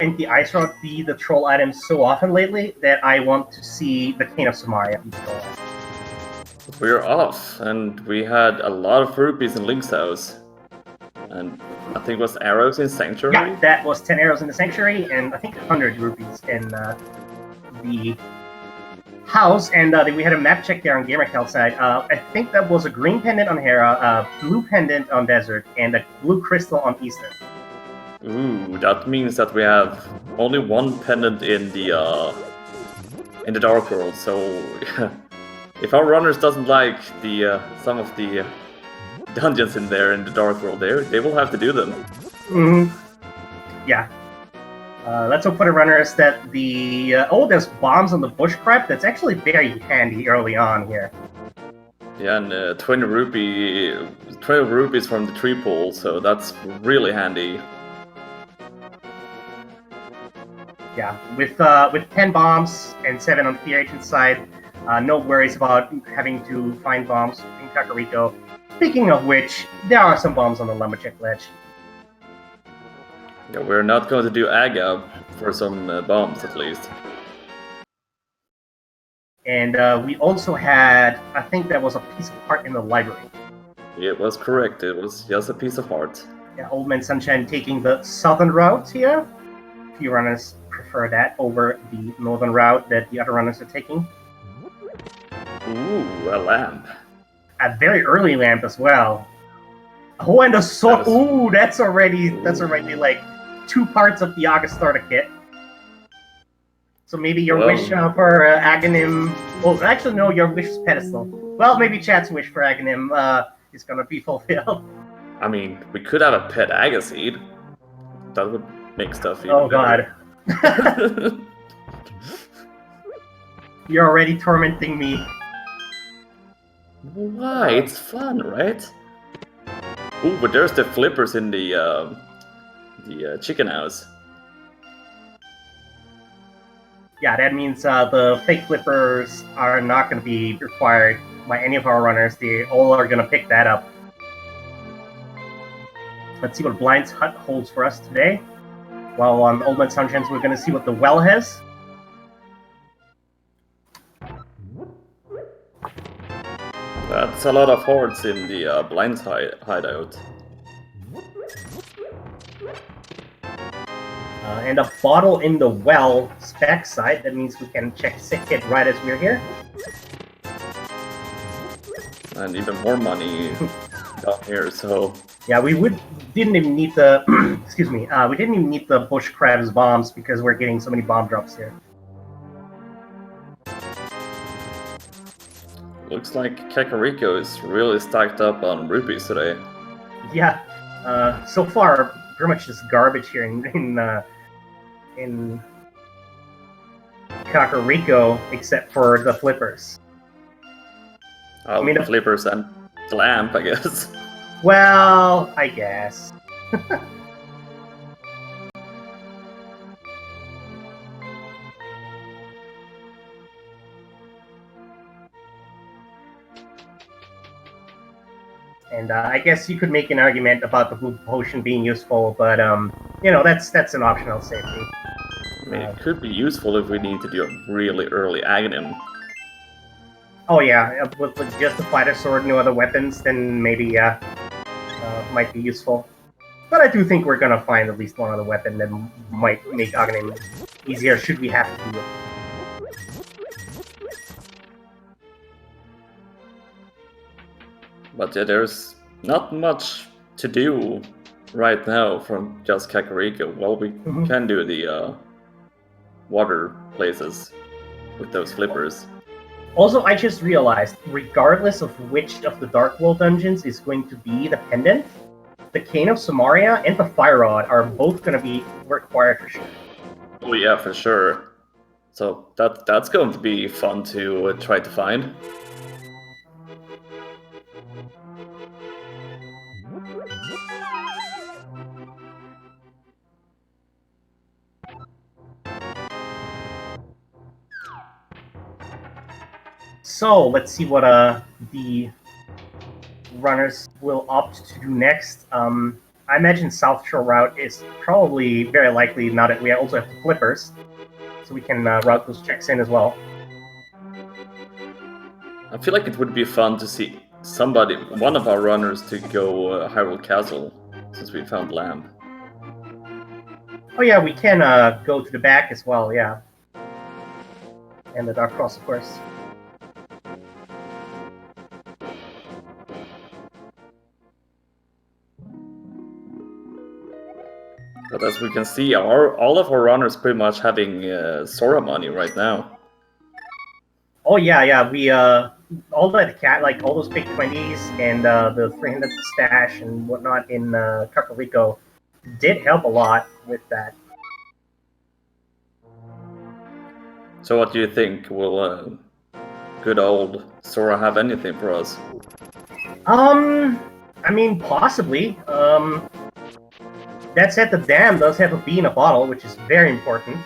and the ice rod be the troll item so often lately that I want to see the Cane of Samaria be the troll item. We're off, and we had a lot of rupees in Link's house. And I think it was arrows in Sanctuary? Yeah, that was 10 arrows in the Sanctuary, and I think 100 rupees in the house. And we had a map check there on GamerCal side. I think that was a green pendant on Hera, a blue pendant on Desert, and a blue crystal on Eastern. Ooh, that means that we have only one pendant in the Dark World, so if our runners doesn't like the some of the dungeons in there in the Dark World, they will have to do them. Yeah. Let's hope for the runners that the there's bombs on the bush crab. That's actually very handy early on here. Yeah, and 20 rupees from the tree pool, so that's really handy. Yeah, with 10 bombs and 7 on Fear Agent's side, no worries about having to find bombs in Kakariko. Speaking of which, there are some bombs on the Lumberjack ledge. Yeah, we're not going to do Agab for some bombs, at least. And we also had, I think that was a piece of art in the library. It was correct, it was just a piece of art. Yeah, Old Man Sunshine taking the southern route here. A few runners prefer that over the northern route that the other runners are taking. Ooh, a lamp. A very early lamp as well. Oh, and a sword. Ooh, that's already like 2 parts of the August starter kit. So maybe your wish for Aghanim... Well, actually, no, your wish is pedestal. Well, maybe Chat's wish for Aghanim is gonna be fulfilled. I mean, we could have a pet Agaseed. That would make stuff even better. God. You're already tormenting me. Why? It's fun, right? Ooh, but there's the flippers in the chicken house. Yeah, that means the fake flippers are not going to be required by any of our runners. They all are going to pick that up. Let's see what Blind's Hut holds for us today. While on Old Man Sunshines, we're going to see what the well has. That's a lot of hordes in the Blind's hideout. And a bottle in the well's backside. That means we can check sick kit right as we're here. And even more money down here, so... Yeah, didn't even need the... excuse me. We didn't even need the bush crab's bombs because we're getting so many bomb drops here. Looks like Kakariko is really stacked up on rupees today. Yeah. So far, pretty much just garbage here in Kakariko, except for the flippers. I mean, the flippers and the lamp, I guess. Well, I guess. And I guess you could make an argument about the blue potion being useful, but you know, that's an optional safety. I mean, it could be useful if we need to do a really early Aghanim. Oh yeah, with just the fighter sword, no other weapons, then maybe might be useful. But I do think we're gonna find at least one other weapon that might make Aghanim easier should we have to do it. But yeah, there's not much to do right now from just Kakariko. Well, we can do the water places with those flippers. Also, I just realized, regardless of which of the Dark World dungeons is going to be the pendant, the Cane of Samaria and the Fire Rod are both going to be required for sure. Oh yeah, for sure. So that's going to be fun to try to find. So let's see what the runners will opt to do next. I imagine South Shore route is probably very likely now that we also have the flippers, so we can route those checks in as well. I feel like it would be fun to see one of our runners, to go Hyrule Castle, since we found Lamb. Oh yeah, we can go to the back as well, yeah. And the Dark Cross, of course. But as we can see, all of our runners pretty much having Sora money right now. Oh yeah, we all that cat, like all those big 20s and the 300 stash and whatnot in Kakariko did help a lot with that. So what do you think? Will good old Sora have anything for us? I mean, possibly. That said, the dam does have a bee in a bottle, which is very important.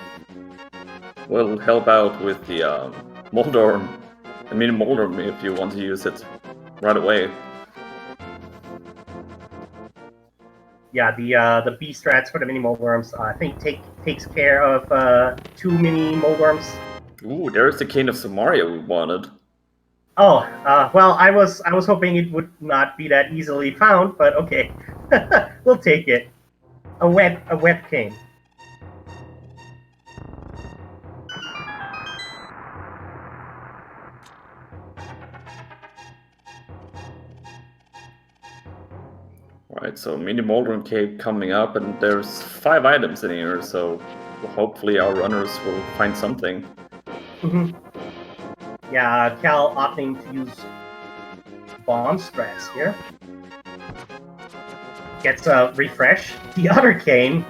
Will help out with the Moldorm. I mean Moldorm, if you want to use it right away. Yeah, the bee strats for the mini Moldorms, I think takes care of 2 mini Moldorms. Ooh, there's the Cane of Samaria we wanted. Oh, well, I was hoping it would not be that easily found, but okay, we'll take it. A wet cane. Right, so mini Moldorm Cave coming up, and there's 5 items in here, so hopefully our runners will find something. Yeah, Cal opting to use bomb strats here. Gets a refresh. The other cane.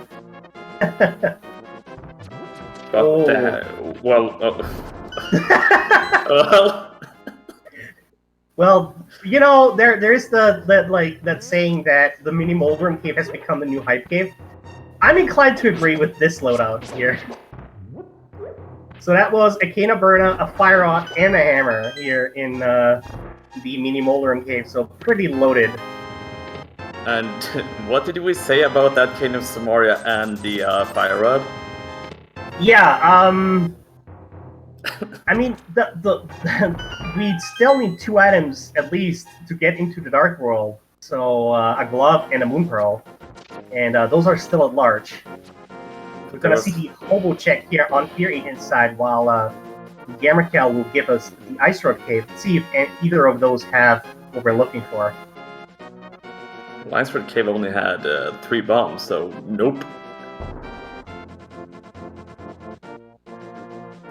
Well, you know, there's that saying that the mini Moldorm cave has become the new hype cave. I'm inclined to agree with this loadout here. So that was a Cane of Burna, a Fire Rock, and a Hammer here in the mini Moldorm cave, so pretty loaded. And what did we say about that Cane of Samaria and the Fire Rod? Yeah, I mean, we still need 2 items at least to get into the Dark World. So a glove and a Moon Pearl, and those are still at large. We're gonna see the Hobo check here on Fear Agent's side, while Gammerkel will give us the Ice Road Cave. See if either of those have what we're looking for. Well, Ice Road Cave only had 3 bombs, so nope.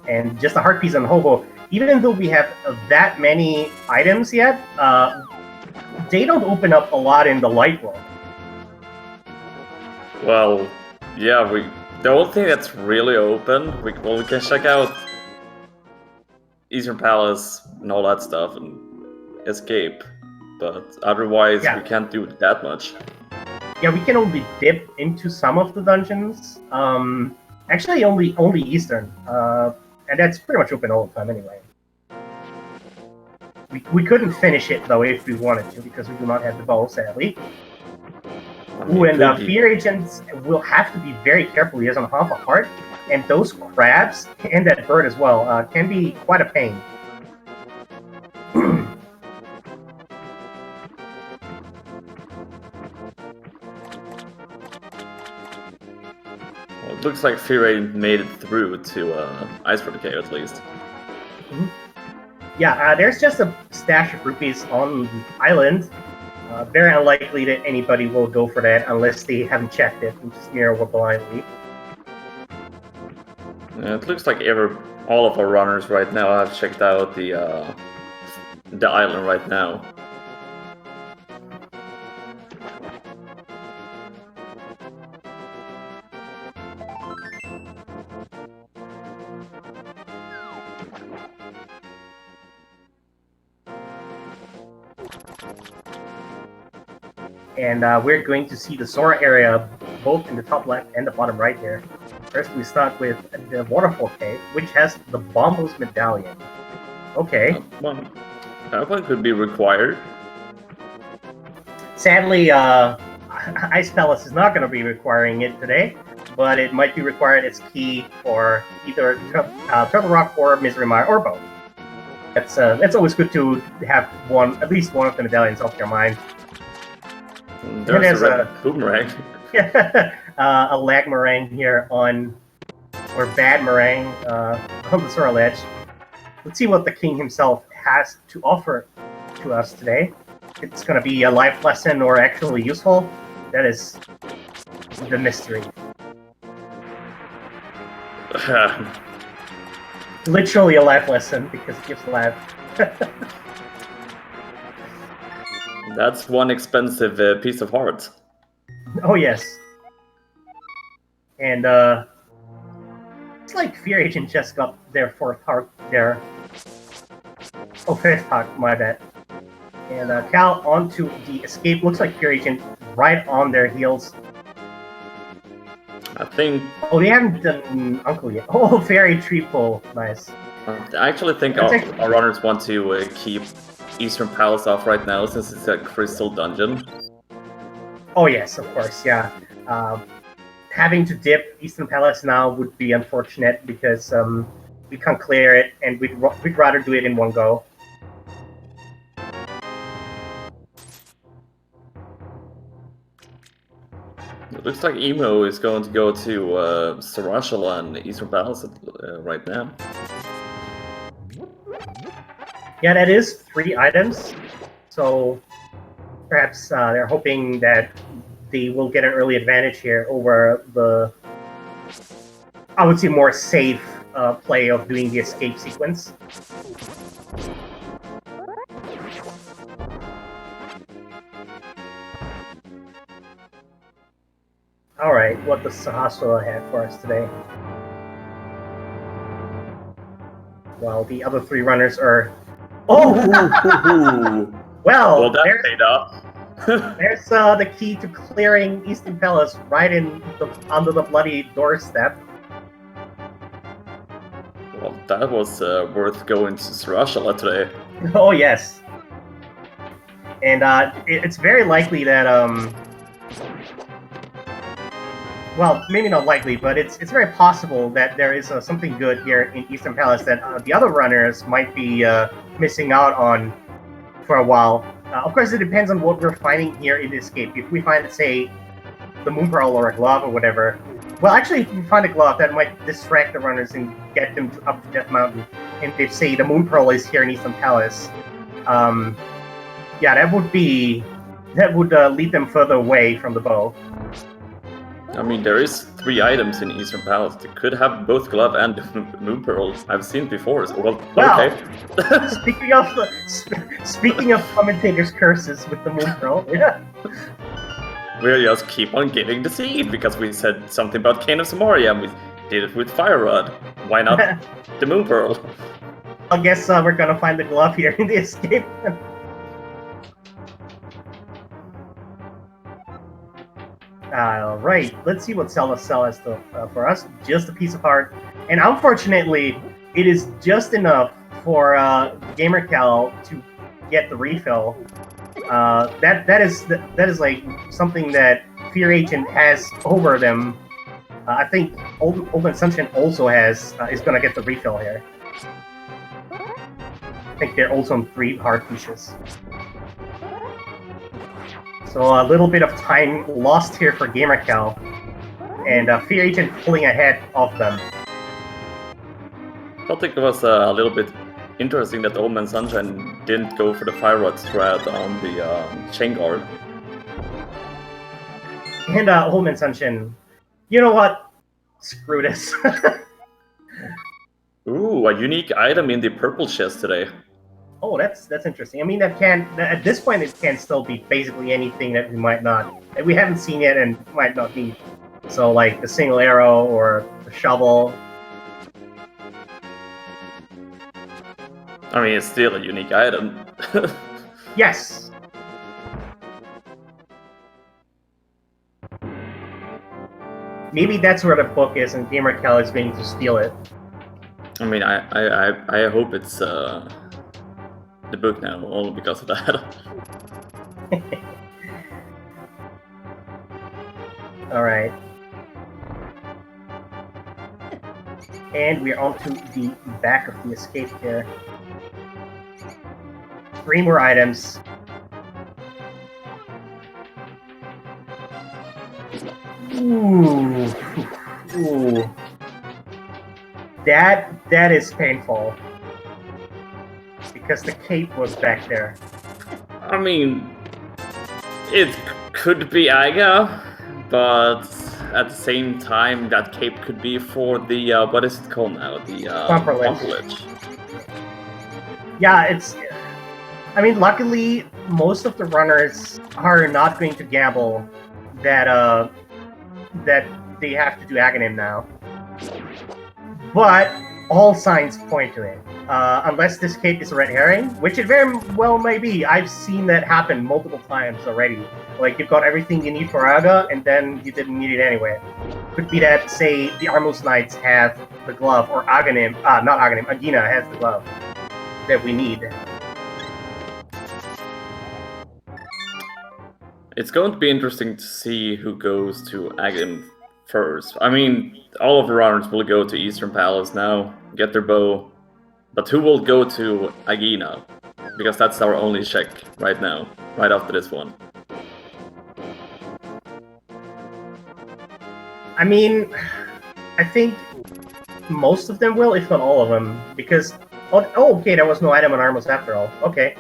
And just a heart piece on Hobo. Even though we have that many items yet, they don't open up a lot in the Light World. Well, yeah, the only thing that's really open, we can check out Eastern Palace and all that stuff and escape, but otherwise we can't do that much. Yeah, we can only dip into some of the dungeons. Actually, only Eastern. And that's pretty much open all the time anyway. We couldn't finish it, though, if we wanted to, because we do not have the bow, sadly. Ooh, and Fear Agents will have to be very careful. He has on half a heart, and those crabs, and that bird as well, can be quite a pain. Well, it looks like Fear made it through to Ice Road Cave, at least. Yeah, there's just a stash of rupees on the island. Very unlikely that anybody will go for that unless they haven't checked it and just mirror over blindly. Yeah, it looks like all of our runners right now have checked out the island right now. And we're going to see the Sora area both in the top left and the bottom right here. First, we start with the Waterfall Cave, which has the Bombos Medallion. Okay. That one could be required. Sadly, Ice Palace is not going to be requiring it today, but it might be required its key for either Turtle Rock or Misery Mire or both. It's always good to have at least one of the medallions off your mind. There's a boomerang. A lag meringue here or bad meringue on the Sorrel Edge. Let's see what the king himself has to offer to us today. It's going to be a life lesson or actually useful. That is the mystery. Literally a life lesson because it gives life. That's one expensive piece of heart. Oh yes. And it's like Fear Agent just got their fourth heart there. Oh, fifth heart, my bad. And Cal onto the escape. Looks like Fear Agent right on their heels. I think... Oh, they haven't done Uncle yet. Oh, Fairy Tree Pull. Nice. I actually think our runners want to keep Eastern Palace off right now since it's a crystal dungeon. Oh yes, of course, yeah. Having to dip Eastern Palace now would be unfortunate because we can't clear it and we'd rather do it in one go. It looks like Emo is going to go to Sarashala and Eastern Palace right now. Yeah, that is 3 items. So perhaps they're hoping that they will get an early advantage here over the, I would say, more safe play of doing the escape sequence. Alright, what does Sahasra have for us today? While the other 3 runners are... Oh! well, that paid off. There's the key to clearing Eastern Palace right under the bloody doorstep. Well, that was worth going to Sarashala today. Oh yes. And it's very likely that well, maybe not likely, but it's very possible that there is something good here in Eastern Palace that the other runners might be missing out on for a while. Of course, it depends on what we're finding here in the escape. If we find, say, the Moon Pearl or a glove or whatever, well, actually, if we find a glove, that might distract the runners and get them up to Death Mountain. And if, say, the Moon Pearl is here in Eastern Palace, yeah, that would lead them further away from the bow. I mean, there is 3 items in Eastern Palace. They could have both glove and Moon Pearl. I've seen before. So, well, okay. speaking of commentators' curses with the Moon Pearl, yeah. We'll just keep on giving the seed because we said something about Cane of Samaria and we did it with Fire Rod. Why not the Moon Pearl? I guess we're gonna find the glove here in the escape. Alright, let's see what Zelda Cell has for us. Just a piece of heart. And unfortunately, it is just enough for GamerCal to get the refill. That is like something that Fear Agent has over them. I think Open Sunshine also is gonna get the refill here. I think they're also on 3 heart pieces. So a little bit of time lost here for GamerCal, and Fear Agent pulling ahead of them. I think it was a little bit interesting that Old Man Sunshine didn't go for the Fire Rod strat on the Chain Guard. And Old Man Sunshine, you know what? Screw this. Ooh, a unique item in the purple chest today. Oh, that's interesting. I mean, at this point it can still be basically anything that we haven't seen yet and might not need. So like the single arrow or the shovel. I mean, it's still a unique item. Yes. Maybe that's where the book is, and GamerCal is going to steal it. I mean, I hope it's the book now, only because of that. Alright. And we're on to the back of the escape here. 3 more items. Ooh. Ooh. That is painful. Because the cape was back there. I mean, it could be Aga, but at the same time, that cape could be for the, what is it called now? The Bumper ledge. Yeah, it's... I mean, luckily, most of the runners are not going to gamble that, that they have to do Aghanim now. But all signs point to it. Unless this cape is a red herring, which it very well may be. I've seen that happen multiple times already. Like, you've got everything you need for Aga, and then you didn't need it anyway. Could be that, say, the Armos Knights have the glove, or Aghanim, not Aghanim, Agina has the glove that we need. It's going to be interesting to see who goes to Aghanim first. I mean, all of the runners will go to Eastern Palace now, get their bow. But who will go to Agina? Because that's our only check right now, right after this one. I mean, I think most of them will, if not all of them, because... Oh, okay, there was no item on Armos after all. Okay.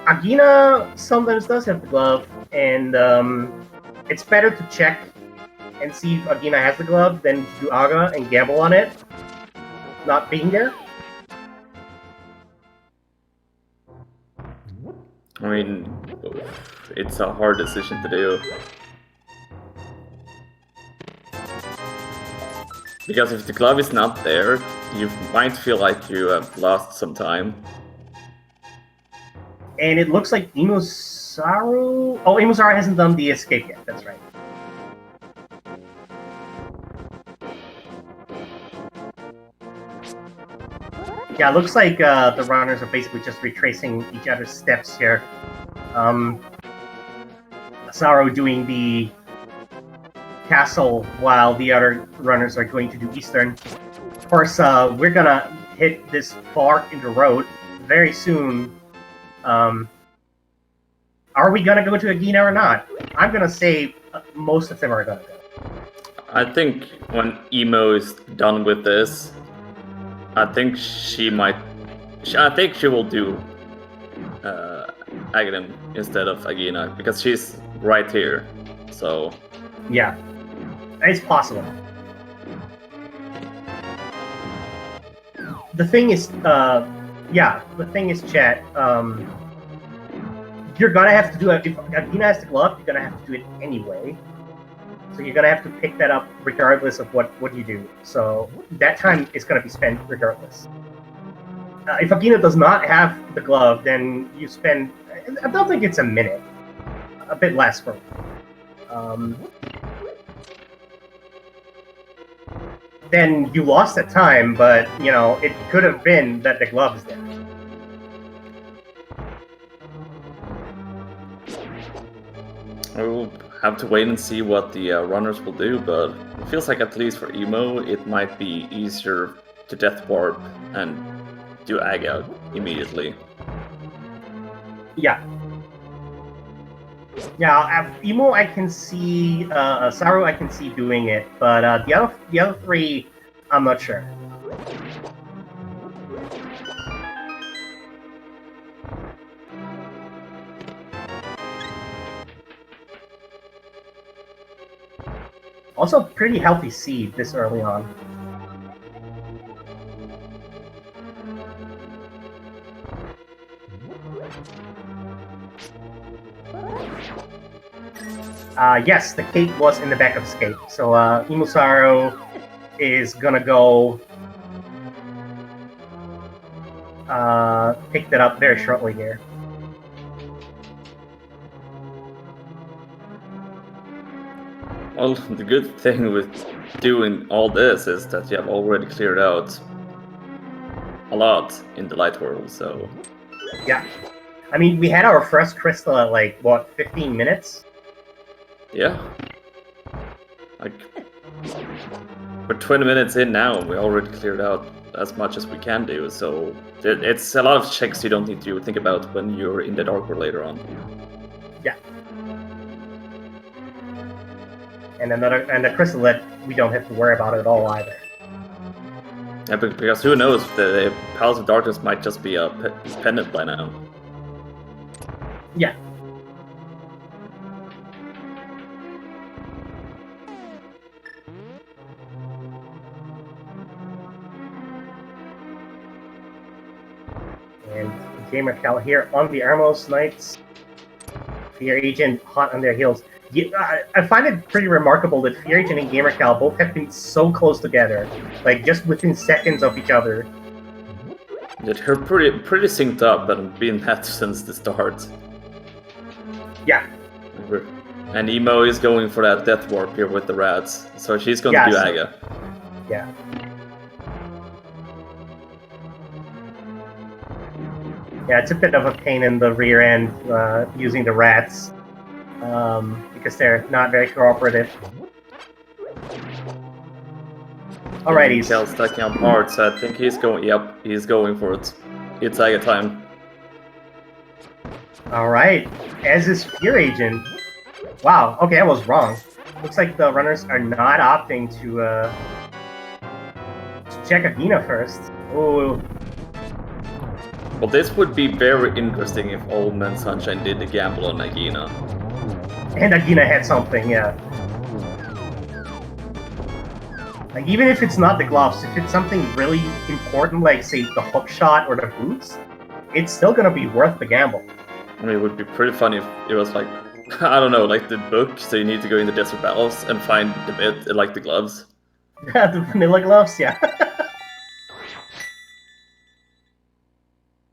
Agina sometimes does have the glove, and it's better to check and see if Agina has the glove than to do Aga and gamble on it not being there. I mean, it's a hard decision to do. Because if the glove is not there, you might feel like you have lost some time. And it looks like Imosaru... Oh, Imosaru hasn't done the escape yet, that's right. Yeah, it looks like the runners are basically just retracing each other's steps here. Saru doing the castle while the other runners are going to do Eastern. Of course, we're gonna hit this fork in the road very soon. Are we gonna go to Agina or not? I'm gonna say most of them are gonna go. I think when Emo is done with this, I think she might... I think she will do Aghanim instead of Agina, because she's right here, so... Yeah, it's possible. The thing is, chat, you're gonna have to do it. If Agina has the glove, you're gonna have to do it anyway. So you're gonna have to pick that up regardless of what you do. So that time is gonna be spent regardless. If Agina does not have the glove, then you spend... I don't think it's a minute. A bit less for me. Then you lost that time, but, you know, it could have been that the glove is there. We'll have to wait and see what the runners will do, but it feels like at least for Emo, it might be easier to death warp and do Ag out immediately. Yeah. Yeah, Emo I can see, Saru I can see doing it, but the other three, I'm not sure. Also, pretty healthy seed this early on. Yes, the cape was in the back of the cape. So, Imosaru is gonna go pick that up very shortly here. Well, the good thing with doing all this is that you have already cleared out a lot in the light world, so... Yeah. I mean, we had our first crystal at, like, what, 15 minutes? Yeah. Like, we're 20 minutes in now, and we already cleared out as much as we can do, so it's a lot of checks you don't need to think about when you're in the dark world later on. Yeah. And the chrysalid, we don't have to worry about it at all either. Yeah, because who knows, the Palace of Darkness might just be a pendant by now. Yeah. And Gamer Cal here on the Armos Knights. Fear Agent hot on their heels. Yeah, I find it pretty remarkable that Fear Agent and Gamer Cal both have been so close together, like just within seconds of each other. Yeah, they're pretty synced up and been that since the start. Yeah. And Emo is going for that death warp here with the rats, so she's going to do Aga. Yeah. Yeah, it's a bit of a pain in the rear end using the rats because they're not very cooperative. Alrighty. Cal's stacking up hard, so I think he's going. Yep, he's going for it. It's Aga time. Alright, as is Fear Agent. Wow, okay, I was wrong. Looks like the runners are not opting to check Agina first. Ooh. Well, this would be very interesting if Old Man Sunshine did the gamble on Agina. And Agina had something, yeah. Like, even if it's not the gloves, if it's something really important, like, say, the hook shot or the boots, it's still gonna be worth the gamble. I mean, it would be pretty funny if it was like, I don't know, like the book, so you need to go in the desert battles and find the bit, like the gloves. Yeah, the vanilla gloves, yeah.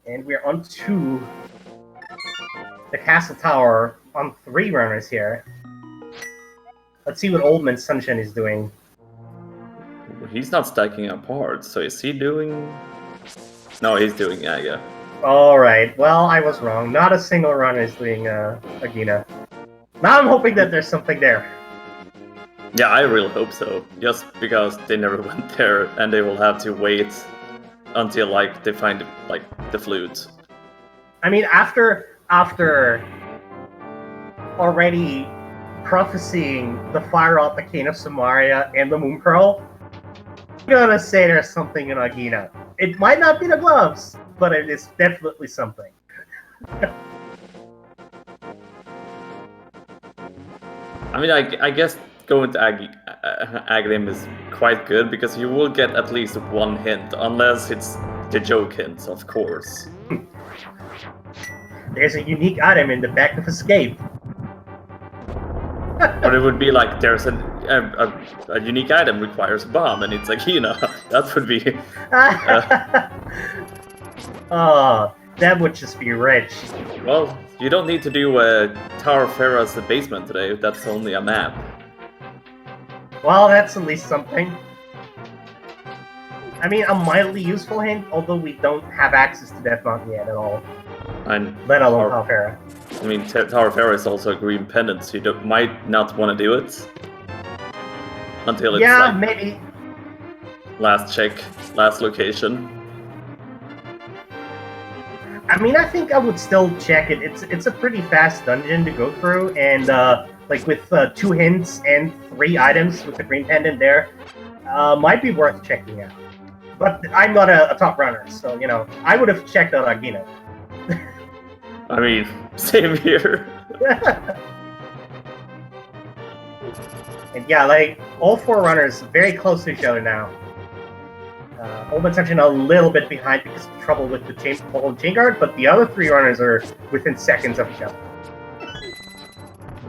And we're on to the castle tower on 3 runners here. Let's see what Old Man Sunshine is doing. He's not stacking up hard, so is he doing... No, he's doing Aga. Alright, well, I was wrong. Not a single runner is doing Agina. Now I'm hoping that there's something there. Yeah, I really hope so. Just because they never went there, and they will have to wait until, like, they find, like, the flute. I mean, after already prophesying the Fire Arcane of Samaria and the Moon Pearl, I'm gonna say there's something in Agina. It might not be the gloves, but it is definitely something. I mean, I guess going to Aghanim is quite good, because you will get at least one hint, unless it's the joke hints, of course. There's a unique item in the back of Escape. But it would be like, there's a unique item requires a bomb, and it's Agina. That would be... Oh, that would just be rich. Well, you don't need to do Tower of Pharaoh as the basement today, that's only a map. Well, that's at least something. I mean, a mildly useful hint, although we don't have access to that mountain yet at all. And let alone Alfera. I mean, Tower of Pharaoh is also a green pendant, so you might not want to do it until it's like maybe last check, last location. I mean, I think I would still check it. It's a pretty fast dungeon to go through, and like with 2 hints and 3 items with the green pendant there, might be worth checking out. But I'm not a top runner, so you know, I would have checked out Agina. I mean, same here. And yeah, like all 4 runners very close to each other now. Old Man Sunshine a little bit behind because of trouble with the chain guard, but the other 3 runners are within seconds of each other.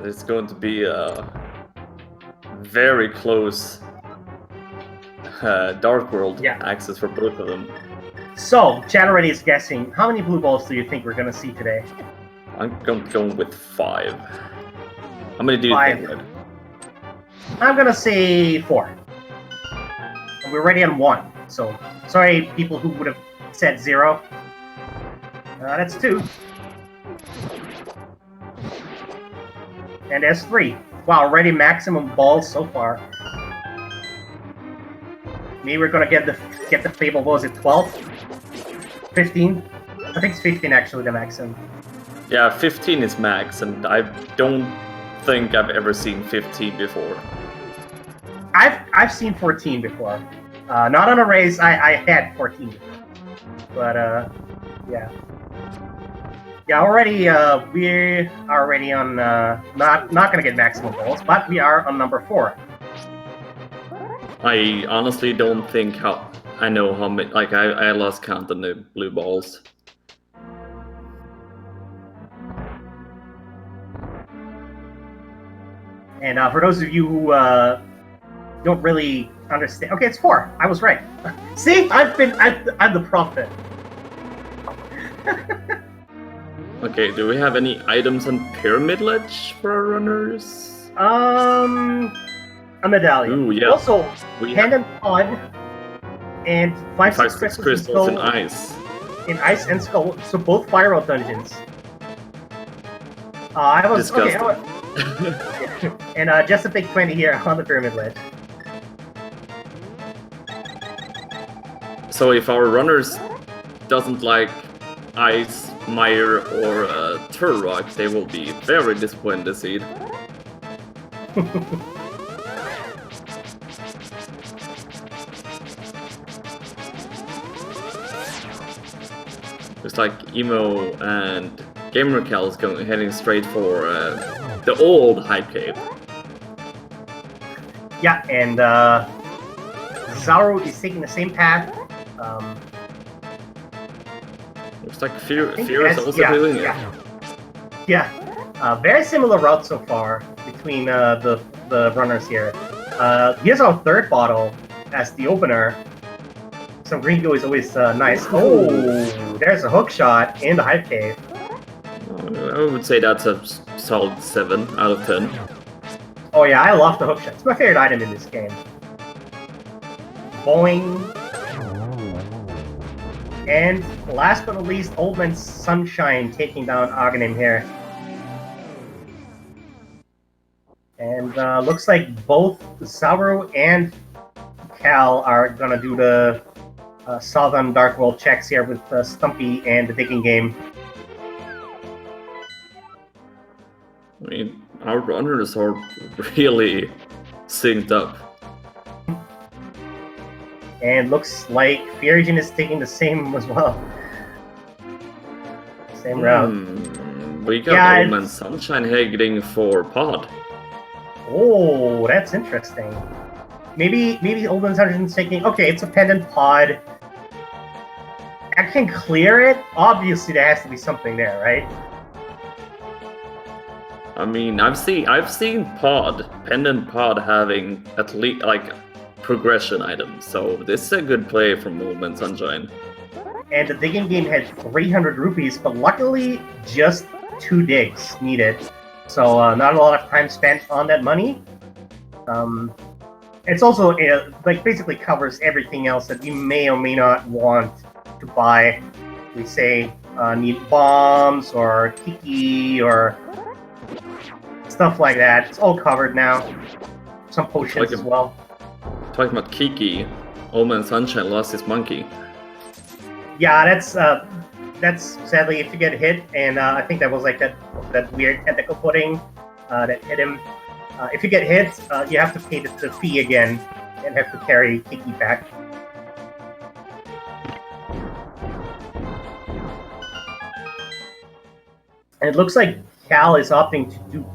It's going to be a very close Dark World access for both of them. So, chat already is guessing. How many blue balls do you think we're going to see today? I'm going with 5. How many do you 5. think, Red? I'm going to say 4. And we're ready on 1. So, sorry, people who would have said 0. That's 2. And there's 3. Wow, already maximum balls so far. Maybe we're gonna get the Fable. What was it, 12? 15? I think it's 15 actually, the maximum. Yeah, 15 is max, and I don't think I've ever seen 15 before. I've seen 14 before. Not on a race. I had 14 before. But yeah. Yeah, already we're already on not gonna get maximum balls, but we are on number 4. I honestly don't think I know how many. Like I lost count on the blue balls. And for those of you who don't really understand, okay, it's 4. I was right. See, I'm the prophet. Okay, do we have any items on Pyramid Ledge for our runners? A medallion. Ooh, yeah. Also, Pendant Pod and 5-6 crystals in ice. In ice and skull, so both Fire Dungeons. I was disgusting. Okay. And just a big 20 here on the Pyramid Ledge. So if our runners doesn't like ice, mire, or Turrock, they will be very disappointed to see it. It's like Emo and Gamercal is heading straight for the old Hype Cave. Yeah, and Zaru is taking the same path. Looks like Fear is also doing it. Yeah, very similar route so far between the runners here. Here's our third bottle as the opener. Some green go is always nice. Oh, there's a hook shot in the Hype Cave. I would say that's a solid 7 out of 10. Oh yeah, I love the hook shot. It's my favorite item in this game. Boing. And last but not least, Old Man Sunshine taking down Aghanim here. And looks like both Zaru and Cal are gonna do the Southern Dark World checks here with Stumpy and the Digging Game. I mean, our runners are really synced up. And looks like Furigen is taking the same as well. Same route. We got Old Man Sunshine heading for Pod. Oh, that's interesting. Maybe Old Man Sunshine's taking... Okay, it's a Pendant Pod. I can clear it. Obviously, there has to be something there, right? I mean, I've seen Pendant Pod having at least like progression items, so this is a good play from Old Man Sunshine. And the Digging Game had 300 rupees, but luckily just 2 digs needed. So not a lot of time spent on that money. It's also like basically covers everything else that you may or may not want to buy. We say need bombs or Kiki or stuff like that. It's all covered now. Some potions as well. Talking about Kiki, Old Man Sunshine lost his monkey. Yeah, that's sadly if you get hit, and I think that was like that weird tentacle pudding that hit him. If you get hit, you have to pay the fee again and have to carry Kiki back. And it looks like Cal is opting to do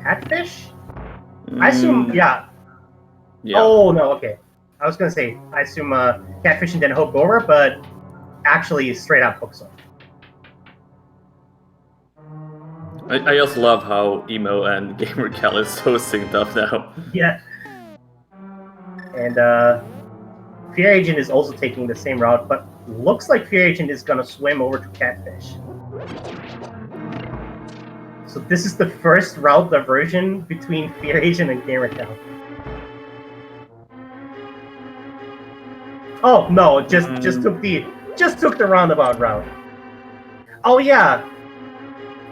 Catfish? I assume, yeah. Oh, no, okay. I was going to say, I assume Catfish and then hook over, but actually straight up hooks on. I just love how Emo and Gamer Cal is so synced up now. Yeah. And Fear Agent is also taking the same route, but looks like Fear Agent is going to swim over to Catfish. So this is the first route diversion between Fear Agent and Gamer Cal. Oh no, just took the roundabout route. Oh yeah,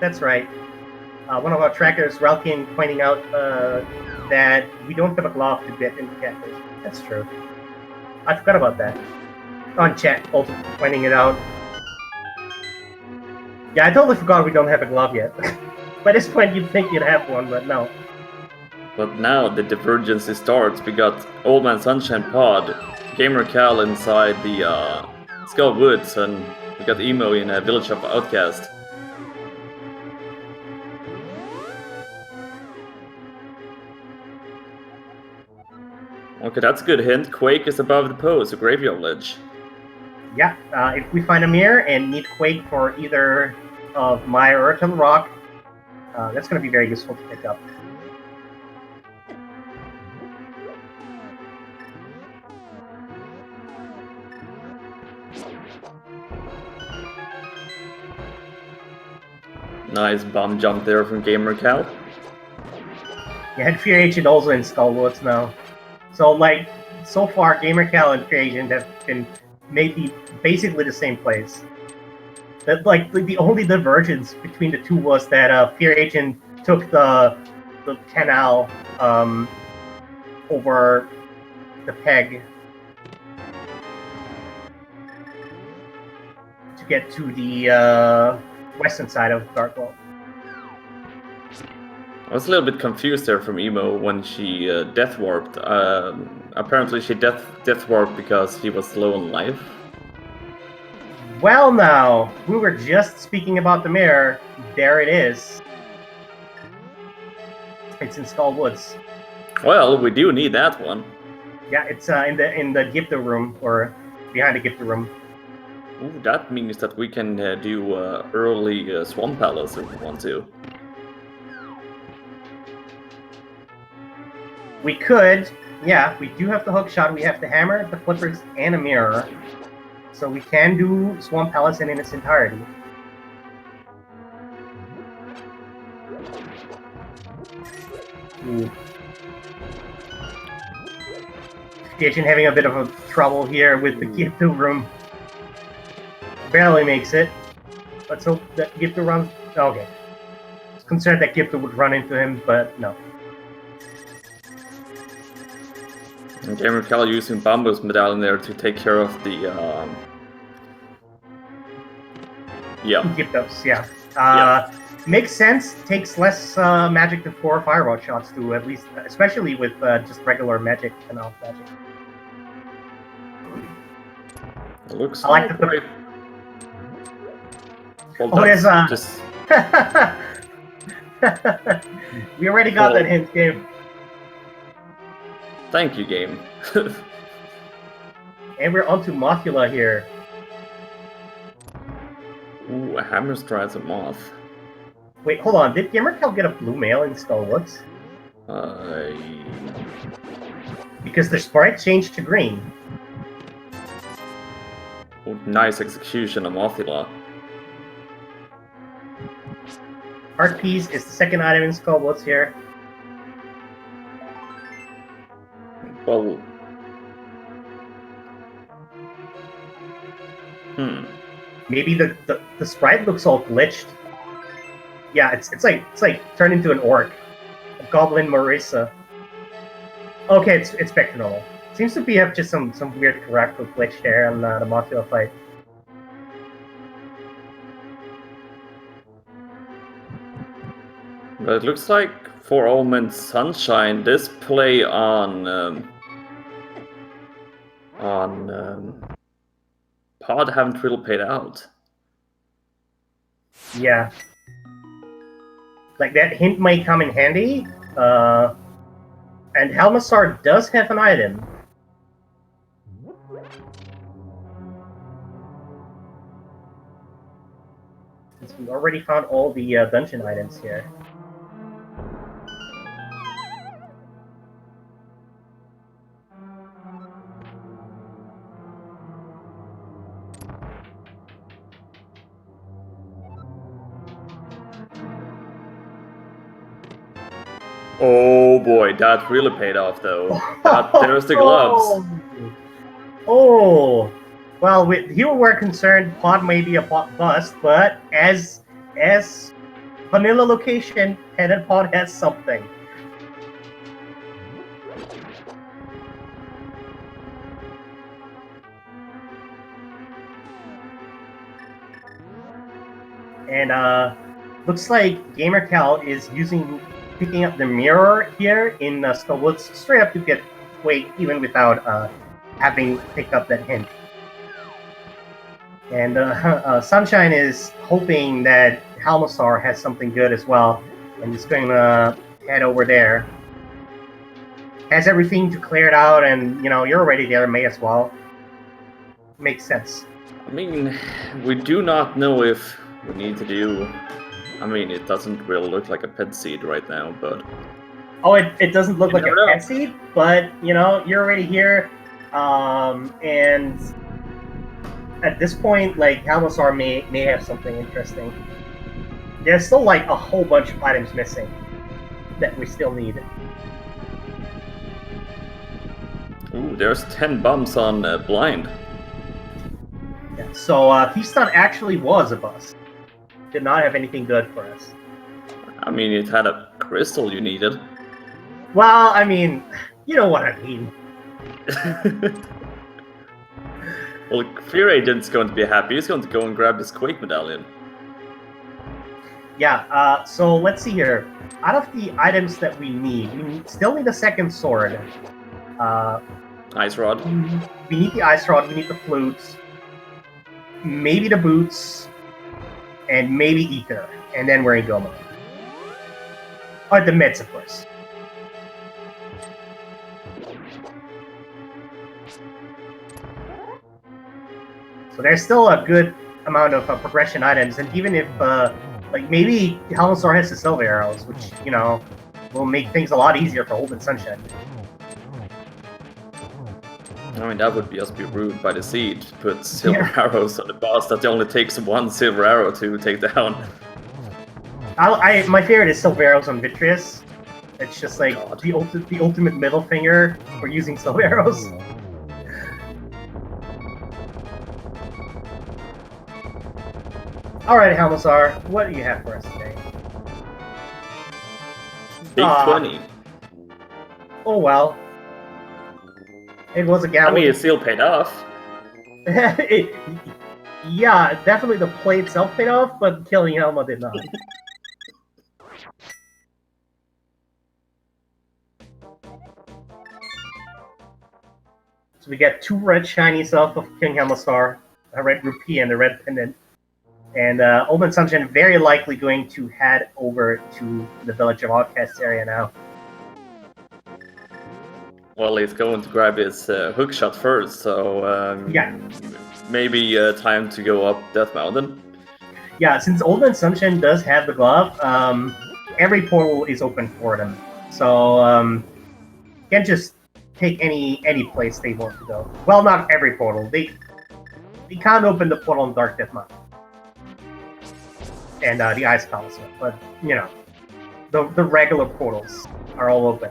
that's right. One of our trackers, Relkin, pointing out that we don't have a glove to get into catfish. That's true. I forgot about that. On chat, also pointing it out. Yeah, I totally forgot we don't have a glove yet. By this point, you'd think you'd have one, but no. But now the divergence starts. We got Old Man Sunshine Pod, Gamer Cal inside the Skull Woods, and we got Emo in a Village of Outcast. Okay, that's a good hint. Quake is above the pose, a graveyard ledge. Yeah, if we find a mirror and need Quake for either of my or Earth and Rock, that's going to be very useful to pick up. Nice bomb jump there from Gamer Cal. Yeah, and Fear Agent also in Skullwoods now. So, like, so far, Gamer Cal and Fear Agent have been maybe basically the same place. That, like, the only divergence between the two was that Fear Agent took the canal over the peg to get to the western side of Darkworld. I was a little bit confused there from Emo when she death warped. Apparently she death warped because he was low on life. Well, now, we were just speaking about the mirror. There it is. It's in Skull Woods. Well, we do need that one. Yeah, it's in the Gifter room, or behind the Gifter room. Ooh, that means that we can do early Swan Palace if we want to. We could, yeah, we do have the hook shot, we have the hammer, the flippers, and a mirror. So we can do Swamp Palace in its entirety. Ooh. Kitchen having a bit of a trouble here with the Gifter room. Barely makes it. Let's hope that Gifter runs. Okay. I was concerned that Gifter would run into him, but no. And Gamer Cal using Bamboo's medallion there to take care of the Gyptos, yeah. Makes sense. Takes less magic than 4 Firewall shots to at least, especially with just regular magic and off magic. It looks I like the. Well, Oh, there's just... We already got that hint, game. Thank you, game. And we're onto Mothula here. Ooh, a hammer strides a moth. Wait, hold on. Did Gamerkel get a blue mail in Skullwoods? Because the sprite changed to green. Ooh, nice execution of Mothula. Art piece is the second item in Skullwoods here. Well... Maybe the sprite looks all glitched. Yeah, it's like turned into an orc. A goblin Marissa. Okay, it's back to normal. Seems to be have just some weird character glitch there on the Mothula fight. But it looks like for Omen Sunshine, this play on Pod haven't really paid out. Yeah. Like, that hint might come in handy. And Helmassar does have an item. Since we already found all the dungeon items here. Oh boy, that really paid off though. There's the gloves. Oh, well, here we're concerned Pod may be a bust, but as vanilla location, Pendant Pod has something. And looks like GamerCal is picking up the mirror here in Skullwood's straight up to get away even without having picked up that hint. And Sunshine is hoping that Halmasar has something good as well, and is going to head over there. Has everything to clear it out, and you're already there, may as well. Makes sense. I mean, we do not know if we need to do... I mean, it doesn't really look like a pet seed right now, but... Oh, it doesn't look like a pet seed, but, you're already here, and... At this point, like, Halmasar may have something interesting. There's still, like, a whole bunch of items missing that we still need. Ooh, there's 10 bumps on Blind. Yeah, so, Keystone actually was a bust. Did not have anything good for us. I mean, it had a crystal you needed. Well, I mean, you know what I mean. Well, Fear Agent's going to be happy. He's going to go and grab his Quake Medallion. Yeah, so let's see here. Out of the items that we still need a second sword. Ice Rod. We need the Ice Rod, we need the flutes, maybe the boots, and maybe Ether. And then we're in go mode. Or the meds, of course. So there's still a good amount of progression items, and even if, like, maybe Halmasar has the Silver Arrows, which, will make things a lot easier for Old and Sunshine. I mean, that would just be rude by the seed to put silver arrows on the boss that only takes one silver arrow to take down. My favorite is Silver Arrows on Vitreous. It's just like the ultimate middle finger for using Silver Arrows. Alright, Halmasar, what do you have for us today? Big 20. Oh well. It was a gamble. I mean, it still paid off. Yeah, definitely the play itself paid off, but killing Helma did not. So we get 2 red shinies off of King Helmasar, a red rupee and a red pendant. And Old and Sunshine very likely going to head over to the Village of Outcasts area now. Well, he's going to grab his hook shot first, so yeah, maybe time to go up Death Mountain. Yeah, since Old and Sunshine does have the glove, every portal is open for them. So you can just take any place they want to go. Well, not every portal. They can't open the portal in Dark Death Mountain and the Ice Palace, but the regular portals are all open.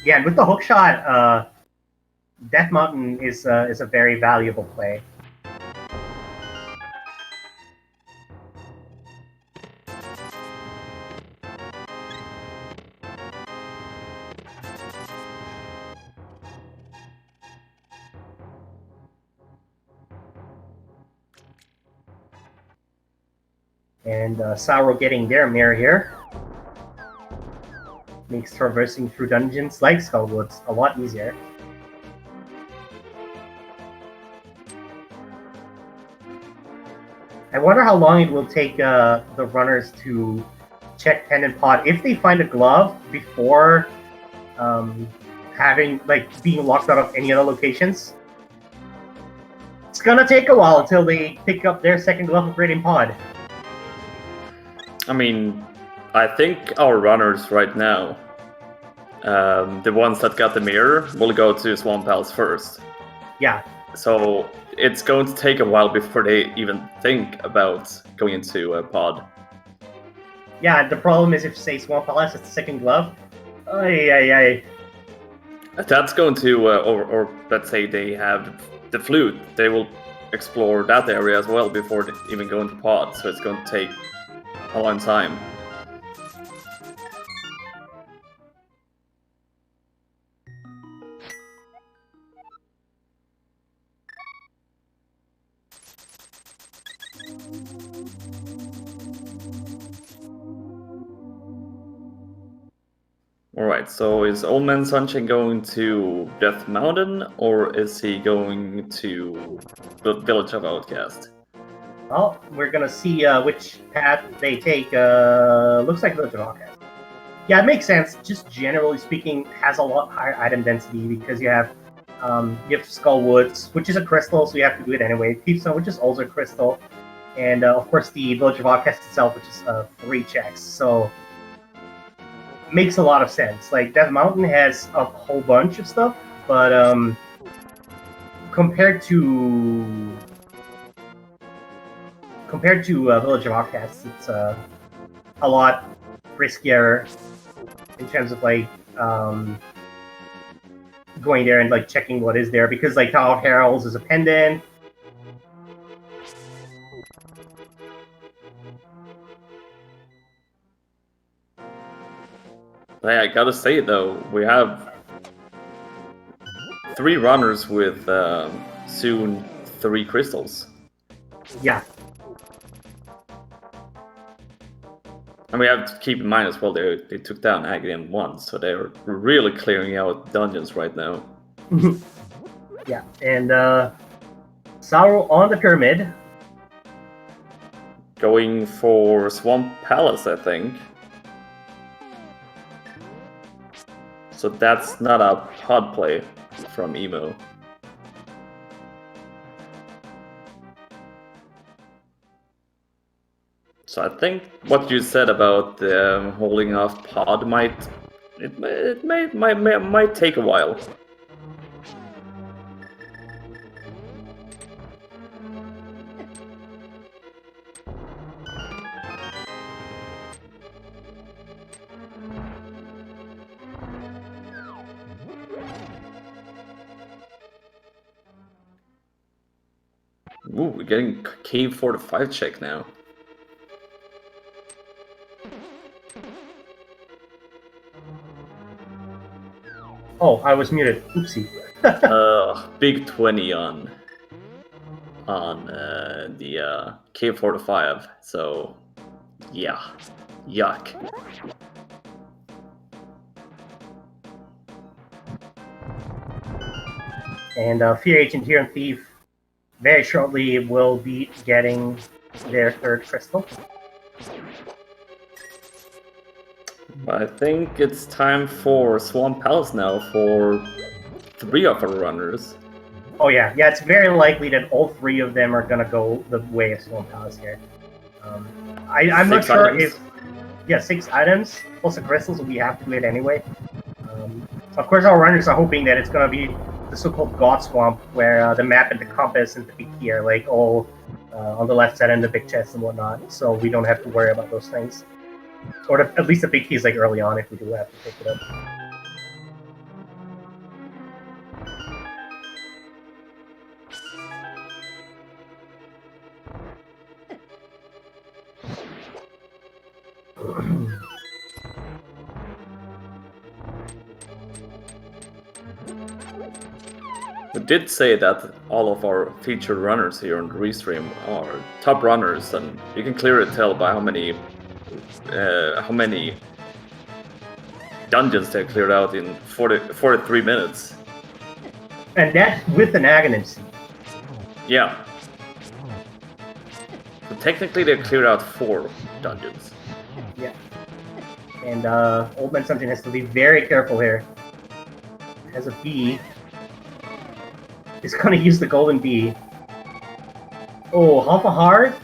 Yeah, and with the hookshot, Death Mountain is a very valuable play. And Sauro getting their mirror here makes traversing through dungeons like Skullwoods a lot easier. I wonder how long it will take the runners to check Pendant Pod if they find a glove before being locked out of any other locations. It's gonna take a while until they pick up their second glove of Radiant Pod. I mean, I think our runners right now, the ones that got the mirror, will go to Swamp Palace first. Yeah. So it's going to take a while before they even think about going into Pod. Yeah, the problem is if, say, Swamp Palace has the second glove, That's going to, or let's say they have the flute, they will explore that area as well before even going to pod, so it's going to take a long time. Alright, so is Old Man Sunshine going to Death Mountain, or is he going to the Village of Outcast? Well, we're gonna see which path they take. Looks like Village of Outcast. Yeah, it makes sense. Just generally speaking, has a lot higher item density because you have Skullwoods, which is a crystal, so you have to do it anyway. Peepstone, which is also a crystal, and of course the Village of Outcast itself, which is 3 checks. So makes a lot of sense. Like Death Mountain has a whole bunch of stuff, but compared to Village of Outcasts, it's a lot riskier in terms of like going there and like checking what is there, because like Tower of Heralds is a pendant. Hey, I gotta say though, we have 3 runners with soon 3 crystals. Yeah. And we have to keep in mind as well, they took down Aghanim once, so they're really clearing out dungeons right now. Yeah, and Saru on the pyramid. Going for Swamp Palace, I think. So that's not a pod play from Emo. So I think what you said about holding off pod might take a while. Ooh, we're getting Cave 4 to 5 check now. Oh, I was muted. Oopsie. Big 20 on the Cave 4 to 5. So, yeah, yuck. And Fear Agent here and Thief very shortly will be getting their 3rd crystal. I think it's time for Swamp Palace now for 3 of our runners. Oh yeah, it's very likely that all 3 of them are gonna go the way of Swamp Palace here. I'm not sure if 6 items plus the crystals, we have to do it anyway. Of course, our runners are hoping that it's gonna be the so-called God Swamp, where the map and the compass and the big key are like all on the left side and the big chest and whatnot, so we don't have to worry about those things. Or at least the big key is like early on if we do have to pick it up. We did say that all of our featured runners here on the restream are top runners, and you can clearly tell by how many dungeons they cleared out in 43 minutes. And that's with an Aghanim seed. Yeah. So technically they cleared out 4 dungeons. Yeah. And Old Man Sunshine has to be very careful here. Has a bee. He's gonna use the golden bee. Oh, half a heart?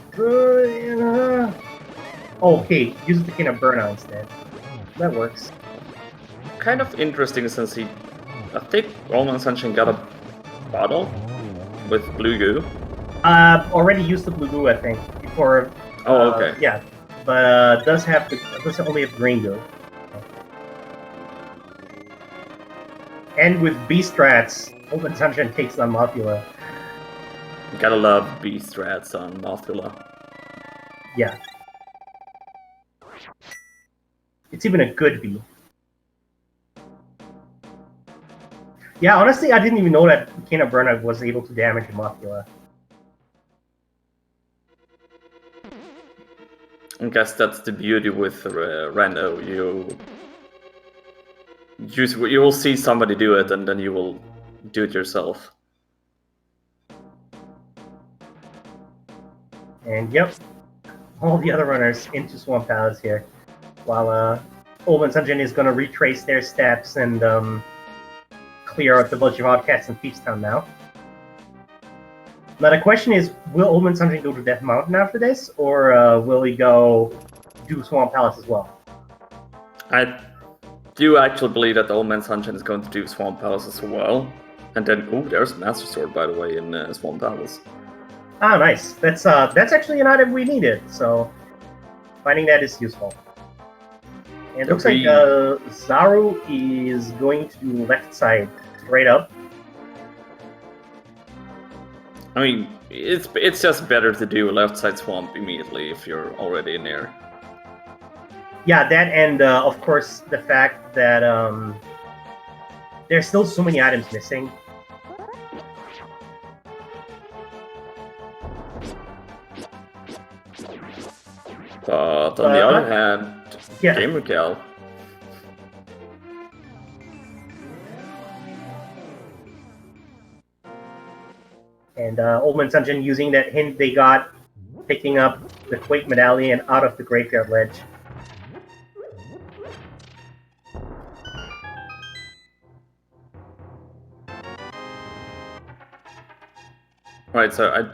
Okay, use the King of Burna instead. That works. Kind of interesting since I think Old Man Sunshine got a bottle with blue goo. Already used the blue goo, I think, before. Oh, okay. Yeah, but does only have green goo. And with bee strats, Old Man Sunshine takes on Mopula. Gotta love beast rats on Mothula. Yeah. It's even a good bee. Yeah, honestly, I didn't even know that Burnout was able to damage a Mothula. I guess that's the beauty with Rando. You will see somebody do it, and then you will do it yourself. And yep, all the other runners into Swamp Palace here, while Old Man Sunshine is gonna retrace their steps and clear out the bunch of outcasts in Peachtown now. Now the question is, will Old Man Sunshine go to Death Mountain after this, or will he go do Swamp Palace as well? I do actually believe that the Old Man Sunshine is going to do Swamp Palace as well. And then, oh, there's a Master Sword, by the way, in Swamp Palace. Ah, nice. That's actually an item we needed, so finding that is useful. And it looks like Zaru is going to do left side, straight up. I mean, it's just better to do left side swamp immediately if you're already in there. Yeah, that and of course the fact that there's still so many items missing. But on the other hand, yeah. Gamer Cal. And Old Man Sunshine using that hint they got, picking up the Quake Medallion out of the Graveyard Ledge. Right, so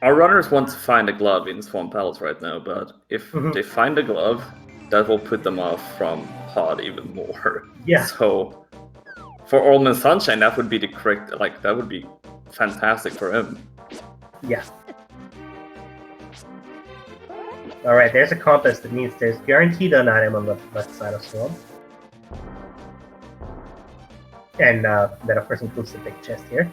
our runners want to find a glove in Swamp Palace right now, but if they find a glove, that will put them off from Pod even more. Yeah. So for Old Man Sunshine, that would be the correct, like, that would be fantastic for him. Yeah. Alright, there's a compass that means there's guaranteed an item on the left side of Swamp. And that of course includes the big chest here.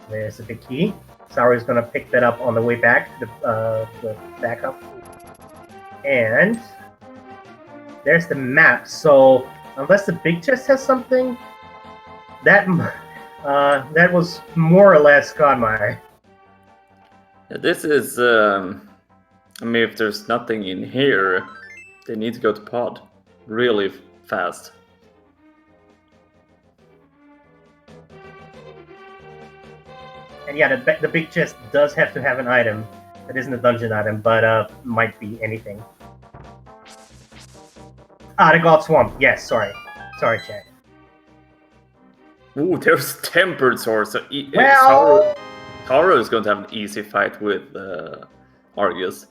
There's the big key. Saru's gonna pick that up on the way back, the backup. And there's the map. So unless the big chest has something, that was more or less Godmire. Yeah, this is, I mean, if there's nothing in here, they need to go to Pod really fast. And yeah, the big chest does have to have an item that isn't a dungeon item, but might be anything. Ah, the God Swamp. Yes, sorry, Chad. Ooh, there's Tempered Sword. So well, Taro is going to have an easy fight with Argus.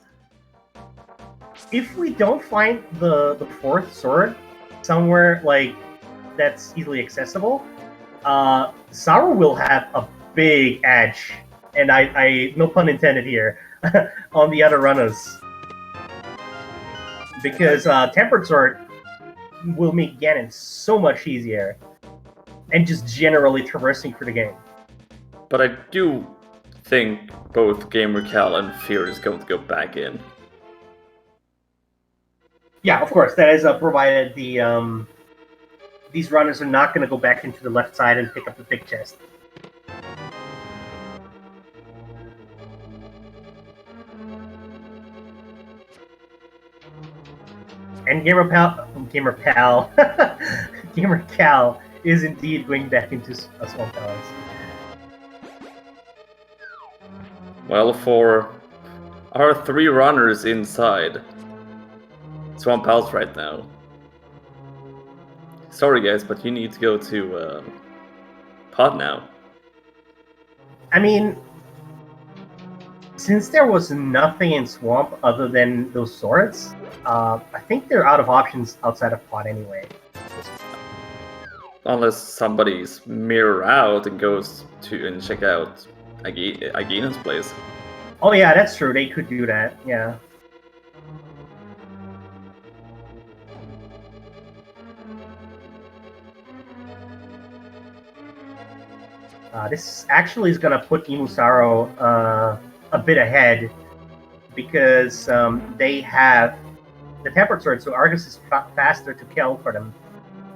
If we don't find the fourth sword somewhere like that's easily accessible, Saru will have a big edge, and I no pun intended here, on the other runners. Because Tempered Sword will make Ganon so much easier, and just generally traversing through the game. But I do think both Gamer Cal and Fear is going to go back in. Yeah, of course, that is provided the these runners are not going to go back into the left side and pick up the big chest. And Gamer Cal is indeed going back into Swamp Palace. Well, for our three runners inside Swamp Palace right now. Sorry guys, but you need to go to Pod now. I mean, since there was nothing in Swamp other than those swords, I think they're out of options outside of Pod anyway. Unless somebody's mirror out and goes to and check out Agina's place. Oh yeah, that's true. They could do that. Yeah. This actually is going to put Imusaro a bit ahead because they have the Tempered Sword, so Argus is faster to kill for them.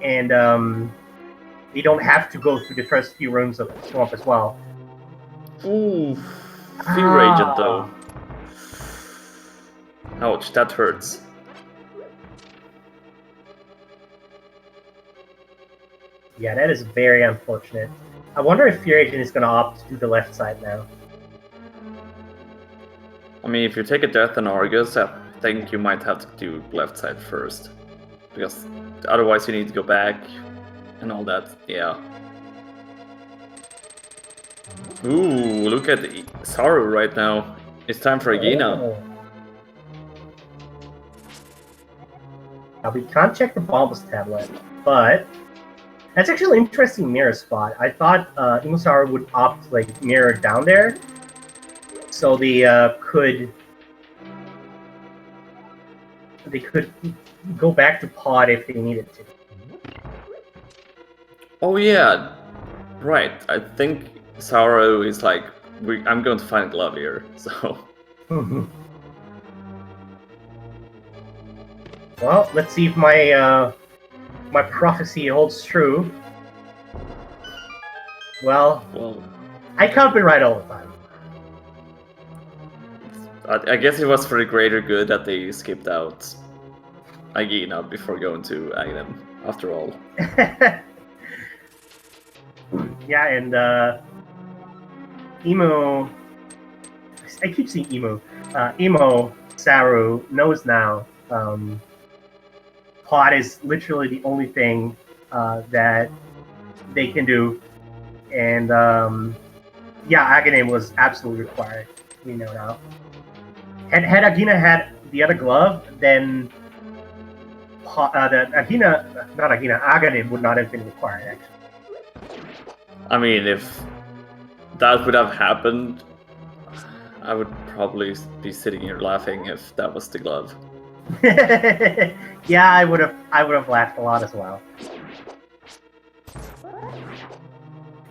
And they don't have to go through the first few rooms of the swamp as well. Ooh, Fear Agent though. Ouch, that hurts. Yeah, that is very unfortunate. I wonder if Fear Agent is going to opt to do the left side now. I mean, if you take a death on Argus, I think you might have to do left side first. Because otherwise you need to go back and all that, yeah. Ooh, look at Saru right now. It's time for Agina. Now, we can't check the Bulbous tablet, but that's actually an interesting mirror spot. I thought Imusaro would opt like mirror down there, so they could go back to pod if they needed to. Oh yeah, right. I think Saru is like, I'm going to find a glove here, so... Well, let's see if my my prophecy holds true. Well, I can't be right all the time. I guess it was for the greater good that they skipped out Agina before going to Aghanim, after all. Yeah, and Emo... I keep saying Emo. Emo Saru knows now pod is literally the only thing that they can do. And yeah, Aghanim was absolutely required. We know now. Had Agina had the other glove, then Aghanim would not have been required, actually. I mean, if that would have happened, I would probably be sitting here laughing if that was the glove. Yeah, I would have laughed a lot as well.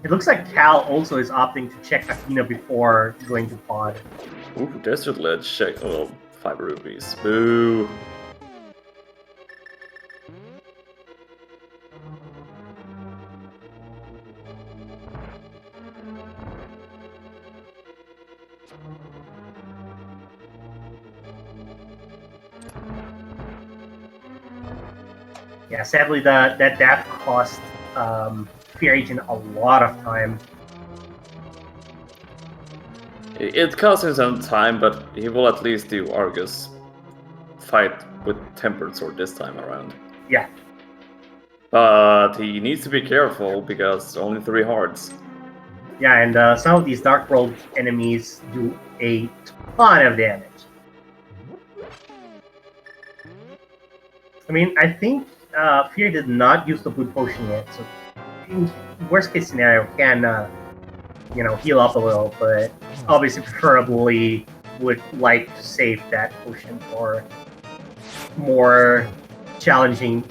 It looks like Cal also is opting to check Agina before going to pod. Ooh, Desert Ledge, check. Oh, 5 rupees. Boo. Yeah, sadly, that death cost Fear Agent a lot of time. It costs him some time, but he will at least do Argus fight with Tempered Sword this time around. Yeah. But he needs to be careful because only 3 hearts. Yeah, and some of these Dark World enemies do a ton of damage. I mean, I think Fear did not use the blue potion yet, so in worst case scenario can heal up a little, but obviously preferably would like to save that potion for more challenging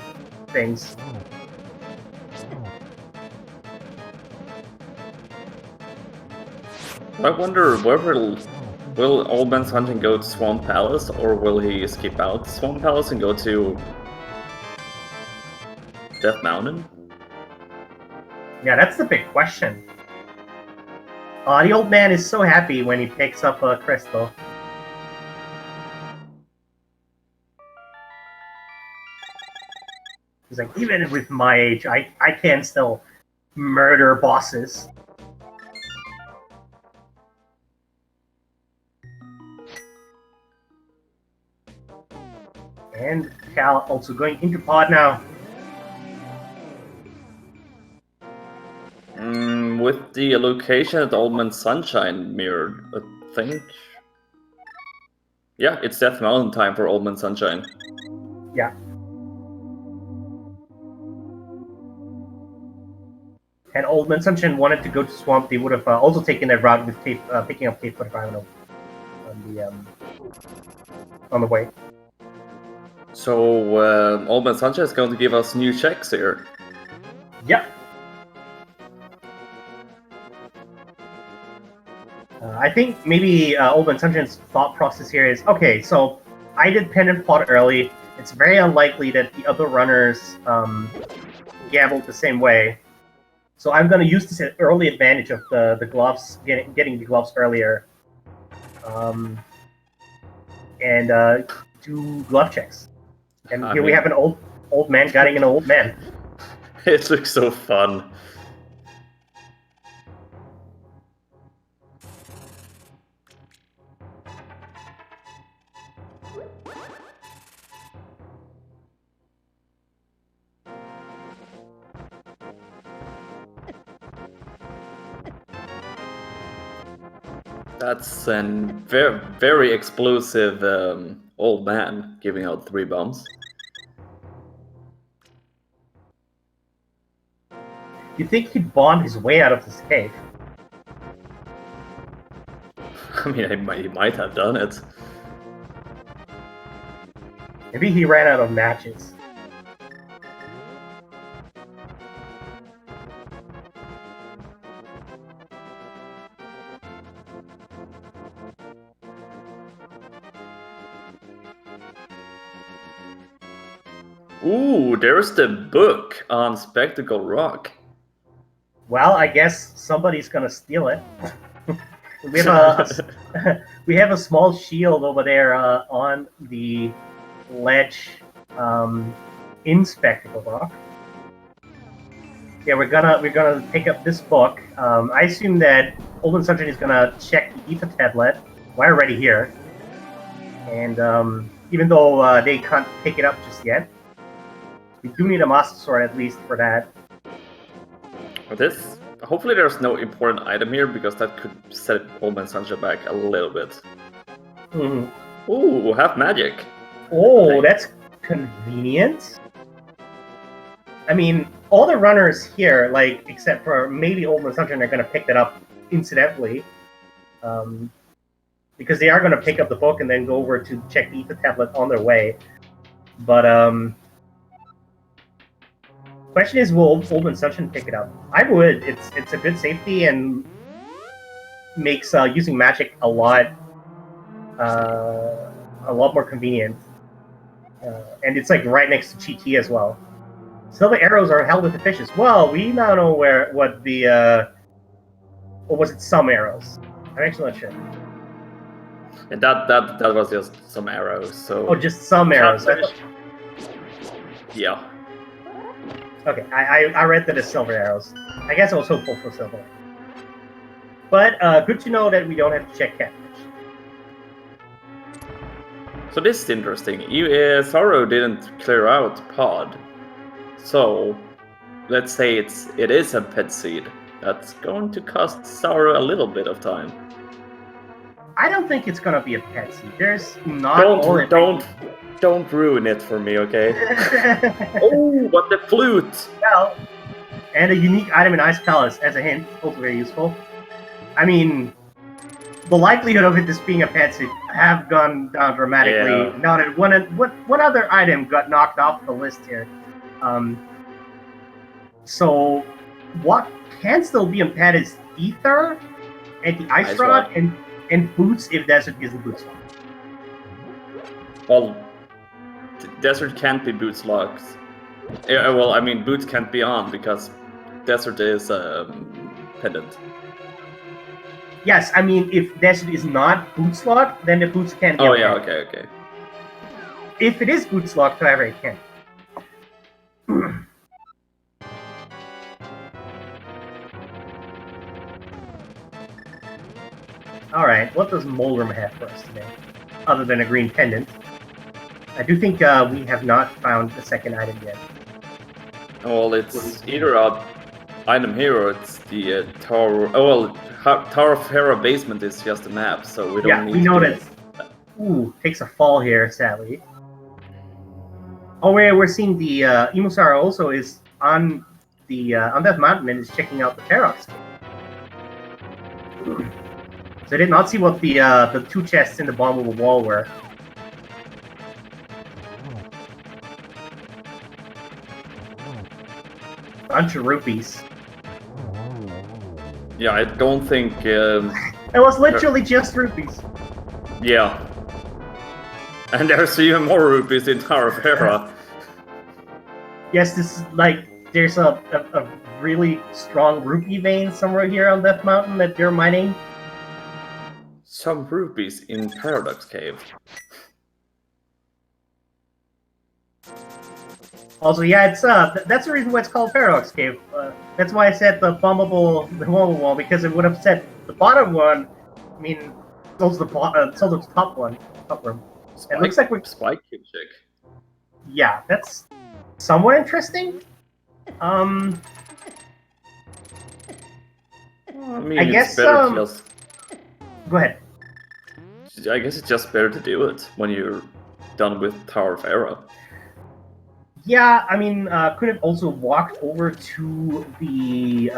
things. I wonder whether will Old Man Sunshine go to Swamp Palace, or will he skip out Swamp Palace and go to Death Mountain? Yeah, that's the big question. The old man is so happy when he picks up a crystal. He's like, even with my age, I can still murder bosses. And Cal also going into pod now. With the location at Old Man Sunshine mirrored, I think. Yeah, it's Death Mountain time for Old Man Sunshine. Yeah. Had Old Man Sunshine wanted to go to Swamp, they would have also taken that route with picking up Cape 45 on the way. So Old Man Sunshine is going to give us new checks here. Yep. I think maybe Old Man Sunshine's thought process here is, okay, so I did pendant pot early. It's very unlikely that the other runners gambled the same way. So I'm going to use this early advantage of the gloves, getting the gloves earlier. And do glove checks. And here we have an old man guiding an old man. It looks so fun. That's a very, very explosive old man giving out 3 bombs. You think he'd bomb his way out of this cave? I mean, he might have done it. Maybe he ran out of matches. Ooh, there's the book on Spectacle Rock. Well, I guess somebody's gonna steal it. we have a small shield over there on the ledge in Spectacle Rock. Yeah, we're gonna pick up this book. I assume that Old Man Sunshine is gonna check the ether tablet. We're already here, and even though they can't pick it up just yet, we do need a Master Sword at least for that. Hopefully there's no important item here, because that could set Old Man Sunshine back a little bit. Mm-hmm. Ooh, have magic. Oh, that's convenient. I mean, all the runners here, like, except for maybe Old Man Sunshine, are going to pick that up incidentally. Because they are going to pick up the book and then go over to check the ether tablet on their way. But, question is, will Old Man Sunshine pick it up? I would. It's a good safety and makes using magic a lot more convenient. And it's like right next to GT as well. Silver arrows are held with the fishes. Well, we now know what was it? Some arrows. I'm actually not sure. And that was just some arrows. So. Oh, just some arrows. Yeah. Okay, I read that as silver arrows. I guess I was hopeful for silver. But good to know that we don't have to check catfish. So this is interesting. Sorrow didn't clear out Pod. So let's say it is a pet seed. That's going to cost Sorrow a little bit of time. I don't think it's gonna be a pet seed. There's not. Don't ruin it for me, okay? Oh, but the flute! Well, and a unique item in Ice Palace, as a hint, also very useful. I mean, the likelihood of it just being a pet seed have gone down dramatically. Yeah. Now that one other item got knocked off the list here. So what can still be in pet is Ether and the Ice Rod and Boots if Desert isn't Boots Lock. Well, Desert can't be Boots locked. Yeah, well, I mean, Boots can't be on because Desert is pendant. Yes, I mean, if Desert is not Boots locked, then the Boots can't be. Oh yeah, okay. If it is Boots locked, however, it can. Alright, what does Moldrum have for us today? Other than a green pendant. I do think we have not found the second item yet. Well, it's either a item here or it's the Tower... Oh, well, Tower of Hera basement is just a map, so we don't need we know that... Ooh, takes a fall here, sadly. Oh, we're seeing the... Imusara also is on that mountain and is checking out the Ferox. So I did not see what the two chests in the bottom of the wall were. Bunch of rupees. Yeah, I don't think It was literally just rupees. Yeah. And there's even more rupees in Tower of Hera. Yes, this is like there's a really strong rupee vein somewhere here on Death Mountain that you're mining. Some rupees in Paradox Cave. Also, yeah, it's that's the reason why it's called Paradox Cave. That's why I said the bombable wall, because it would have said the bottom one. I mean, so's the top one, top room. Spike, It looks like we. Spike Cube Chick. Yeah, that's somewhat interesting. I mean, I it's guess, better to just. Go ahead. I guess it's just better to do it when you're done with Tower of Hera. Yeah, I mean, could have also walked over to the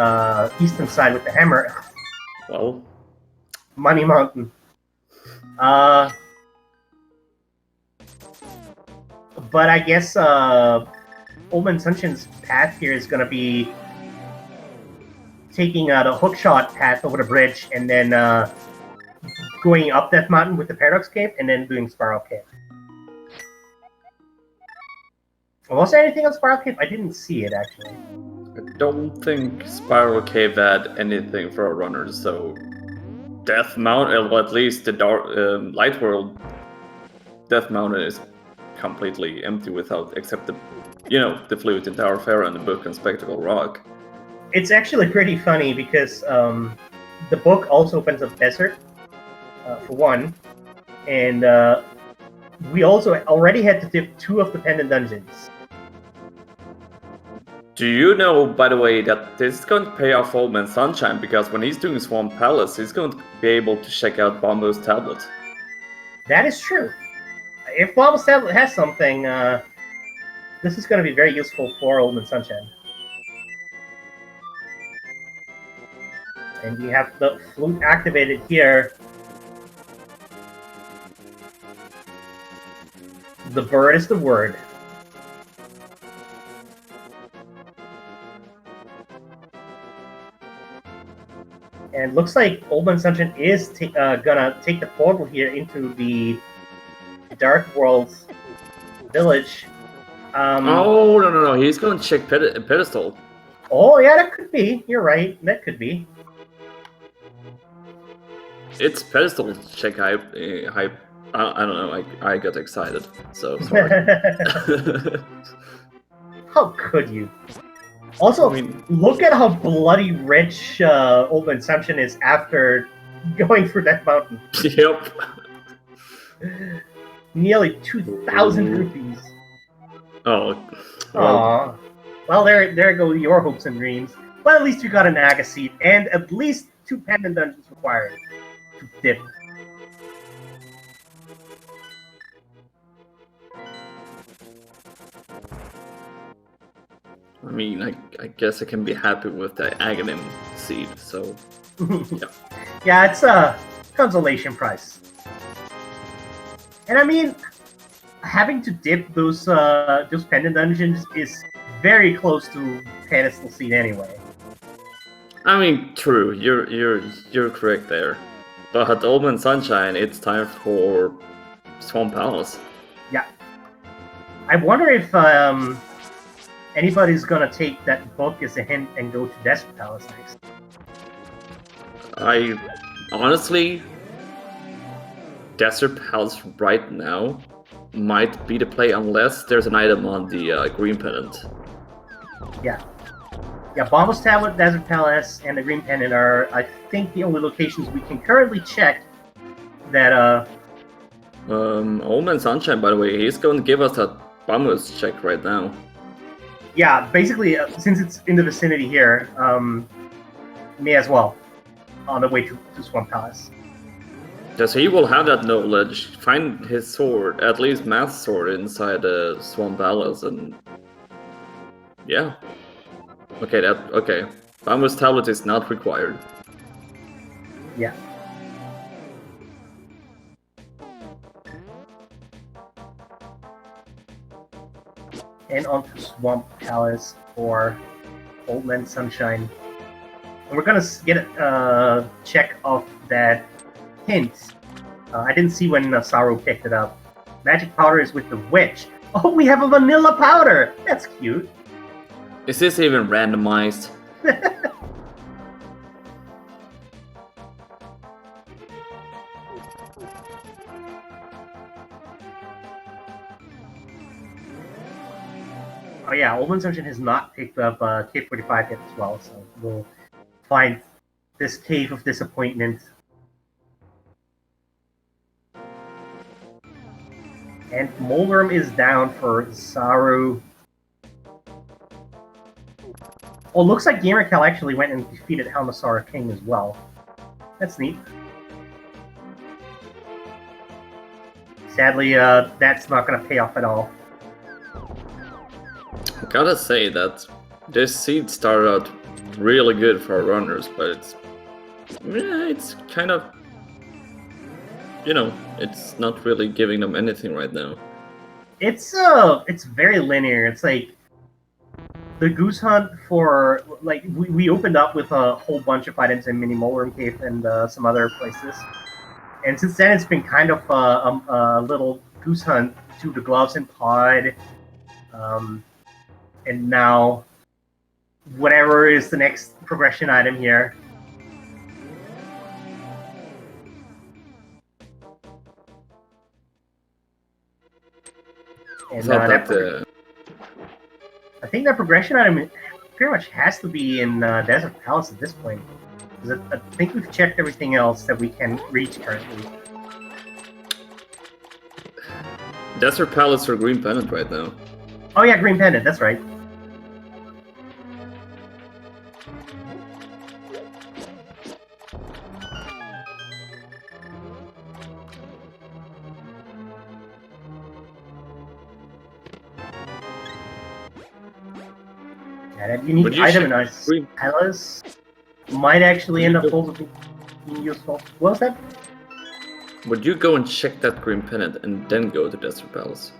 eastern side with the hammer. Well, Money Mountain. But I guess Old Man Sunshine's path here is gonna be taking the hookshot path over the bridge and then going up Death Mountain with the Paradox Cave and then doing Spiral Cave. Was there anything on Spiral Cave? I didn't see it actually. I don't think Spiral Cave had anything for a runner, so Death Mountain, well, at least the dark Light World Death Mountain is completely empty without, except the, the flute in Tower of Hera and the book and Spectacle Rock. It's actually pretty funny because the book also opens up desert, for one, and we also already had to dip 2 of the pendant dungeons. Do you know, by the way, that this is going to pay off Old Man Sunshine, because when he's doing Swamp Palace, he's going to be able to check out Bombo's tablet. That is true. If Bombo's tablet has something, this is going to be very useful for Old Man Sunshine. And we have the flute activated here. The bird is the word. And looks like Old Man Sunshine is gonna take the portal here into the Dark World village. Oh, no. He's going to check Pedestal. Oh, yeah, that could be. You're right. That could be. It's Pedestal check hype. I don't know. I got excited. So sorry. How could you? Also, I mean, look at how bloody rich Old Man Sunshine is after going through that mountain. Yep. Nearly 2,000 rupees. Oh. Aww. Well, there go your hopes and dreams. Well, at least you got an Naga seed, and at least 2 pendant dungeons required to dip. I mean, I guess I can be happy with the Aghanim seed, so yeah. Yeah, it's a consolation prize. And I mean, having to dip those pendant dungeons is very close to pedestal seed anyway. I mean, true. You're correct there. But at Old Man Sunshine, it's time for Swamp Palace. Yeah. I wonder if anybody's gonna take that book as a hint and go to Desert Palace next. I honestly, Desert Palace right now might be the play unless there's an item on the green pendant. Yeah. Yeah, Bombo's Tablet, Desert Palace, and the Green Pendant are, I think, the only locations we can currently check that, Old Man Sunshine, by the way, he's going to give us that Bombo's check right now. Yeah, basically, since it's in the vicinity here, me as well, on the way to Swamp Palace. Yeah, so he will have that knowledge, find his sword, at least Math's sword, inside the Swamp Palace, and yeah. Okay. Bombo's tablet is not required. Yeah. And on to Swamp Palace for Old Man Sunshine. And we're gonna get check of that hint. I didn't see when Saru picked it up. Magic powder is with the witch. Oh, we have a vanilla powder! That's cute. Is this even randomized? Oh yeah, Old Man's Dungeon has not picked up Cave 45 yet as well, so we'll find this Cave of Disappointment. And Molgrim is down for Saru. Oh, looks like Gamercal actually went and defeated Helmasaur King as well. That's neat. Sadly, that's not going to pay off at all. I gotta say that this seed started out really good for our runners, but it's kind of, you know, it's not really giving them anything right now. It's very linear. It's like the goose hunt for like we opened up with a whole bunch of items in Mini Molgrim Cave and some other places, and since then it's been kind of a little goose hunt to the gloves and pod, and now whatever is the next progression item here. And I think that progression item pretty much has to be in Desert Palace at this point. Because I think we've checked everything else that we can reach currently. Desert Palace or Green Pendant right now? Oh yeah, Green Pendant, that's right. Yeah, that unique item in our palace might actually end up being useful. What was that? Would you go and check that Green Pendant and then go to Desert Palace?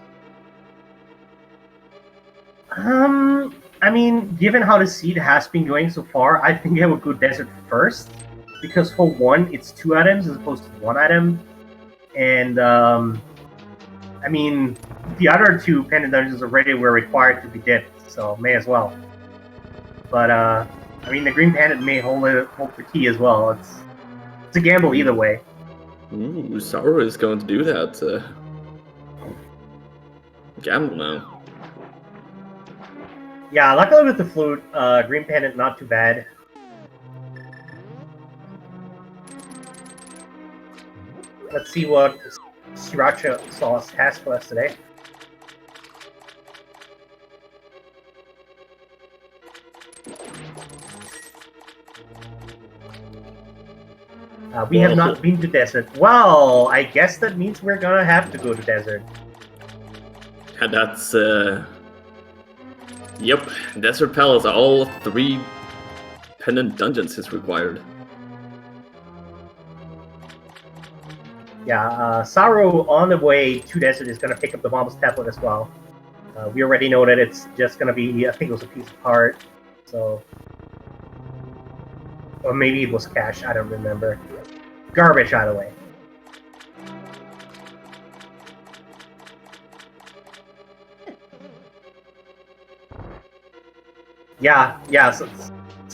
I mean, given how the seed has been going so far, I think I would go Desert first. Because for one, it's 2 items as opposed to 1 item. And, I mean, the other 2 pendant dungeons already were required to be dipped, so may as well. But, I mean, the Green Pendant may hold the key as well. It's a gamble either way. Ooh, Saru is going to do that. Gamble now. Yeah, luckily with the flute, Green Pendant not too bad. Let's see what Sriracha Sauce has for us today. We have not been to Desert. Well, I guess that means we're gonna have to go to Desert. And that's, yep, Desert Palace, all 3 pendant dungeons is required. Yeah, Saru on the way to Desert is gonna pick up the Bombus tablet as well. We already know that it's just gonna be, I think it was a piece of heart, so... Or maybe it was cash, I don't remember. Garbage, either way. Yeah, so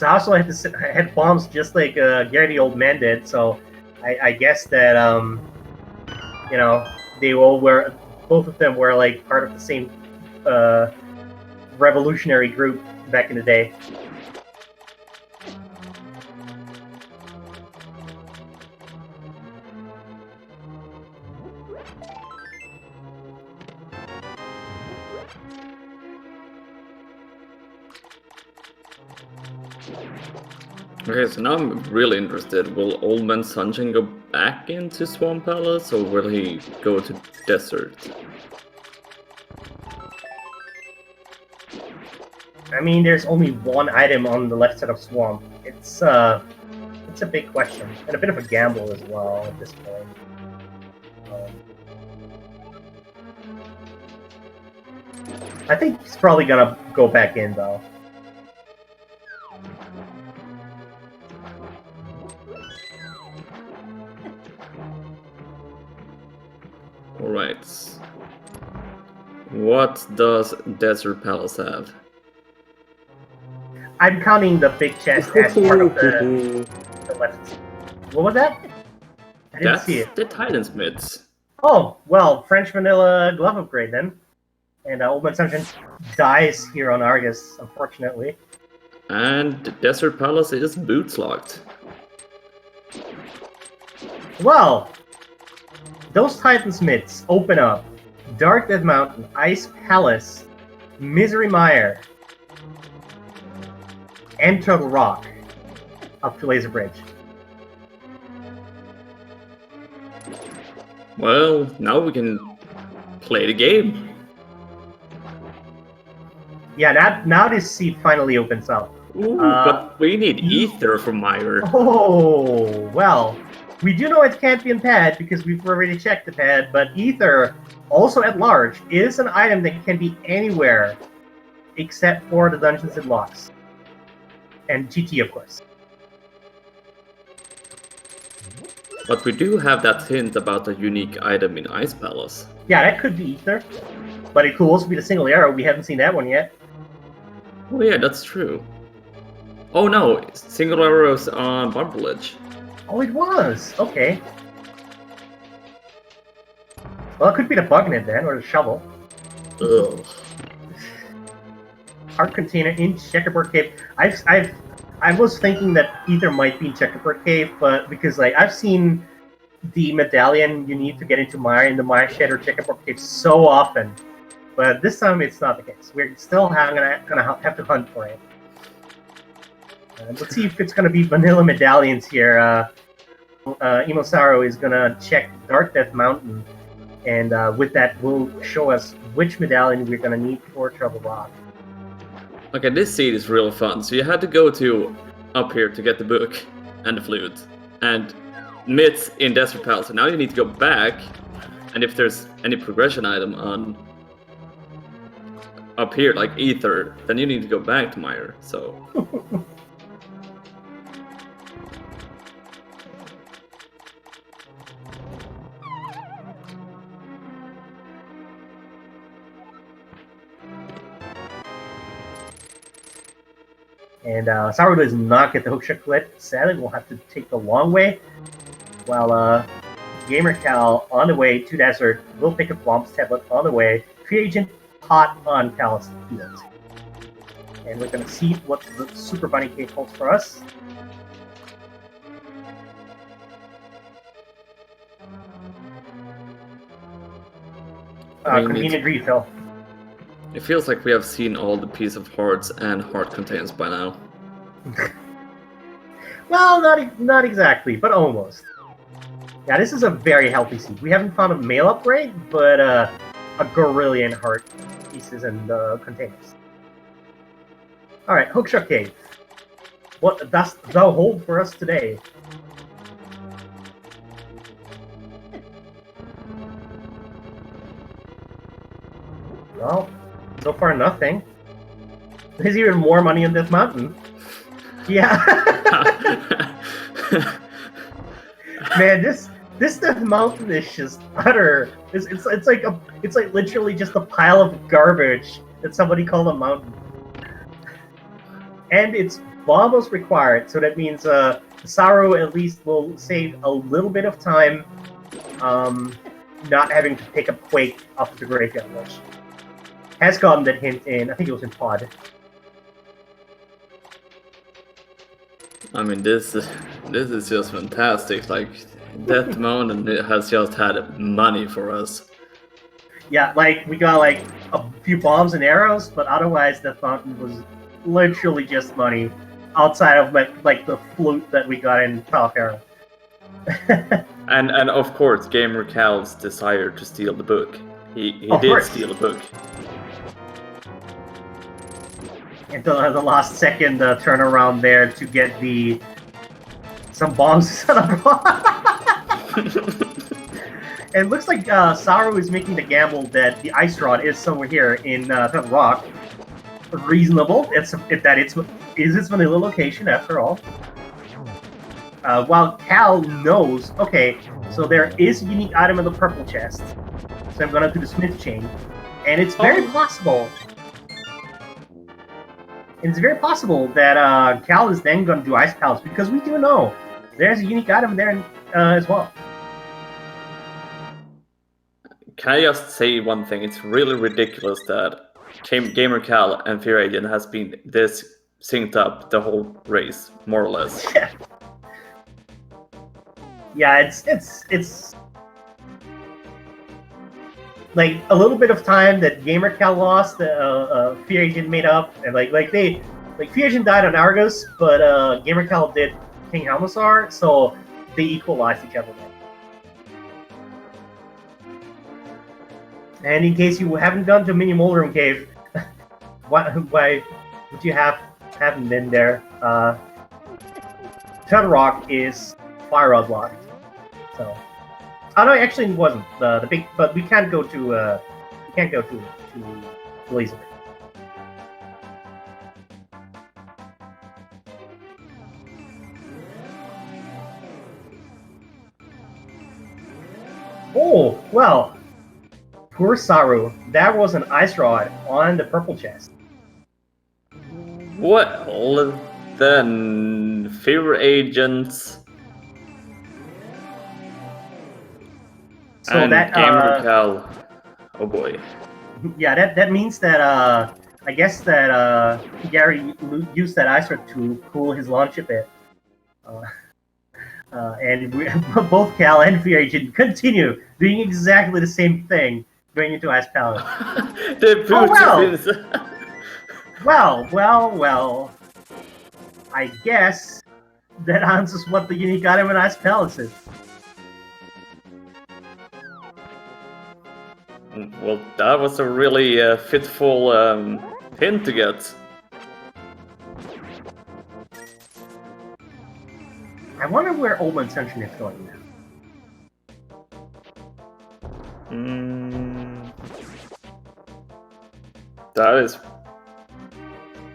also had bombs just like Gary the Old Man did, so I guess that, you know, they all were, both of them were like part of the same revolutionary group back in the day. Okay, so now I'm really interested. Will Old Man Sunshine go back into Swamp Palace, or will he go to Desert? I mean, there's only 1 item on the left side of Swamp. It's a big question, and a bit of a gamble as well at this point. I think he's probably gonna go back in, though. what does Desert Palace have? I'm counting the big chest as part of the left. What was that? I didn't see it. The Titansmiths. Oh, well, French vanilla glove upgrade then. And Old Assumption dies here on Argus, unfortunately. And the Desert Palace is boots locked. Well, those Titansmiths open up Dark Death Mountain, Ice Palace, Misery Mire, and Turtle Rock up to Laser Bridge. Well, now we can play the game. Yeah, now this seat finally opens up. Ooh, but we need Ether from Mire. Oh, well, we do know it can't be in pad because we've already checked the pad, but Ether, also at large, is an item that can be anywhere except for the Dungeons and Locks. And GT, of course. But we do have that hint about a unique item in Ice Palace. Yeah, that could be Ether. But it could also be the single arrow. We haven't seen that one yet. Oh yeah, that's true. Oh no, single arrows on Bumper Ledge. Oh, it was! Okay. Well, it could be the Bugnet then, or the Shovel. Ugh. Heart Container in Checkerboard Cave. I was thinking that Ether might be in Checkerboard Cave, but because like I've seen the medallion you need to get into Mire in the Mire Shed or Checkerboard Cave so often, but this time it's not the case. We're still gonna have to hunt for it. Let's see if it's gonna be vanilla medallions here. Imosaro is gonna check Dark Death Mountain, and with that will show us which medallion we're gonna need for Trouble Rock. Okay, this seed is real fun. So you had to go to up here to get the book and the flute and myths in Desert Palace. So now you need to go back, and if there's any progression item on up here, like Ether, then you need to go back to Mire. So. And Saru does not get the hookshot clip. Sadly, we'll have to take the long way. While Gamer Cal on the way to Desert will pick up Bomb's tablet on the way. Free Agent hot on Cal's field. And we're going to see what the Super Bunny Cave holds for us. Convenient refill. It feels like we have seen all the Piece of Hearts and Heart Contains by now. Well, not exactly, but almost. Yeah, this is a very healthy seed. We haven't found a male upgrade, but a Gorillion Heart pieces and containers. Alright, Hookshot Cave. What dost thou hold for us today? Well, so far nothing. There's even more money in this mountain. Yeah. Man, this Death Mountain is just utter. It's like literally just a pile of garbage that somebody called a mountain. And it's almost required, so that means Saru at least will save a little bit of time, not having to pick up Quake up to the Graveyard Rush. Has gotten that hint in, I think it was in Pod. I mean, this is just fantastic. Like, Death Mountain has just had money for us. Yeah, like, we got like a few bombs and arrows, but otherwise Death Mountain was literally just money, outside of like the flute that we got in Falcaro. and of course, Gamer Cal's desire to steal the book. He did steal the book. And the last second turnaround there to get some bombs. And it looks like Saru is making the gamble that the Ice Rod is somewhere here in Rock. Reasonable, if that is its vanilla location after all. While Cal knows, okay, so there is a unique item in the purple chest. So I'm gonna do the Smith Chain. And it's very possible. It's very possible that Cal is then going to do Ice Palace, because we do know there's a unique item there as well. Can I just say one thing? It's really ridiculous that Gamer Cal and Fear Agent has been this synced up the whole race, more or less. Yeah, it's like a little bit of time that Gamer Cal lost, Fear Agent made up, and Fear Agent died on Argus, but Gamer Cal did King Helmasar, so they equalized each other. And in case you haven't gone to Mini Moldrum Cave, why would you haven't been there? Turtle Rock is fire rod blocked, so. Oh no, actually it wasn't the big, but we can't go to Laser. Oh well, poor Saru. That was an ice rod on the purple chest. Well, then Fear Agents. So and that Gamer Cal. Oh boy. Yeah, that means that I guess that Gary used that ice rod to cool his launch a bit. And both Cal and Fear Agent continue doing exactly the same thing going into Ice Palace. Well. I guess that answers what the unique item in Ice Palace is. Well, that was a really fitful hint to get. I wonder where Old Man Sunshine is going now. That is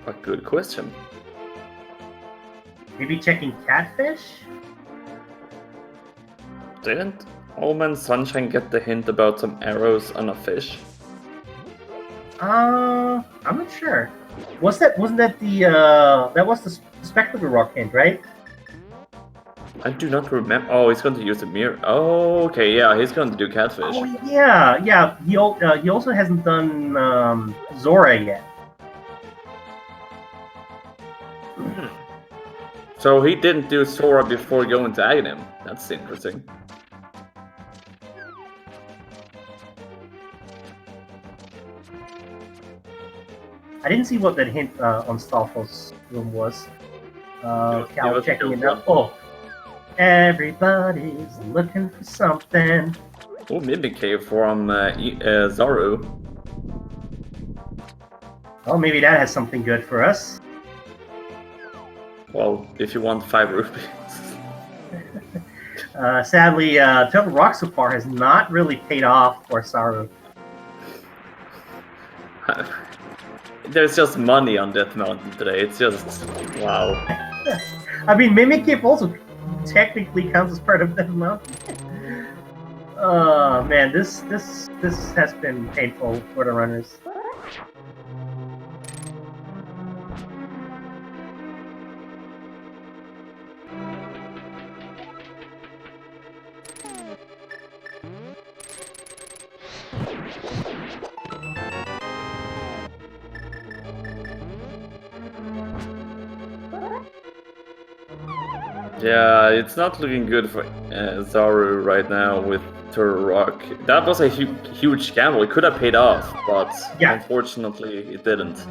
a good question. Maybe checking Catfish? Didn't Old Man Sunshine get the hint about some arrows on a fish? I'm not sure. Wasn't that the that was the Spectacle Rock hint, right? I do not remember. Oh, he's going to use the mirror. Oh, okay, yeah, he's going to do Catfish. Oh yeah. He also hasn't done Zora yet. So he didn't do Sora before going to Aghanim. That's interesting. I didn't see what that hint on Staffel's room was. Cal checking it out. Oh, everybody's looking for something. Oh, Mimic Cave from Zaru. Well, maybe that has something good for us. Well, if you want 5 rupees. Sadly, Turtle Rock so far has not really paid off for Saru. There's just money on Death Mountain today. It's just wow. I mean, Mimic Cave also technically counts as part of Death Mountain. Oh man, this has been painful for the runners. Yeah, it's not looking good for Zaru right now with Turtle Rock. That was a huge gamble. It could have paid off, but unfortunately it didn't.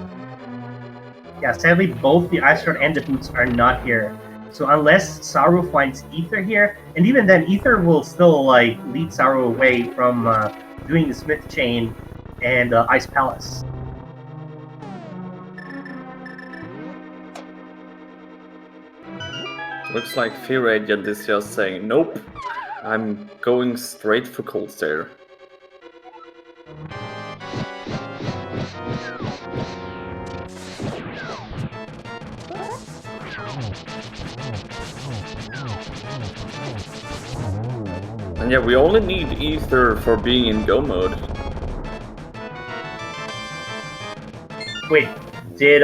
Yeah, sadly both the Ice Rod and the Boots are not here. So unless Saru finds Ether here, and even then Ether will still like lead Saru away from doing the Smith Chain and Ice Palace. Looks like Fear Agent is just saying, nope, I'm going straight for Cold Stare. And yeah, we only need Ether for being in go mode. Wait, did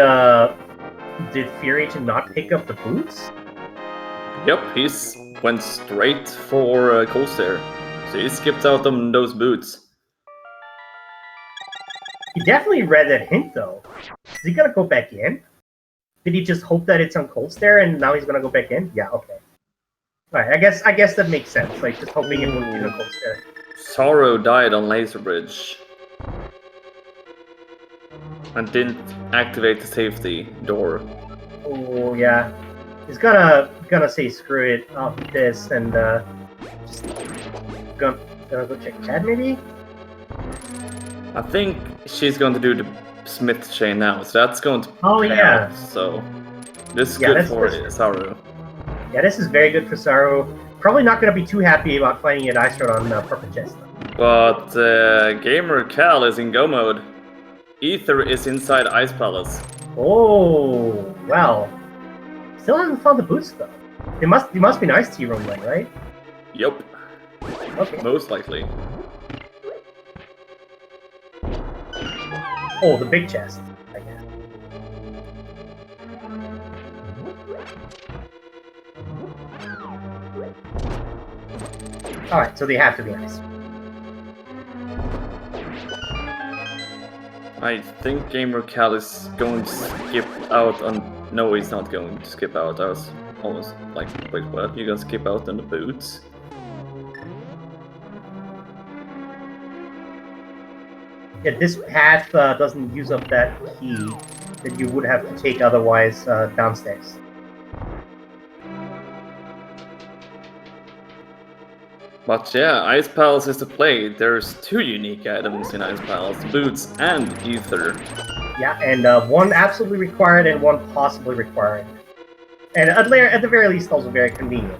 Fear Agent not pick up the boots? Yep, he's went straight for Cold Stare. So he skipped out on those boots. He definitely read that hint, though. Is he gonna go back in? Did he just hope that it's on Cold Stare and now he's gonna go back in? Yeah, okay. Alright, I guess that makes sense. Like, just hoping it wouldn't be on Cold Stare. Sorrow died on Laser Bridge. And didn't activate the safety door. Oh, yeah. He's gonna say screw it off this and just gonna go check chat maybe? I think she's going to do the Smith chain now, so that's going to pay yeah. off, so this is Yeah, good for Saru. Yeah, this is very good for Saru. Probably not going to be too happy about finding an ice rod on Purple Chest. But Gamer Cal is in go mode. Ether is inside Ice Palace. Oh, well. Still hasn't found the boots though. It must be an ice tea room then, right? Yup. Okay. Most likely. Oh, the big chest, I guess. Alright, so they have to be ice. I think Gamer Cal is going to skip out on... No, he's not going to skip out. I was almost like, wait, what? You're gonna skip out on the boots? Yeah, this path doesn't use up that key that you would have to take otherwise downstairs. But yeah, Ice Palace is the play. There's 2 unique items in Ice Palace, boots and ether. Yeah, and one absolutely required and one possibly required. And at the very least also very convenient.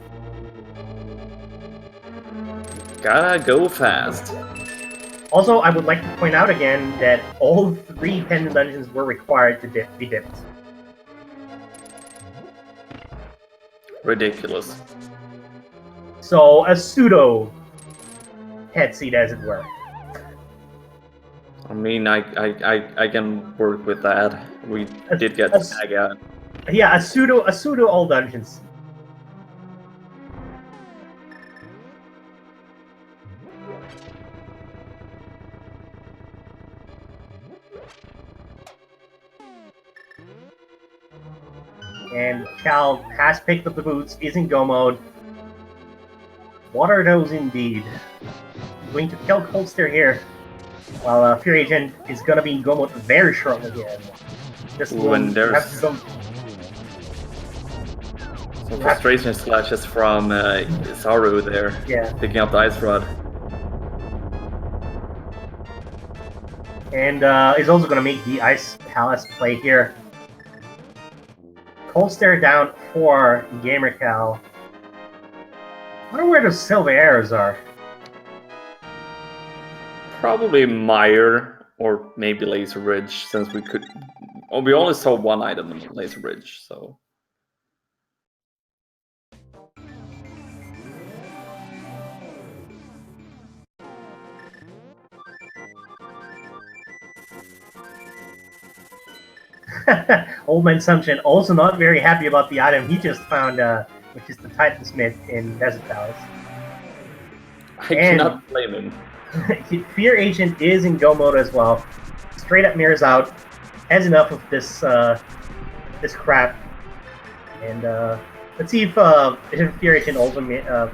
Gotta go fast. Also, I would like to point out again that all 3 pendant dungeons were required to be dipped. Ridiculous. So, a pseudo head seat, as it were. I mean, I can work with that. We did get tag out. Yeah, a pseudo all dungeons. And Cal has picked up the boots, is in go mode. What are those indeed? Going to kill Cold Stare here, while Fear Agent is gonna be in go mode very shortly here. Just when there's some frustration slashes from Saru there, picking up the ice rod. And is also gonna make the Ice Palace play here. Cold Stare down for Gamer Cal. I wonder where the silver arrows are. Probably Mire or maybe Laser Ridge, since we could. Oh, we only saw one item in Laser Ridge, so. Old Man Sunshine also not very happy about the item he just found, which is the Titan Smith in Desert Palace. I cannot blame him. Fear Agent is in go mode as well. Straight up mirrors out. Has enough of this this crap. And let's see if Fear Agent also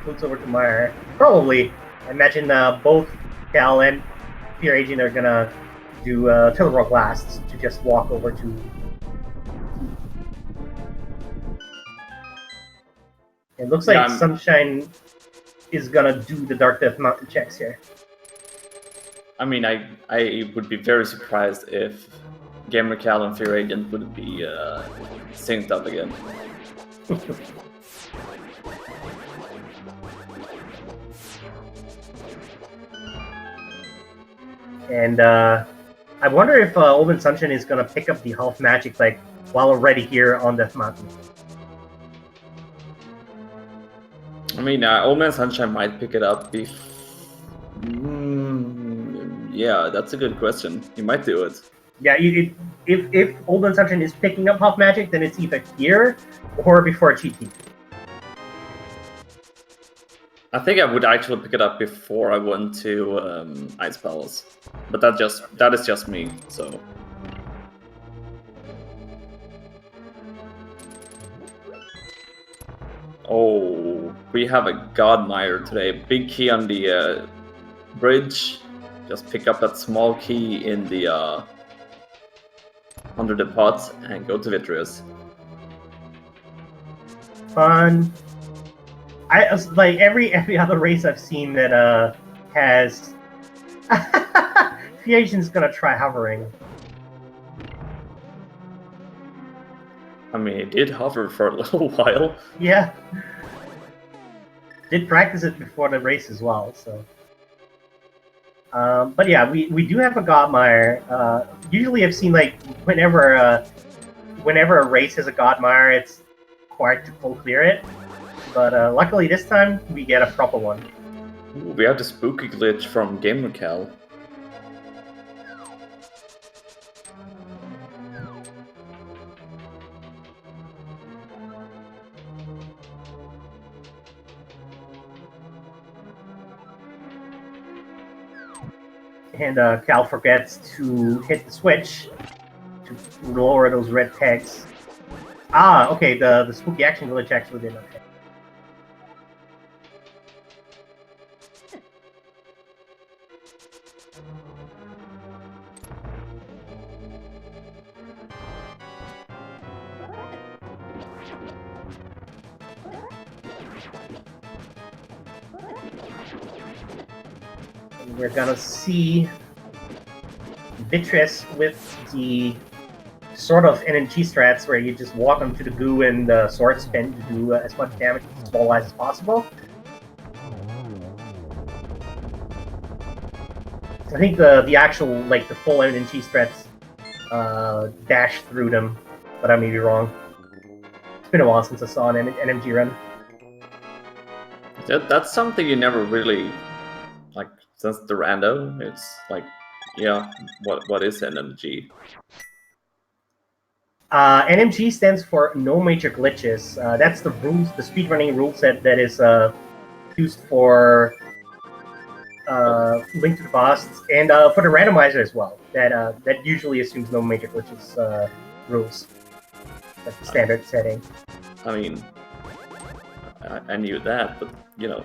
flutes over to Meyer. Probably. I imagine both Cal and Fear Agent are gonna do Telerock Blasts to just walk over to. It looks like Sunshine is gonna do the Dark Death Mountain checks here. I mean, I would be very surprised if Gamer Cal and Fear Agent would be synced up again. And I wonder if Old Man Sunshine is gonna pick up the Half Magic like while already here on Death Mountain. I mean, Old Man Sunshine might pick it up yeah, that's a good question. He might do it. Yeah, if Old Assumption is picking up Puff Magic, then it's either here or before GT. I think I would actually pick it up before I went to Ice Palace, but that is just me. So. Oh, we have a Godmire today. Big key on the bridge. Just pick up that small key in the under the pot and go to Vitreous. Fun. Like every other race I've seen that has Fiation's gonna try hovering. I mean, it did hover for a little while. Yeah. Did practice it before the race as well, so. But yeah, we do have a Godmire. Usually I've seen like whenever a race has a Godmire, it's required to full clear it. But luckily this time we get a proper one. Ooh, we have the spooky glitch from GamerCal. And Cal forgets to hit the switch to lower those red pegs. Ah, okay, the spooky action glitch actually did okay. And we're gonna see Vitreous with the sort of NMG strats where you just walk onto the goo and the sword spin to do as much damage to small eyes as possible. I think the actual, like, the full NMG strats dash through them, but I may be wrong. It's been a while since I saw an NMG run. That's something you never really, like, since the rando, it's like, yeah, what is NMG? NMG stands for no major glitches. That's the rules, the speedrunning rule set that is used for Link to the Past and for the randomizer as well. That usually assumes no major glitches rules. That's the standard setting. I mean, I knew that, but you know.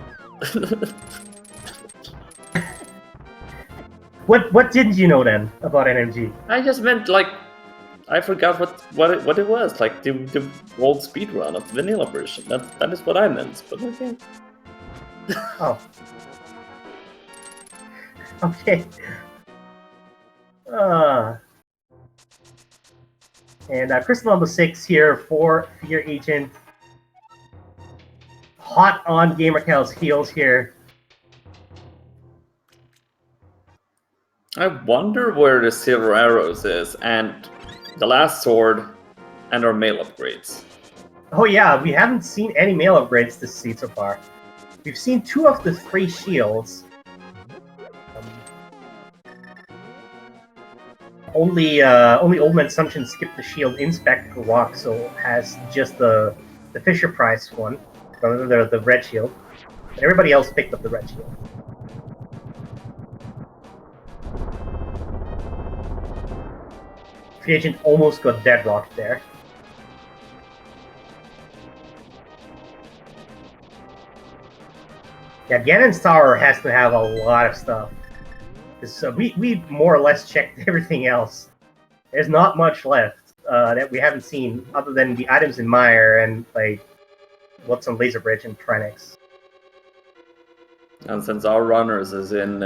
What didn't you know then about NMG? I just meant, like, I forgot what it was, like the old speedrun of the vanilla version. That is what I meant, but okay. Oh. Okay. And Crystal number 6 here for Fear Agent. Hot on GamerCal's heels here. I wonder where the Silver Arrows is, and the last sword, and our mail upgrades. Oh yeah, we haven't seen any mail upgrades this season so far. We've seen 2 of the 3 shields. Only Old Man Assumption skipped the shield in Spectacle Rock, so has just the Fisher Price one, the red shield. And everybody else picked up the red shield. Free Agent almost got deadlocked there. Yeah, Ganon's Tower has to have a lot of stuff. So we more or less checked everything else. There's not much left that we haven't seen other than the items in Mire and like what's on Laser Bridge and Trinix. And since our runners is in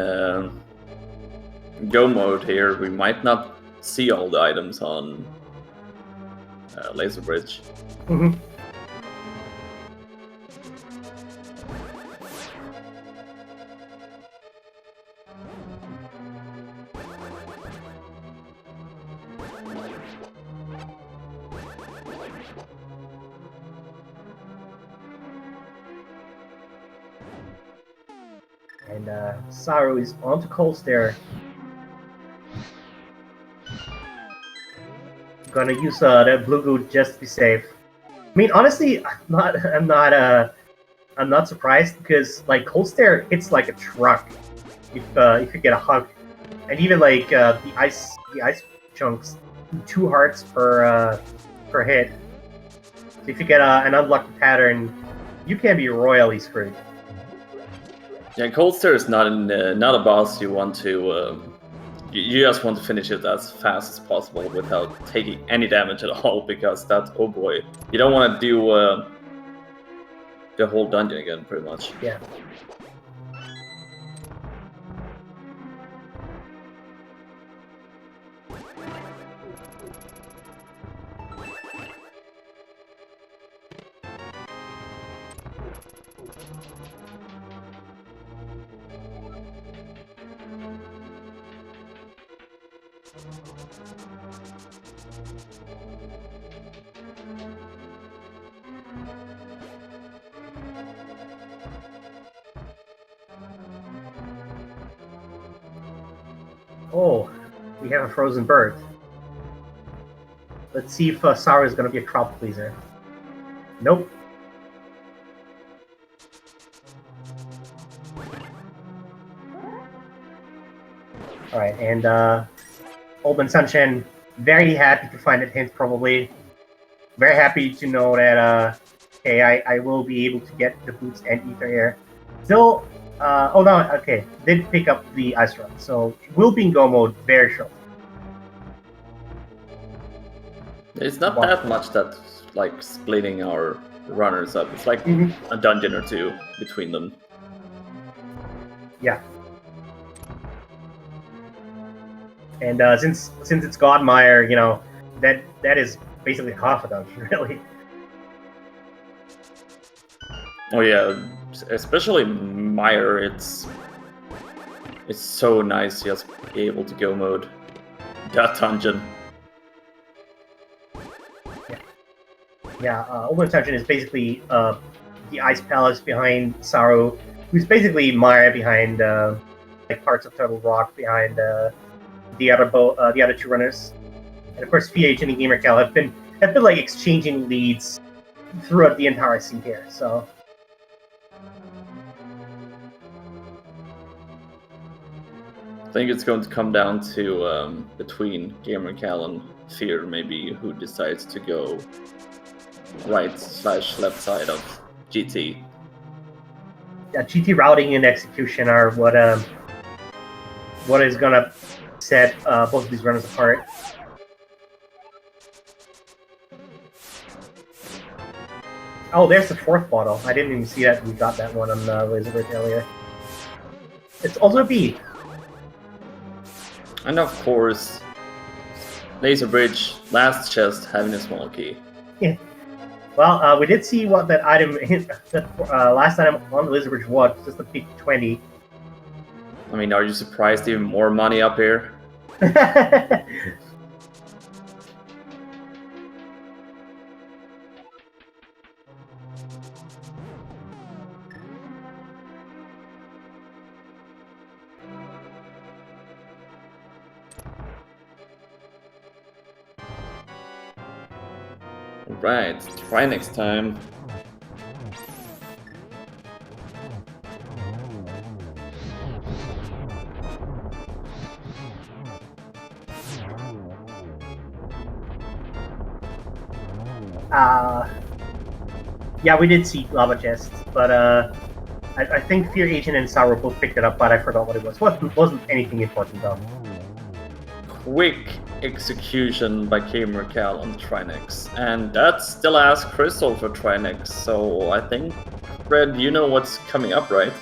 go mode here, we might not see all the items on Laser Bridge. Mm-hmm. And Saru is onto Cold Stare. Gonna use the blue goo just to be safe. I mean, honestly, I'm not surprised because like Cold Stare hits like a truck if you get a hug, and even like the ice chunks, 2 hearts per hit. So if you get an unlucky pattern, you can be royally screwed. Yeah, Cold Stare is not a boss you want to. You just want to finish it as fast as possible without taking any damage at all, because that, oh boy, you don't want to do the whole dungeon again, pretty much. Yeah. Oh, we have a frozen bird. Let's see if Saru is going to be a crowd pleaser. Nope. Alright, and Open Sunshine, very happy to find that hint, probably. Very happy to know that, okay, I will be able to get the boots and ether here. Still, oh no, okay, did pick up the ice run, so will be in go mode very short. It's not that much that like splitting our runners up. It's like a dungeon or two between them. Yeah. And since it's Godmire, you know, that is basically half a dungeon, really. Oh yeah, especially Mire, it's so nice just be able to go mode that dungeon. Yeah, Open Dungeon is basically the Ice Palace behind Saru, who's basically Mire behind like parts of Turtle Rock behind the other 2 runners, and of course VH and GamerCal have been like exchanging leads throughout the entire scene here. So. I think it's going to come down to between GamerCal and Fear, maybe who decides to go right/left side of GT. Yeah, GT routing and execution are what is gonna set both of these runners apart. Oh, there's the 4th bottle. I didn't even see that we got that one on Laserbridge earlier. It's also a B. And of course, Laserbridge, last chest having a small key. Yeah. Well, we did see what that item last item on the Laserbridge was, just a big 20. I mean, are you surprised even more money up here? Right, try next time. Yeah, we did see lava chests, but I think Fear Agent and Saru both picked it up, but I forgot what it was. Wasn't anything important though. Quick execution by GamerCal on Trinex, and that's the last crystal for Trinex. So I think, Fred, you know what's coming up, right?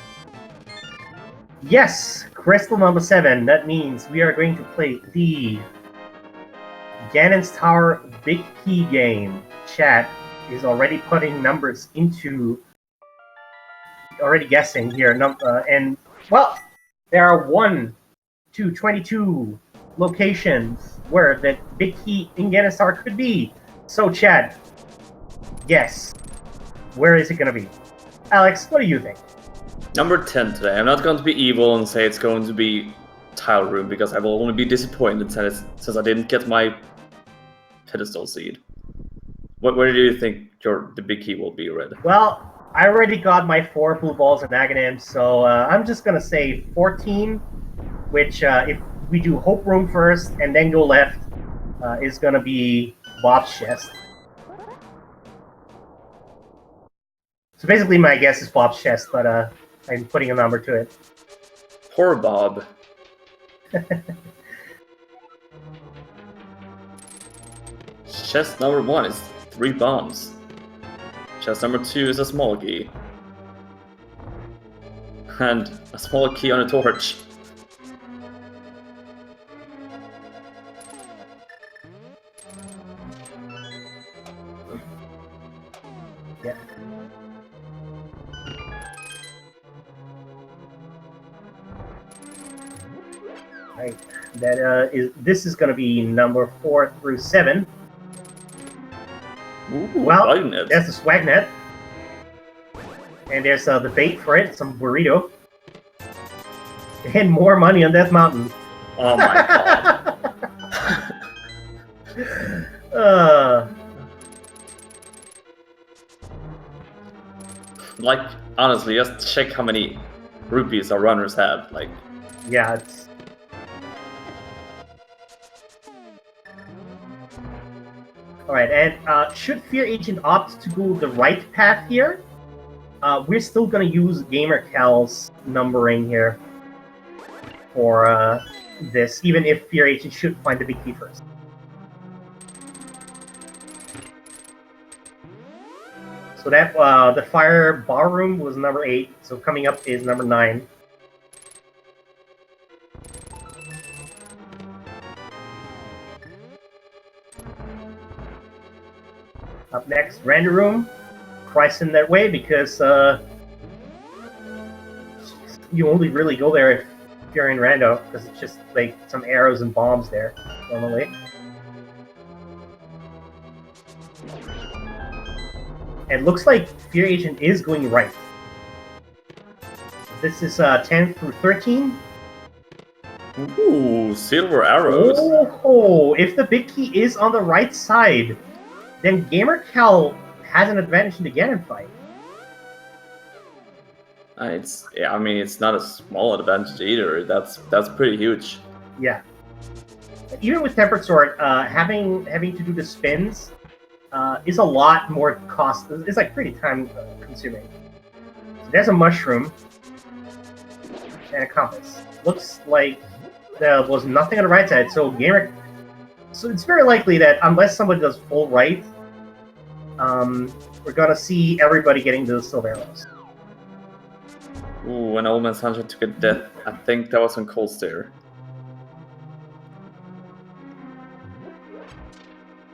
Yes, crystal number 7. That means we are going to play the Ganon's Tower Big Key game. Chat is already putting numbers into, already guessing here, and well, there are 1 to 22 locations where that big key in Ganon's Tower could be. So chat, guess, where is it gonna be? Alex, what do you think? Number 10 today. I'm not going to be evil and say it's going to be Tile Room, because I will only be disappointed since I didn't get my pedestal seed. Where do you think the big key will be, Red? Well, I already got my 4 blue balls in Aghanim, so I'm just gonna say 14, which if we do Hope Room first and then go left, is gonna be Bob's chest. So basically my guess is Bob's chest, but I'm putting a number to it. Poor Bob. Chest number 1 is 3 bombs. Chest number 2 is a small key. And a small key on a torch. Yeah. Right. This is going to be number 4 through 7. Ooh, well, Bagnet. there's the swag net. And there's the bait for it, some burrito. And more money on Death Mountain. Oh my god. Like, honestly, just check how many rupees our runners have. Like, yeah, it's... Alright, and should Fear Agent opt to go the right path here, we're still going to use GamerCal's numbering here for this, even if Fear Agent should find the big key first. So that the Fire Ballroom was number 8, so coming up is number 9. Up next, Render Room. Christ in that way because you only really go there if you're in Rando, because it's just like some arrows and bombs there normally. And looks like Fear Agent is going right. This is 10 through 13. ooh, silver arrows. Oh, if the big key is on the right side, then GamerCal has an advantage in the Ganon fight. I mean, it's not a small advantage either. That's pretty huge. Yeah. Even with Tempered Sword, having to do the spins is a lot more cost. It's like pretty time consuming. So there's a mushroom and a compass. Looks like there was nothing on the right side. So so it's very likely that unless somebody does full right, we're gonna see everybody getting those silver arrows. Ooh, an Old Man Sunshine took a death. I think that was on Cold Stair.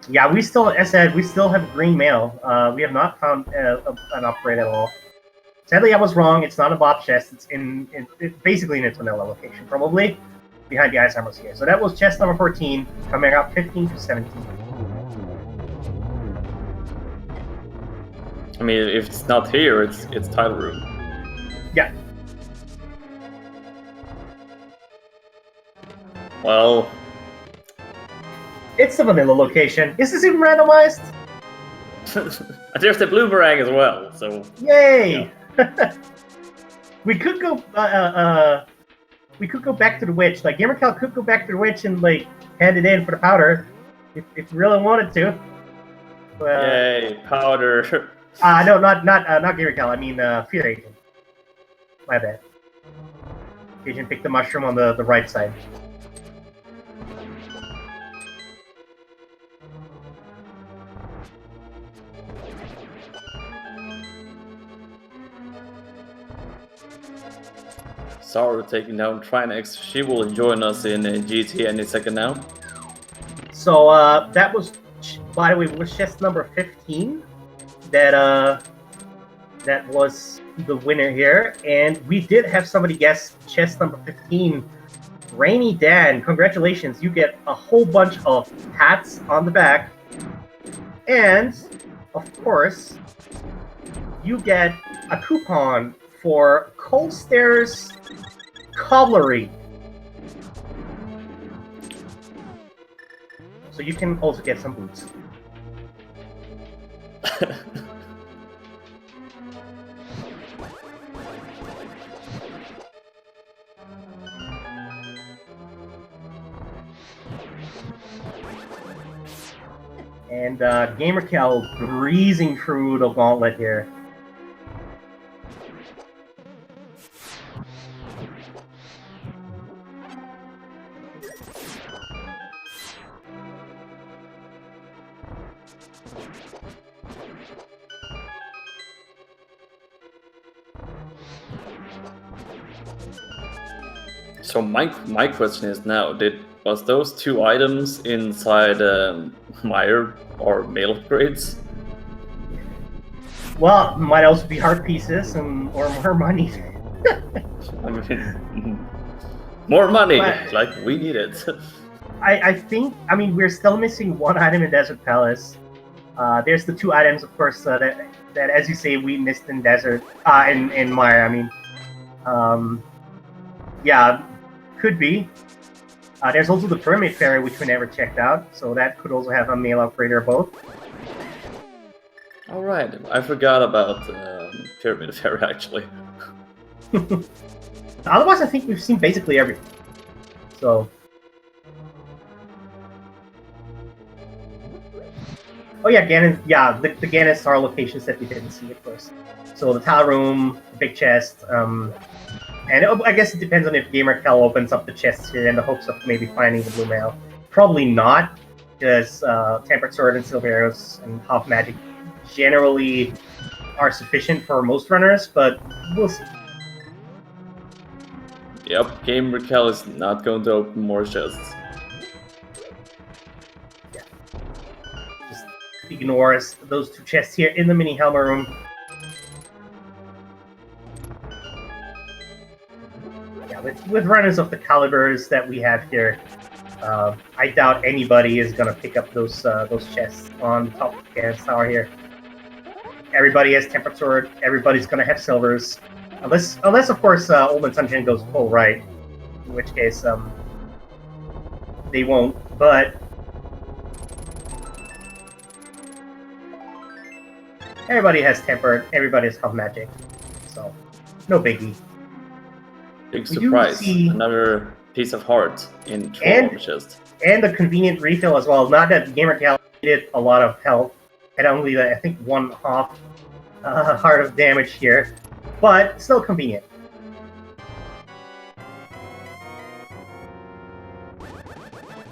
Yeah, we still, as I said, we still have green mail. We have not found an upgrade at all. Sadly, I was wrong. It's not a Bob chest. It's basically in its vanilla location, probably behind the ice armors here. So that was chest number 14, coming up 15 to 17. I mean, if it's not here, it's Title Room. Yeah. Well, it's the vanilla location. Is this even randomized? there's the boomerang as well. So yay! Yeah. We could go. We could go back to the witch. Like GamerCal could go back to the witch and like hand it in for the powder, if we really wanted to. Yay, powder! No, not GamerCal. I mean Fear Agent. My bad. Agent picked the mushroom on the right side. Sorry, taking down Trinex. She will join us in GT any second now. So that was, by the way, was chest number 15. That was the winner here, and we did have somebody guess chest number 15. Rainy Dan, congratulations! You get a whole bunch of hats on the back, and of course, you get a coupon for Cold Stair's Cobblery. so you can also get some boots. And Gamerkel breezing through the gauntlet here. So my question is now, was those 2 items inside Meyer or mail upgrades? Well, might also be heart pieces or more money. I mean, more money, But- like we need it. I think, I mean, we're still missing 1 item in Desert Palace. There's the 2 items, of course, that, as you say, we missed in Desert, in Mire, I mean. Yeah, could be. There's also the Pyramid Ferry, which we never checked out, so that could also have a mail upgrade or both. All right, I forgot about Pyramid Ferry actually. Otherwise, I think we've seen basically everything. So. Oh yeah, Ganon. Yeah, the Ganon Star locations that we didn't see, of course. So the Tile Room, the Big Chest, and I guess it depends on if Gamerkel opens up the chests here in the hopes of maybe finding the blue mail. Probably not, because Tempered Sword and Silver Arrows and Half Magic generally are sufficient for most runners, but we'll see. Yep, Gamerkel is not going to open more chests. Yeah. Just ignores those 2 chests here in the Mini Helmer Room. Yeah, with runners of the calibers that we have here, I doubt anybody is gonna pick up those chests on the top of the Ganon Tower here. Everybody has Tempered Sword. Everybody's gonna have silvers, unless of course Old Man Sunshine goes full right, in which case they won't. But everybody has Tempered. Everybody has Half Magic, so no biggie. Big We do surprise, see- another piece of heart in And- Troll chest. And a convenient refill as well. Not that Gamerkel needed a lot of health. Had only, I think, 1/2 heart of damage here, but still convenient.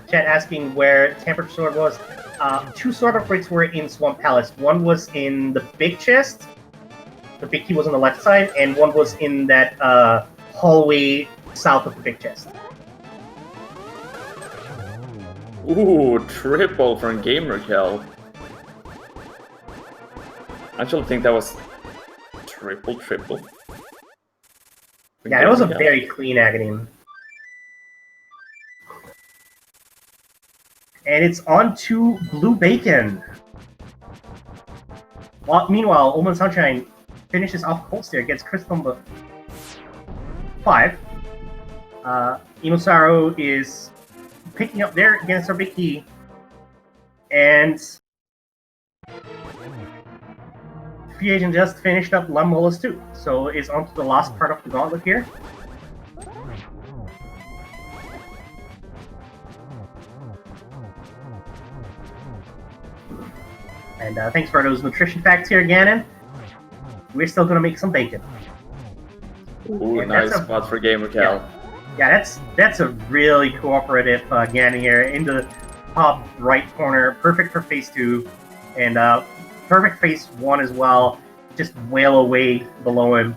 Chat asking where Tempered Sword was. 2 sword upgrades were in Swamp Palace. One was in the big chest. The big key was on the left side, and one was in that hallway south of the big chest. Ooh, triple from Gamerkel. I actually think that was triple. Yeah, it was a Gamerkel. very clean Aghanim. And it's on to Blue Bacon. Well, meanwhile, Old Man Sunshine finishes off Cold Stare, gets Crystal number 5. Imosaru is picking up there against our big key. And Free Agent just finished up Lamolas too, so is on to the last part of the gauntlet here. And thanks for those nutrition facts here, Ganon. We're still gonna make some bacon. Ooh, And nice that's a- spot for Gamerkel. Yeah, that's a really cooperative Ganon here in the top right corner. Perfect for phase 2, and perfect phase 1 as well. Just wail away below him.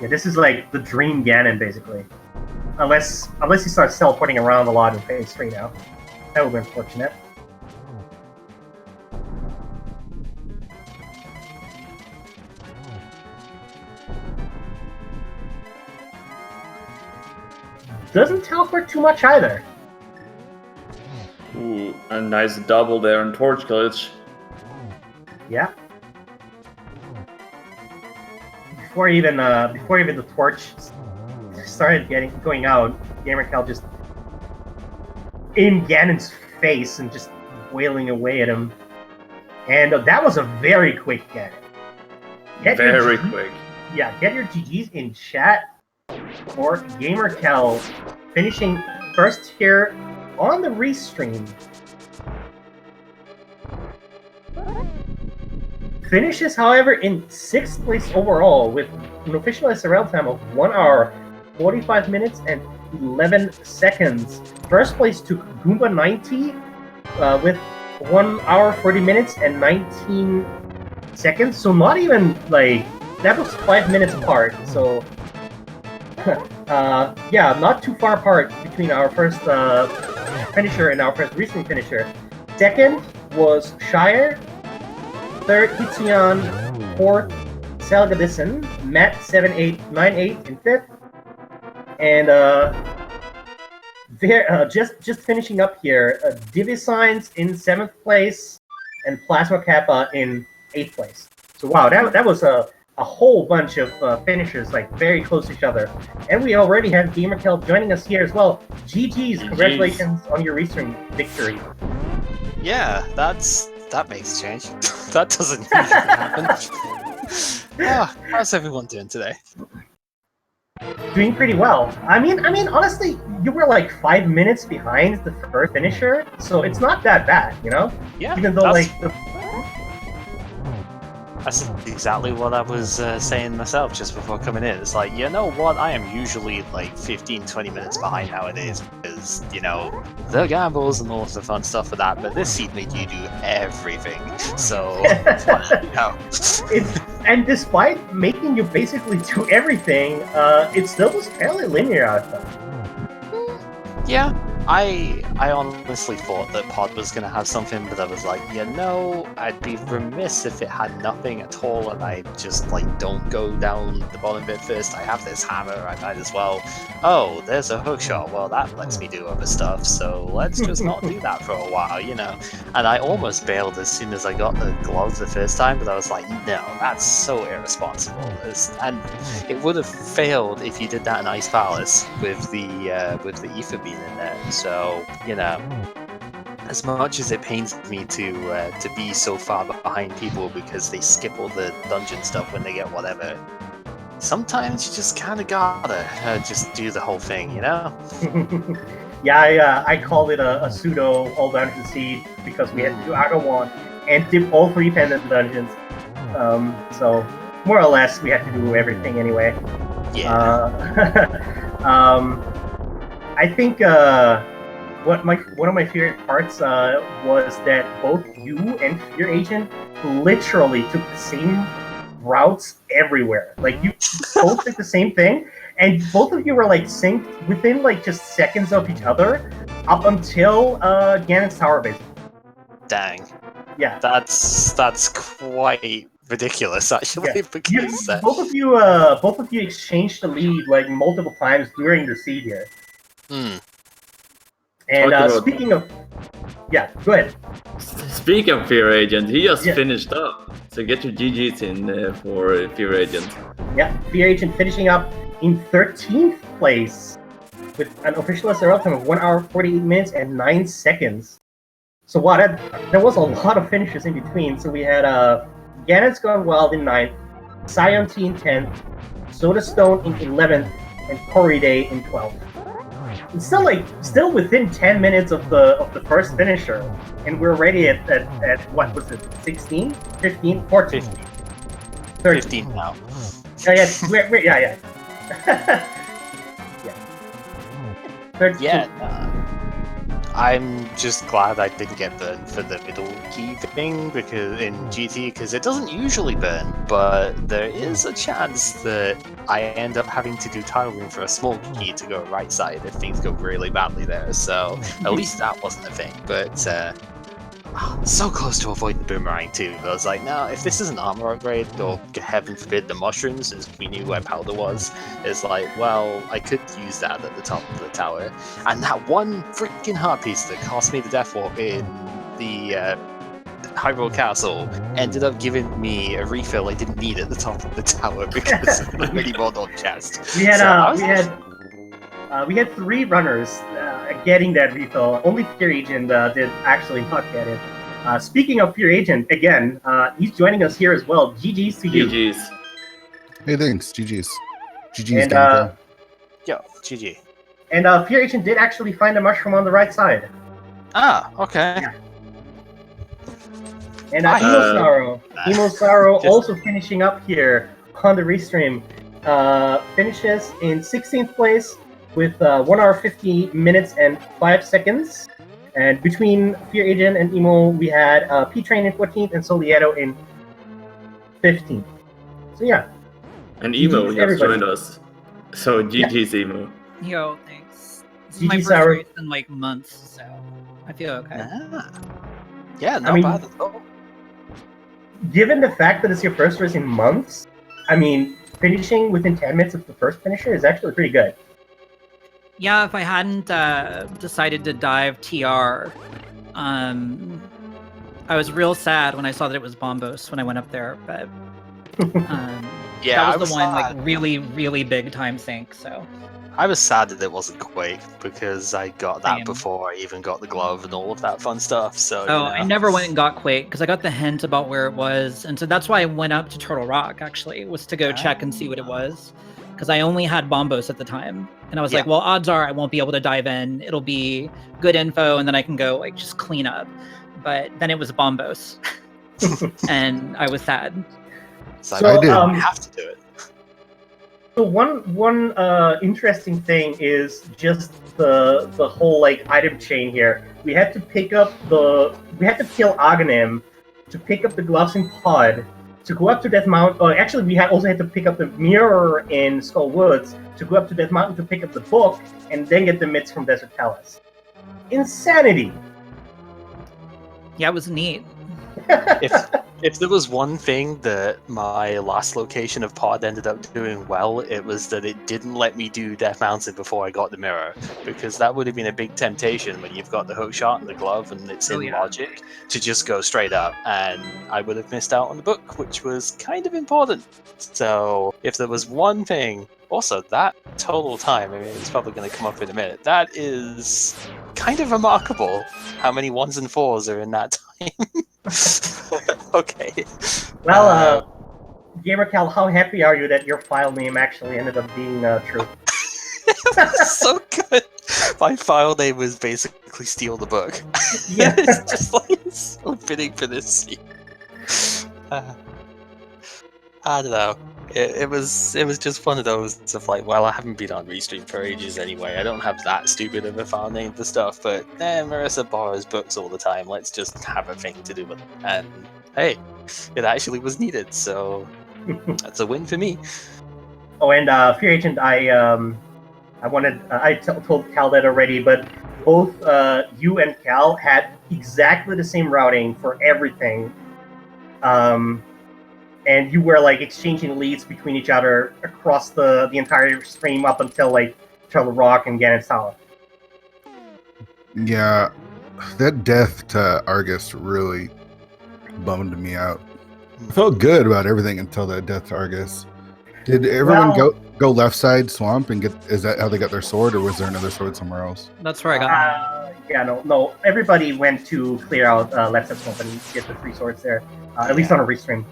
Yeah, this is like the dream Ganon, basically. Unless he starts teleporting around a lot in phase 3 now. That would be unfortunate. Doesn't teleport too much either. Ooh, a nice double there in Torch Glitch. Yeah. Before even the torch started going out, Gamerkel just in Ganon's face and just wailing away at him. And that was a very quick Ganon. Very quick. Yeah, get your GGs in chat for Gamerkel finishing first here on the restream. Finishes, however, in 6th place overall with an official SRL time of 1 hour, 45 minutes, and 11 seconds. First place took Goomba90 with 1 hour, 40 minutes, and 19 seconds. So not even, like, that was 5 minutes apart. So, yeah, not too far apart between our first finisher and our first recent finisher. Second was Shire. Third, Hitsuyan. Fourth, Selgadison. Matt 7898 in fifth. And just finishing up here, Divisigns in 7th place and Plasma Kappa in 8th place. So wow, that was a whole bunch of finishers, like very close to each other. And we already have Gamerkel joining us here as well. GG's, congratulations on your restream victory. Yeah, that makes a change. That doesn't usually happen. How's everyone doing today? Doing pretty well. I mean, honestly, you were like 5 minutes behind the first finisher, so it's not that bad, you know? Yeah. Even though that's exactly what I was saying myself just before coming in. It's like, you know what? I am usually like 15-20 minutes behind nowadays because, you know, the gambles and all of the fun stuff for that. But this seed made you do everything. So, you know. And despite making you basically do everything, it still was fairly linear outcome. Yeah. I honestly thought that Pod was going to have something, but I was like, you know, I'd be remiss if it had nothing at all, and I just, like, don't go down the bottom bit first. I have this hammer, I might as well. Oh, there's a hookshot. Well, that lets me do other stuff, so let's just not do that for a while, you know? And I almost bailed as soon as I got the gloves the first time, but I was like, no, that's so irresponsible. And it would have failed if you did that in Ice Palace with the ether being in there. So, you know, as much as it pains me to be so far behind people because they skip all the dungeon stuff when they get whatever, sometimes you just kind of gotta just do the whole thing, you know? Yeah, I called it a pseudo all dungeon seed because we had to do Agawon and dip all 3 pendant dungeons. So, more or less, we had to do everything anyway. Yeah. I think one of my favorite parts was that both you and Fear Agent literally took the same routes everywhere. Like, you both did the same thing, and both of you were like synced within like just seconds of each other up until Ganon's Tower base. Dang. Yeah. That's quite ridiculous, actually. Yeah. Because both of you exchanged the lead like multiple times during the seed here. And speaking of, yeah, go ahead. Speaking of Fear Agent, he just finished up. So get your GGs in for Fear Agent. Yeah, Fear Agent finishing up in 13th place with an official SRL time of 1 hour, 48 minutes, and 9 seconds. So wow, there was a lot of finishes in between. So we had Ganon's Gone Wild in 9th, Scion T in 10th, Soda Stone in 11th, and Corey Day in 12th. It's still within 10 minutes of the first finisher, and we're already at what was it, 16, 15, 14, 15 now. Yeah. I'm just glad I didn't get burned for the middle key thing because in GT, because it doesn't usually burn, but there is a chance that I end up having to do tile room for a small key to go right side if things go really badly there. So at least that wasn't a thing. But so close to avoid the boomerang too. I was like, no, if this is an armor upgrade, or heaven forbid the mushrooms, since we knew where powder was, it's like, well, I could use that at the top of the tower. And that one freaking heart piece that cost me the death warp in the Hyrule Castle ended up giving me a refill I didn't need at the top of the tower because of the mini model chest. We had We had 3 runners getting that refill. Only Fear Agent did actually not get it. Speaking of Fear Agent, again, he's joining us here as well. GG's to you. GG's. Hey, thanks. GG's. GG's, And, Gameco. Yo, GG. And Fear Agent did actually find a mushroom on the right side. Ah, okay. Yeah. And Nice. Emo Sorrow Just- also finishing up here on the restream. Finishes in 16th place with 1 hour 50 minutes and 5 seconds. And between Fear Agent and Emo, we had P-Train in 14th and Solieto in 15th. So yeah. And Emo GG's has everybody. joined us. So GG's Emo. Yo, thanks. This is my GG first Sour. race in like months, so I feel okay. Ah. Yeah, not mean- bad at all. Given the fact that it's your first race in months, I mean, finishing within 10 minutes of the first finisher is actually pretty good. Yeah, if I hadn't decided to dive TR, I was real sad when I saw that it was Bombos when I went up there, but Yeah, that was the one sad. like really, really big time sink. So I was sad that it wasn't Quake because I got that Same. before I even got the glove and all of that fun stuff. So oh, you know. I never went and got Quake because I got the hint about where it was, and so that's why I went up to Turtle Rock. Actually, was to go check and see what it was, because I only had Bombos at the time, and I was like, Yeah. well, odds are I won't be able to dive in. It'll be good info, and then I can go like just clean up. But then it was Bombos, and I was sad. So I did. I have to do it. So one interesting thing is just the whole like item chain here. We had to kill Aghanim to pick up the gloves in Pod, to go up to Death Mountain. Actually, we also had to pick up the mirror in Skull Woods to go up to Death Mountain to pick up the book, and then get the mitts from Desert Palace. Insanity. Yeah, it was neat. If there was one thing that my last location of Pod ended up doing well, it was that it didn't let me do Death Mountain before I got the mirror, because that would have been a big temptation when you've got the hook shot and the glove and it's in logic to just go straight up, and I would have missed out on the book, which was kind of important. So if there was one thing, also that total time, I mean, it's probably going to come up in a minute, that is kind of remarkable how many 1s and 4s are in that time. Okay. Well, GamerCal, how happy are you that your file name actually ended up being true? So good. My file name was basically steal the book. Yeah. It's just like it's so fitting for this scene. I don't know. It was just one of those of like, well, I haven't been on Restream for ages anyway. I don't have that stupid of a file name for stuff, but Marissa borrows books all the time. Let's just have a thing to do with it. And hey, it actually was needed, so that's a win for me. Oh, and Fear Agent, I told Cal that already, but both you and Cal had exactly the same routing for everything. And you were like exchanging leads between each other across the entire stream up until like Turtle Rock and Ganon Tower. Yeah, that death to Argus really bummed me out. I felt good about everything until that death to Argus. Did everyone go left side swamp and get? Is that how they got their sword, or was there another sword somewhere else? That's where I got. Yeah, no. Everybody went to clear out left side swamp and get the 3 swords there. At least on a restream.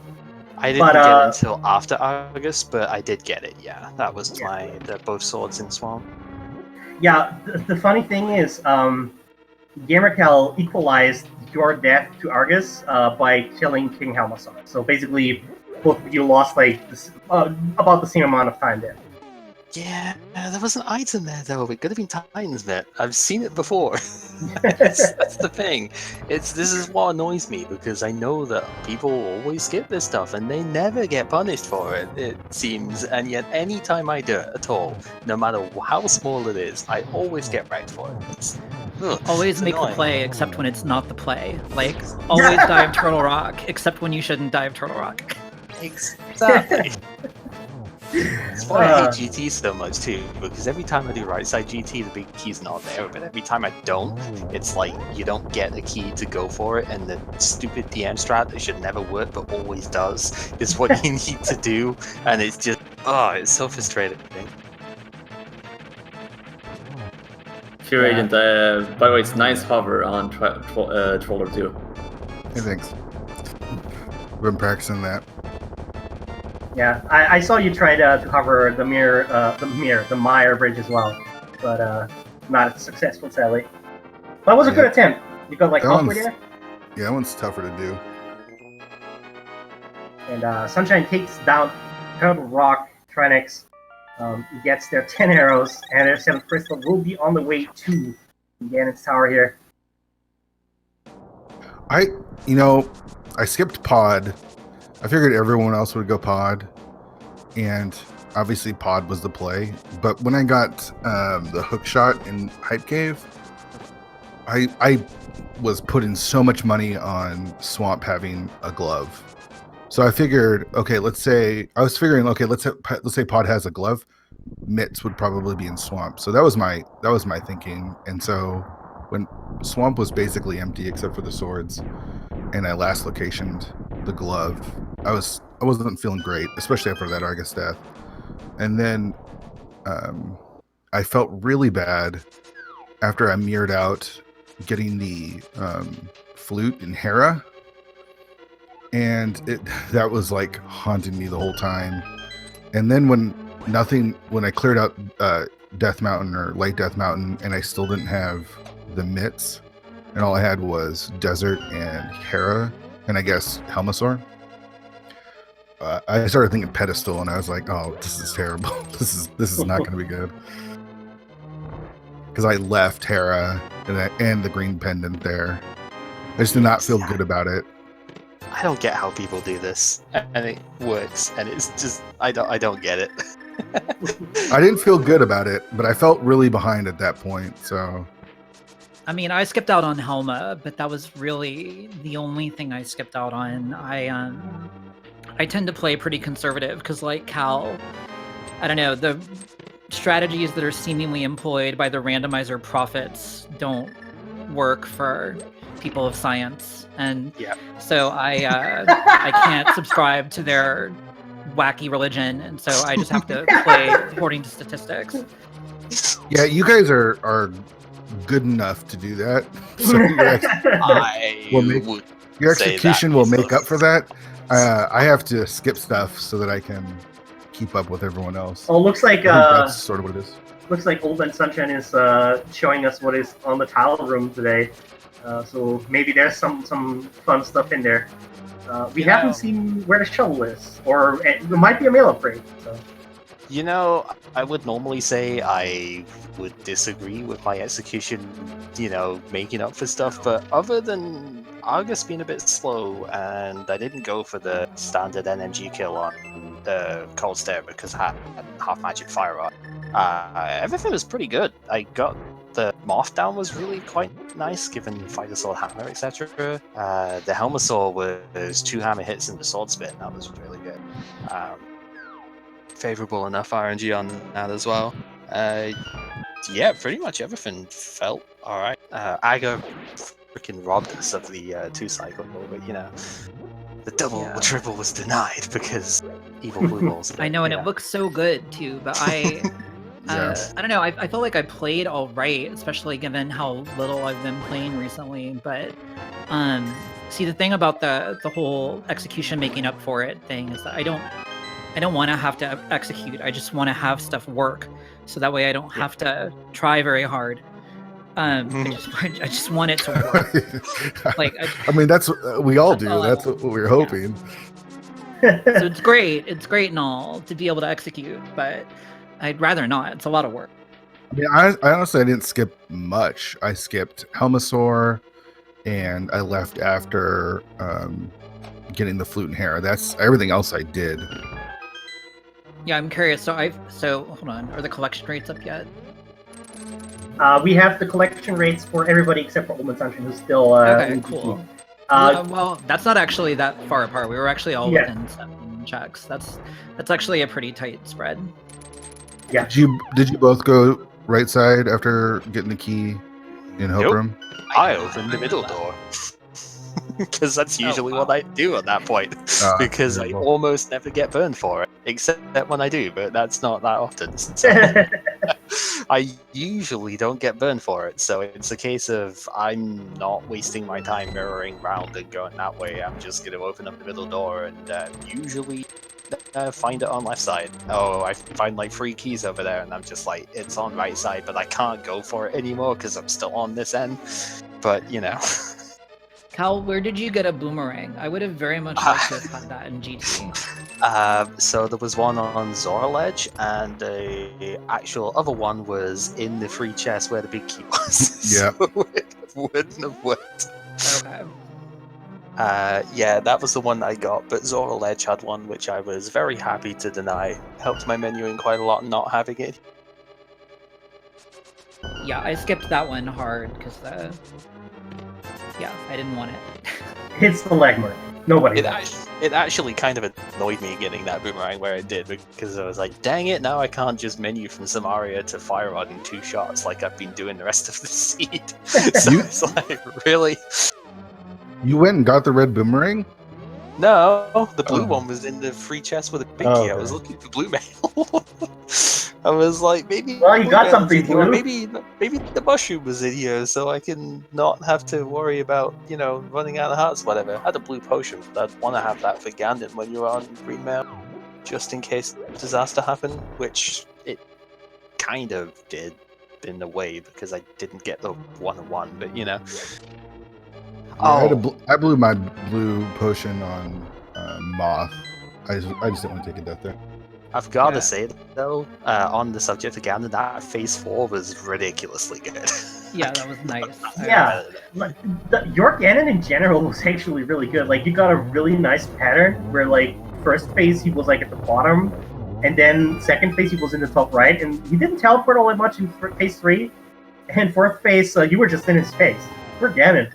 I didn't get it until after Argus, but I did get it. Yeah, that was both swords in Swamp. Yeah, the funny thing is, Gamerkel equalized your death to Argus by killing King Helmason. So basically, both of you lost like about the same amount of time there. Yeah, there was an item there though. It could have been Titan's Net. I've seen it before. That's the thing. This is what annoys me, because I know that people always skip this stuff and they never get punished for it, it seems. And yet, any time I do it at all, no matter how small it is, I always get wrecked for it. Always make the play, except when it's not the play. Like, always dive Turtle Rock, except when you shouldn't dive Turtle Rock. Exactly. That's why I hate GT so much too, because every time I do right side GT, the big key's not there, but every time I don't, it's like you don't get a key to go for it, and the stupid DM strat that should never work but always does is what you need to do, and it's just, it's so frustrating. Radiant. By the way, it's nice hover on Troller too. Hey, thanks. Been practicing that. Yeah, I saw you try to cover the Meyer Bridge as well, but not successful, sadly. But it was a good attempt. You got like halfway there. Yeah, that one's tougher to do. And Sunshine takes down Turtle Rock Trenix. He gets their 10 arrows, and their 7th crystal will be on the way to Ganon's tower here. I skipped pod. I figured everyone else would go pod, and obviously pod was the play. But when I got the hook shot in Hype Cave, I was putting so much money on Swamp having a glove. So I figured, okay, let's say pod has a glove. Mitts would probably be in Swamp. So that was my thinking. And so when Swamp was basically empty except for the swords, and I last locationed the glove, I wasn't feeling great, especially after that Argus death. And then I felt really bad after I mirrored out getting the flute in Hera, and that was like haunting me the whole time. And then when I cleared out Death Mountain or Light Death Mountain, and I still didn't have the mitts, and all I had was Desert and Hera, and I guess Helmasaur. I started thinking Pedestal, and I was like, "Oh, this is terrible. This is not going to be good." Because I left Hera and the green pendant there. I just did not feel good about it. I don't get how people do this, and it works, and it's just I don't get it. I didn't feel good about it, but I felt really behind at that point. So, I mean, I skipped out on Helma, but that was really the only thing I skipped out on. I tend to play pretty conservative because, like Cal, I don't know, the strategies that are seemingly employed by the randomizer prophets don't work for people of science, and so I can't subscribe to their wacky religion, and so I just have to play according to statistics. Yeah, you guys are good enough to do that. So your execution will make up for that. I have to skip stuff so that I can keep up with everyone else. Oh, looks like that's sort of what it is. Looks like Old Man Sunshine is showing us what is on the tile room today. So maybe there's some fun stuff in there. We haven't seen where the shovel is, or it might be a mail upgrade. So. You know, I would normally say I would disagree with my execution, making up for stuff, but other than Argus being a bit slow, and I didn't go for the standard NMG kill on the Cold Stare because I had half magic fire on. Everything was pretty good. I got the Moth down was really quite nice, given Fighter Sword Hammer, etc. The Helmasaur was 2 hammer hits in the Sword Spin. That was really good. Favorable enough RNG on that as well. Yeah, pretty much everything felt alright. Aga freaking robbed us of the 2 cycle, but the double or triple was denied because evil blue balls. I know, and it looks so good too, but I don't know, I felt like I played all right, especially given how little I've been playing recently, but see, the thing about the whole execution making up for it thing is that I don't want to have to execute. I just want to have stuff work, so that way I don't have to try very hard. I just want it to work. I mean, that's we all do. That's what we're hoping. So it's great. It's great and all to be able to execute, but I'd rather not. It's a lot of work. I mean, I honestly I didn't skip much. I skipped Helmasaur, and I left after getting the flute and hair. That's everything else I did. Yeah, I'm curious. So hold on. Are the collection rates up yet? We have the collection rates for everybody except for Old Man Sunshine, who's still okay, cool. Well, that's not actually that far apart. We were actually all within 7 checks. That's actually a pretty tight spread. Yeah. Did you both go right side after getting the key in Hope Room? I opened the middle door. Because that's usually what I do at that point. Because I almost never get burned for it, except when I do, but that's not that often. So I usually don't get burned for it, so it's a case of I'm not wasting my time mirroring round and going that way. I'm just going to open up the middle door and usually find it on left side. Oh, I find like 3 keys over there, and I'm just like, it's on right side, but I can't go for it anymore because I'm still on this end. But, you know. Cal, where did you get a boomerang? I would have very much liked to have had that in GT. So there was one on Zora Ledge, and the actual other one was in the free chest where the big key was. Yeah. So it wouldn't have worked. Okay. Yeah, that was the one I got, but Zora Ledge had one which I was very happy to deny. Helped my menuing quite a lot not having it. Yeah, I skipped that one hard because yeah, I didn't want it. Hits the leg mark. Nobody. It actually kind of annoyed me getting that boomerang where it did, because I was like, dang it, now I can't just menu from Samaria to Fire Rod in 2 shots like I've been doing the rest of the seed. So it's like, really? You went and got the red boomerang? No, the blue one was in the free chest with a big key. Okay. I was looking for blue mail. I was like, maybe. Well, you got blue something mail's in here, or blue. maybe the mushroom was in here, so I can not have to worry about running out of hearts, whatever. I had a blue potion, but I'd want to have that for Gandon when you're on green mail, just in case disaster happened, which it kind of did in a way because I didn't get the 1-on-1, but Yeah, I blew my blue potion on Moth. I just didn't want to take a death there. I've got to say, though, on the subject of Ganon, that Phase 4 was ridiculously good. Yeah, that was nice. Yeah, your Ganon in general was actually really good. Like, you got a really nice pattern where, like, first phase he was, like, at the bottom, and then second phase he was in the top right, and he didn't teleport all that much in phase 3, and fourth phase you were just in his face. Poor Ganon.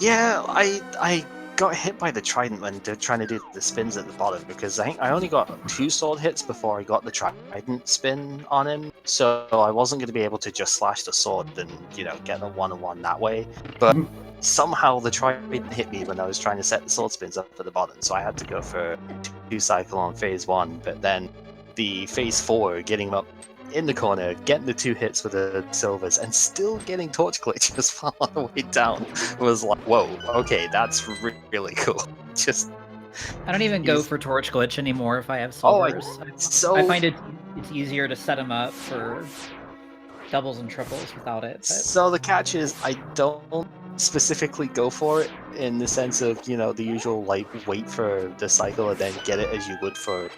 Yeah, I got hit by the trident when they're trying to do the spins at the bottom, because I think I only got 2 sword hits before I got the trident spin on him, so I wasn't going to be able to just slash the sword and get the 1-on-1 that way. But somehow the trident hit me when I was trying to set the sword spins up at the bottom, so I had to go for 2 cycle on phase 1. But then the phase 4, getting him up in the corner, getting the 2 hits with the silvers, and still getting torch glitches while on the way down was like, whoa, okay, that's really cool. Just I don't even go for torch glitch anymore if I have Oh, silvers. I find it's easier to set them up for doubles and triples without it. But... So the catch is I don't specifically go for it in the sense of, the usual, like, wait for the cycle and then get it as you would for,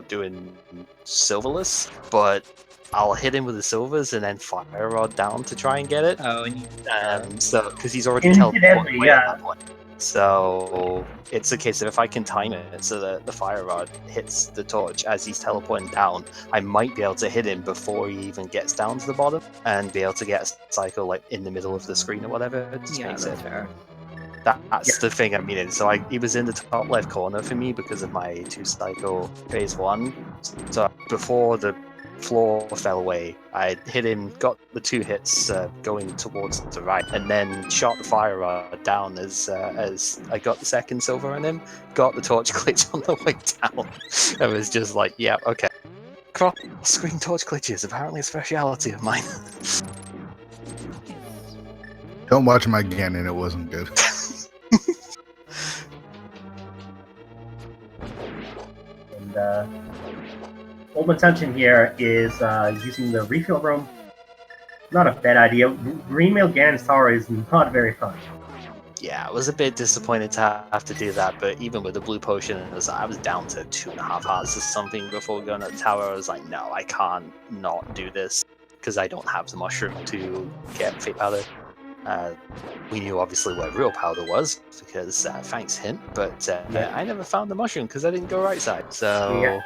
doing silverless, but I'll hit him with the silvers and then fire rod down to try and get it. Oh, and so because he's already teleported away yeah. at that point. So it's a case of if I can time it so that the fire rod hits the torch as he's teleporting down, I might be able to hit him before he even gets down to the bottom and be able to get a cycle like in the middle of the screen or whatever. It just makes that's it. fair. That's the thing I mean. So he was in the top left corner for me because of my 2 cycle phase 1. So before the floor fell away, I hit him, got the 2 hits going towards the right, and then shot the fire rod down as I got the second silver on him, got the torch glitch on the way down. It was just like, yeah, okay. Cross-screen torch glitches, apparently a speciality of mine. Don't watch my Ganon, it wasn't good. And old intention here is using the refill room. Not a bad idea. Green Mail Ganon's Tower is not very fun. Yeah, I was a bit disappointed to have to do that, but even with the blue potion, I was down to 2.5 hearts or something before going to the tower. I was like, no, I can't not do this, because I don't have the mushroom to get Fate Powder. We knew obviously where real powder was, because thanks hint, but I never found the mushroom because I didn't go right side, so...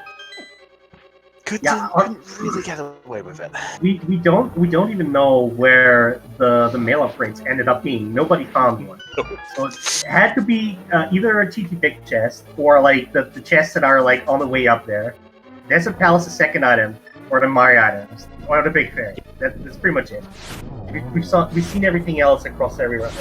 Couldn't really get away with it. We don't even know where the mail upgrades ended up being. Nobody found one. So it had to be either a TT big chest or like the chests that are like on the way up there. Desert Palace's second item or the Mari items. One of the big fairy. That's pretty much it. We've seen everything else across every run.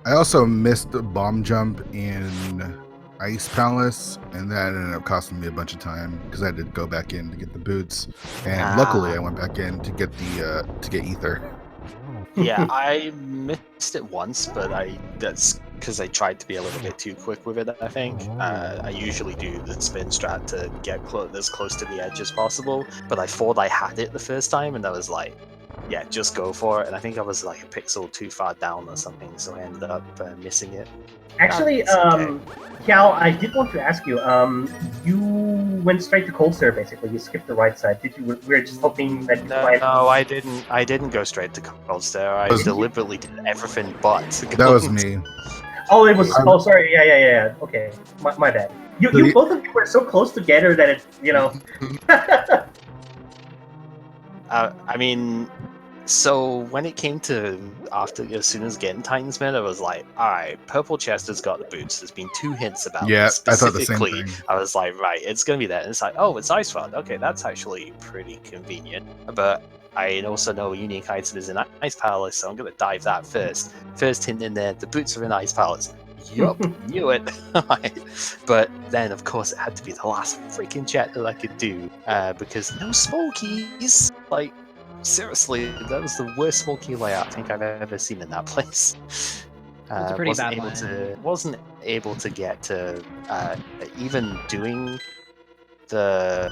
I also missed the bomb jump in Ice Palace, and that ended up costing me a bunch of time because I had to go back in to get the boots, and luckily I went back in to get the to get ether. Yeah, I missed it once, but that's because I tried to be a little bit too quick with it, I think. I usually do the spin strat to get as close to the edge as possible, but I thought I had it the first time, and I was like, yeah, just go for it. And I think I was like a pixel too far down or something, so I ended up missing it. Actually, okay. Cal, I did want to ask you. You went straight to cold stare. Basically, you skipped the right side. Did you? We were just hoping that you find. No, I didn't. I didn't go straight to cold stare. I deliberately did everything but. That was me. Oh, it was. Oh, sorry. Yeah. Okay, my bad. You both of you were so close together that it, you know. I mean, so when it came to as soon as getting Titan's Mid, I was like, alright, Purple Chest has got the boots. There's been 2 hints about Yeah, it I thought the same specifically. thing. I was like, right, it's gonna be that. And it's like, oh, it's Ice Rod. Okay, that's actually pretty convenient. But I also know unique item is in Ice Palace, so I'm gonna dive that first. First hint in there, the boots are in Ice Palace. Yup, knew it. But then, of course, it had to be the last freaking check that I could do, because no smokies. Like, seriously, that was the worst smoky layout I think I've ever seen in that place. It's a pretty bad one. Wasn't able to get to even doing the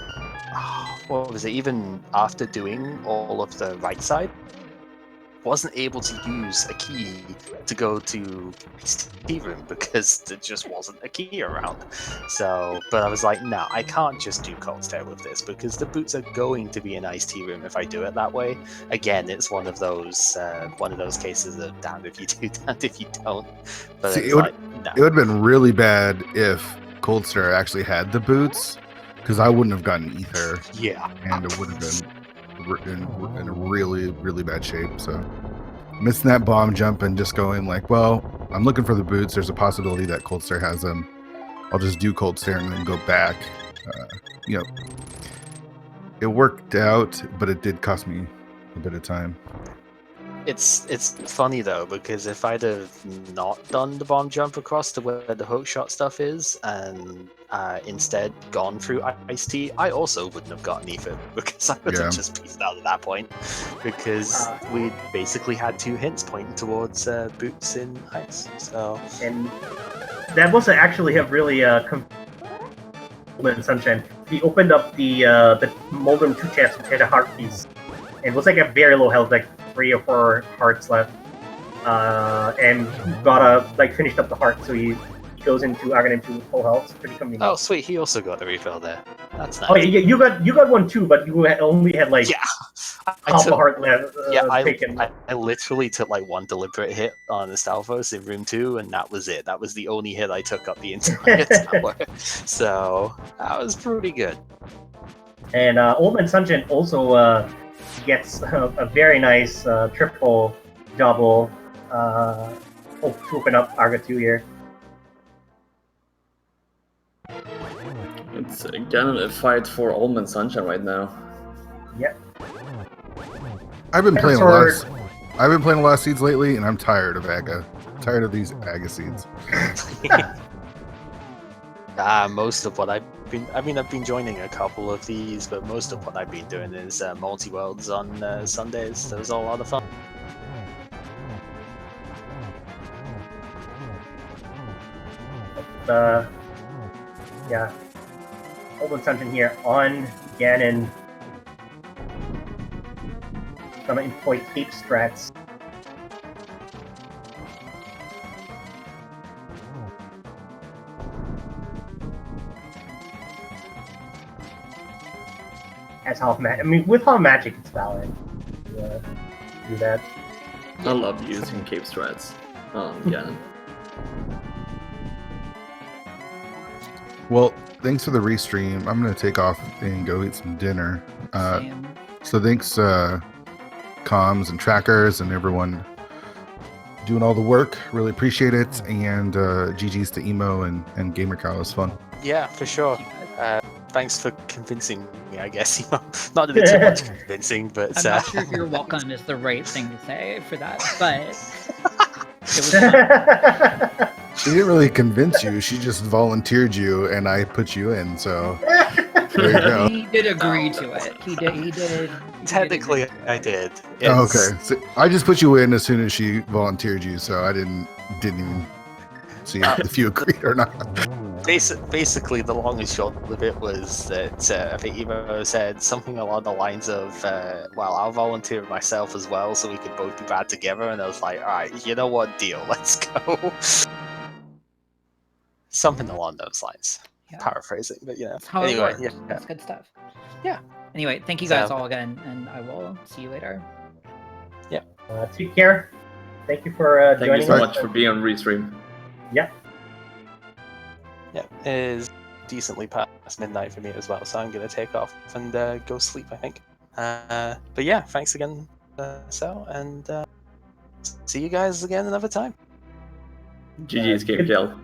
what was it? Even after doing all of the right side, wasn't able to use a key to go to his tea room because there just wasn't a key around. So, but I was like, no, I can't just do cold stare with this because the boots are going to be a nice tea room if I do it that way. Again, it's one of those cases of damned if you do, damned if you don't. But See, it's no. It would have been really bad if Cold Stare actually had the boots, because I wouldn't have gotten ether. Yeah, and it would have been in a really, really bad shape. So missing that bomb jump and just going like, well, I'm looking for the boots. There's a possibility that Cold Stare has them. I'll just do Cold Stare and then go back. It worked out, but it did cost me a bit of time. It's funny though, because if I'd have not done the bomb jump across to where the hook shot stuff is and instead gone through Ice Tea, I also wouldn't have gotten ether because I would have just pieced out at that point, because we basically had 2 hints pointing towards boots in ice. So, and that was actually a really Golden Sunshine. He opened up the Moldrum 2 chest which had a heart piece, and it was like a very low health, like 3 or 4 hearts left, and finished up the heart, so he goes into Argon 2 with full health. It's pretty convenient. Oh sweet, he also got a refill there. That's nice. Oh yeah, you got one too, but you only had like half a heart left. I literally took like 1 deliberate hit on the Stalfos in room 2, and that was it. That was the only hit I took up the entire tower. So that was pretty good. And Old Man Sunshine also gets a very nice triple double to open up Arga 2 here. It's again a fight for Old Man Sunshine right now. Yep. I've been playing a lot of seeds lately, and I'm tired of Aga. Tired of these Aga seeds. Most of what I've been joining a couple of these, but most of what I've been doing is multi-worlds on Sundays. That was a lot of fun. Yeah. Old Sunshine here on Ganon. Gonna employ tape strats. As half with half magic, it's valid. Do that. I love using cape strats on Ganon. Well, thanks for the restream. I'm gonna take off and go eat some dinner. So thanks, comms and trackers and everyone doing all the work. Really appreciate it. And GG's to Emo and GamerCow. It was fun. Yeah, for sure. Thanks for convincing me, I guess. Not a bit too much convincing, but... I'm not sure if you're welcome is the right thing to say for that, but... it was fun. She didn't really convince you. She just volunteered you, and I put you in. So there you go. He did agree to it. He did. Technically, agree to I it. did. Oh, It's- okay. So I just put you in as soon as she volunteered you, so I didn't even see if you agreed or not. Basically, the long and short of it was that I think Emo said something along the lines of, well, I'll volunteer myself as well so we can both be bad together. And I was like, alright, you know what, deal, let's go. Something along those lines. Yeah. Paraphrasing, but yeah. That's how Anyway, it works. yeah. That's good stuff. Yeah. Anyway, thank you guys So- all again, and I will see you later. Take care. Thank you for Thank joining you so us. much for being on Restream. Yeah. Yeah, it is decently past midnight for me as well, so I'm going to take off and go sleep, I think. But yeah, thanks again, Sal, and see you guys again another time. GG's GameKill.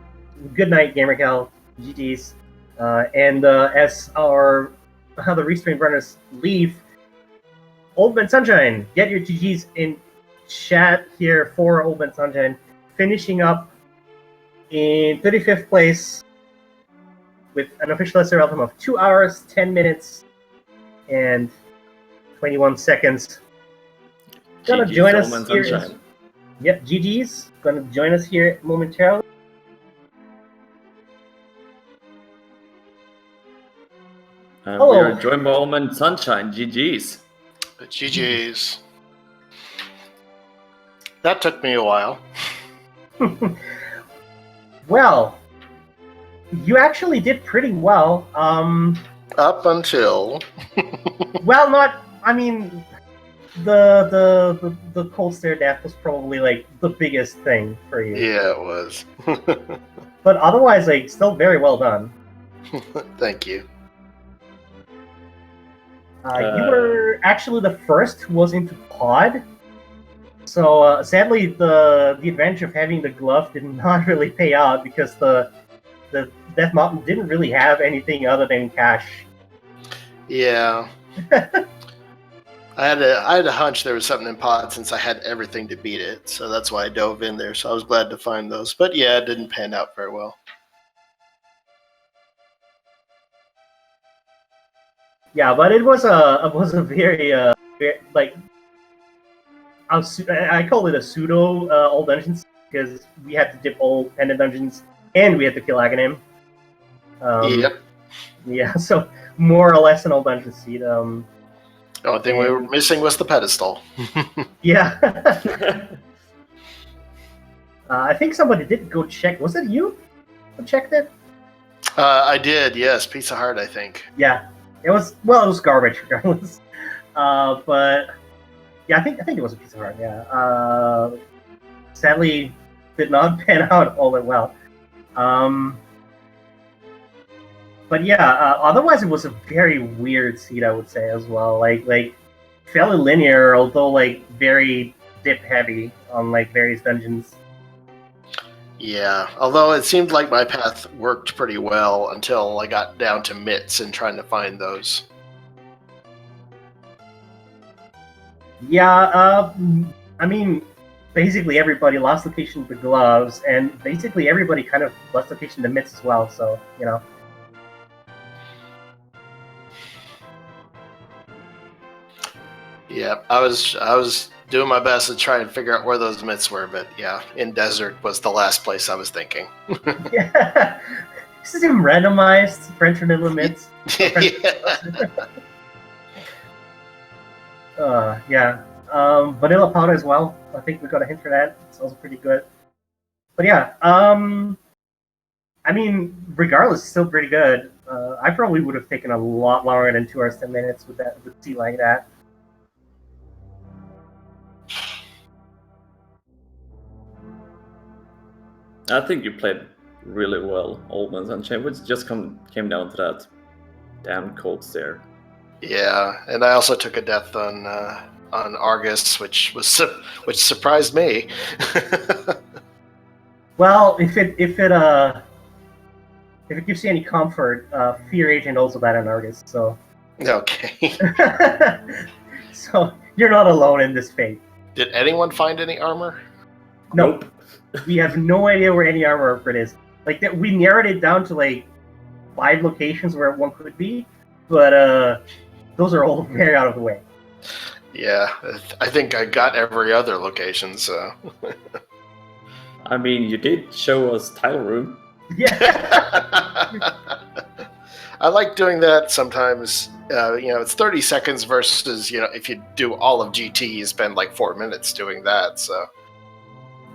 Good night, GamerCal. GG's. And as the Restream runners leave, Old Man Sunshine, get your GG's in chat here for Old Man Sunshine, finishing up in 35th place with an official SRL time of 2 hours, 10 minutes, and 21 seconds. Gonna GG's join Old us Man here. Sunshine. Yep, GG's gonna join us here momentarily. And Hello. we are joined by Old Man Sunshine. GG's. GG's. That took me a while. Well, you actually did pretty well. Up until Well, not. I mean, the cold stare death was probably like the biggest thing for you. yeah, it was. But otherwise, like, still very well done. Thank you. You were actually the first who was into pod. So sadly, the advantage of having the glove did not really pay out because the Death Mountain didn't really have anything other than cash. Yeah. I had a hunch there was something in pod since I had everything to beat it, so that's why I dove in there. So I was glad to find those. But yeah, it didn't pan out very well. Yeah, but it was a very like I call it a pseudo all dungeons because we had to dip all pendant dungeons and we had to kill Aghanim. Yep. Yeah, so more or less an all dungeon seed. The only thing we were missing was the pedestal. Yeah. I think somebody did go check. Was it you who checked it? I did, yes. Pizza Heart, I think. Yeah. It was garbage regardless. But yeah, I think it was a piece of art. Yeah. Sadly, did not pan out all that well. But yeah, otherwise it was a very weird seed, I would say as well. Like fairly linear, although like very dip heavy on like various dungeons. Yeah, although it seemed like my path worked pretty well until I got down to mitts and trying to find those. Yeah, I mean, basically everybody lost location to gloves, and basically everybody kind of lost location to mitts as well. So you know. Yeah, I was doing my best to try and figure out where those mitts were, but yeah, in desert was the last place I was thinking. Yeah, this is even randomized French vanilla mitts. Yeah. Vanilla powder as well. I think we got a hint for that. It's also pretty good. But yeah, I mean, regardless, it's still pretty good. I probably would have taken a lot longer than 2 hours 10 minutes with tea like that. I think you played really well, Old Man Sunshine, which just came down to that damn cold stare. Yeah, and I also took a death on Argus, which surprised me. Well, if it gives you any comfort, Fear Agent also died on Argus, so Okay. so you're not alone in this fate. Did anyone find any armor? No, Nope. we have no idea where any armor upgrade is. Like that, we narrowed it down to like 5 locations where one could be, but those are all very out of the way. Yeah, I think I got every other location, so. I mean, you did show us Title Room. Yeah. I like doing that sometimes. It's 30 seconds versus, if you do all of GT, you spend like 4 minutes doing that, so.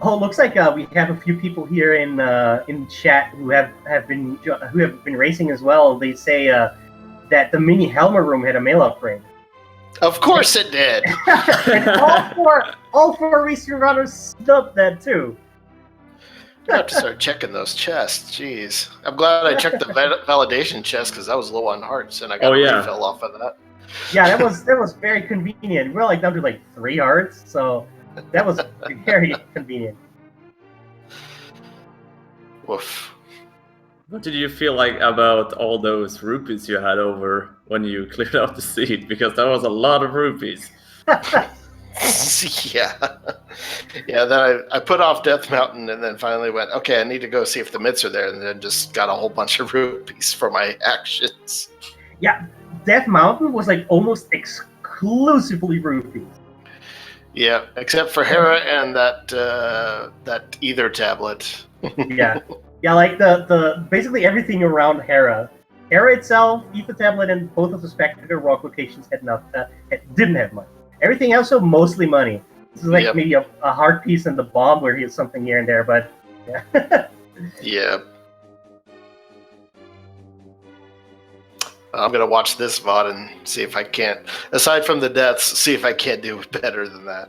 Oh, it looks like we have a few people here in chat who have been racing as well. They say that the mini Helmer room had a mail upgrade. Of course it did! And all four racing runners snubbed that too. I have to start checking those chests. Jeez, I'm glad I checked the validation chest because I was low on hearts and I got a refill off of that. Yeah, that was very convenient. We're like down to like 3 hearts, so that was very convenient. Woof. What did you feel like about all those rupees you had over when you cleared out the seat? Because that was a lot of rupees. Yeah. Then I put off Death Mountain and then finally went, okay, I need to go see if the mitts are there, and then just got a whole bunch of rupees for my actions. Yeah, Death Mountain was like almost exclusively rupees. Yeah, except for Hera and that Ether tablet. Yeah, like the basically everything around Hera. Hera itself, Ether tablet, and both of the Spectator Rock locations didn't have money. Everything else was mostly money. This is like maybe a heart piece and the bomb where he has something here and there, but yeah. Yeah. I'm gonna watch this VOD and see if I can't, aside from the deaths, see if I can't do better than that.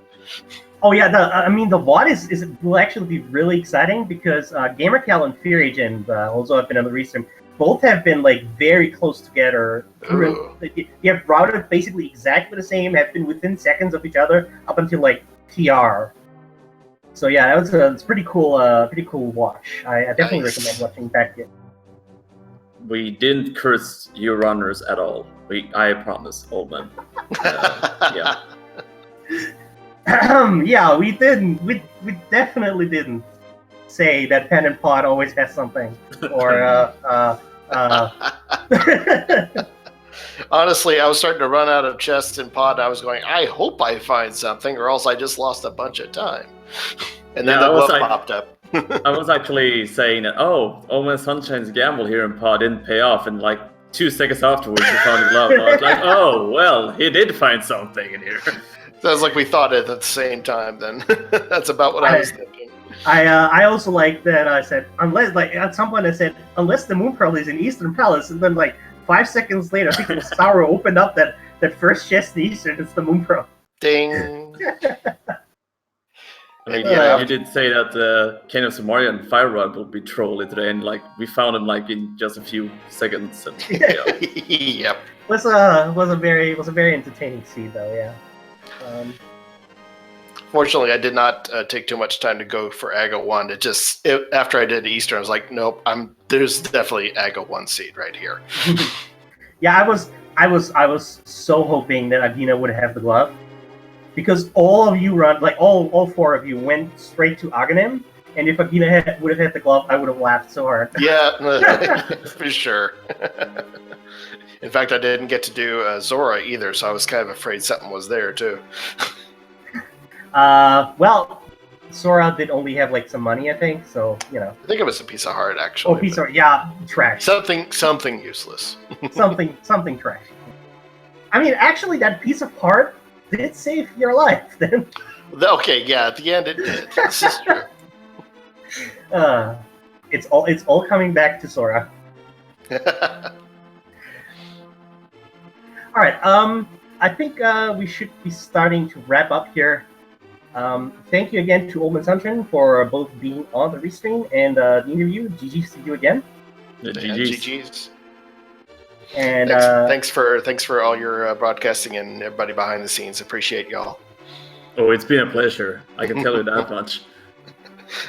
Oh yeah, the VOD will actually be really exciting because GamerCal and Fear Agent also have been on the restream. Both have been like very close together. You have routed basically exactly the same, have been within seconds of each other up until like TR. So yeah, it's pretty cool. Pretty cool watch. I definitely recommend watching back it. We didn't curse you runners at all. I promise, old man. Yeah. Yeah, we didn't. We definitely didn't say that Pen and Pod always has something, or Honestly, I was starting to run out of chests in Pod. I was going, I hope I find something, or else I just lost a bunch of time. And then the glove popped up. I was actually saying that, Old Man Sunshine's gamble here in Pod didn't pay off, and like 2 seconds afterwards he found the glove. I was like, oh, well, he did find something in here. Sounds like we thought it at the same time then. That's about what I was thinking. I also like that I said, unless, like, at some point I said, unless the Moon Pearl is in Eastern Palace, and then like 5 seconds later, I think it was Sauro opened up that first chest in Eastern, it's the Moon Pearl. Ding! I mean, you did say that Ken of Samaria and Fire Rug would be trolly today, and like we found him like in just a few seconds. And, Yep. Was a very entertaining scene though, yeah. Fortunately, I did not take too much time to go for Aga 1. After I did Eastern, I was like, nope, there's definitely Aga 1 seed right here. Yeah, I was so hoping that Agina would have the glove, because all of you all 4 of you went straight to Aghanim, and if Agina would have had the glove, I would have laughed so hard. Yeah, for sure. In fact, I didn't get to do Zora either, so I was kind of afraid something was there too. Well, Sora did only have like some money, I think. So I think it was a piece of heart, actually. Oh, piece of yeah, trash. Something useless. something trash. I mean, actually, that piece of heart did save your life. Then. Okay, yeah, at the end it did. This is true. It's all coming back to Sora. All right. I think we should be starting to wrap up here. Thank you again to Old Man Sunshine for both being on the restream and the interview. GG's to you again. GG's. And thanks for all your broadcasting and everybody behind the scenes. Appreciate y'all. Oh, it's been a pleasure. I can tell you that much.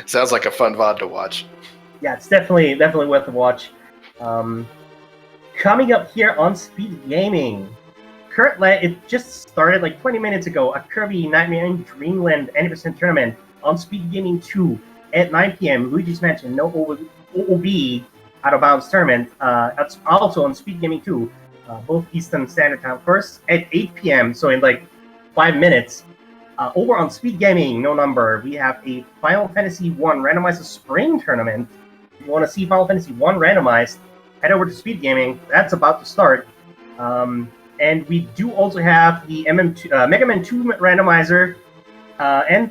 Sounds like a fun VOD to watch. Yeah, it's definitely worth a watch. Coming up here on Speed Gaming. Currently, it just started like 20 minutes ago. A Kirby Nightmare in Dreamland 90% tournament on Speed Gaming 2 at 9 p.m. Luigi's Mansion, no OOB Out of Bounds tournament. That's also on Speed Gaming 2, both Eastern Standard Time. First at 8 p.m., so in like 5 minutes. Over on Speed Gaming, no number, we have a Final Fantasy 1 randomized spring tournament. If you want to see Final Fantasy 1 randomized, head over to Speed Gaming. That's about to start. And we do also have the Mega Man 2 randomizer and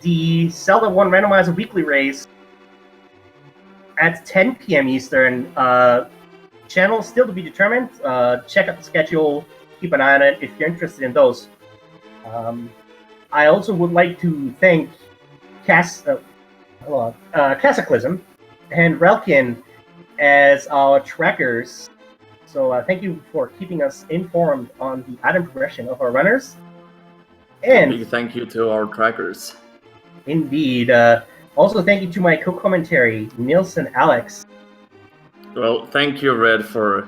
the Zelda 1 randomizer weekly race at 10 p.m. Eastern. Channel still to be determined. Check out the schedule. Keep an eye on it if you're interested in those. I also would like to thank Cataclysm and Relkin as our trackers. So thank you for keeping us informed on the item progression of our runners. And Big thank you to our trackers. Indeed. Also thank you to my co-commentary, Nils and Alex. Well, thank you, Red, for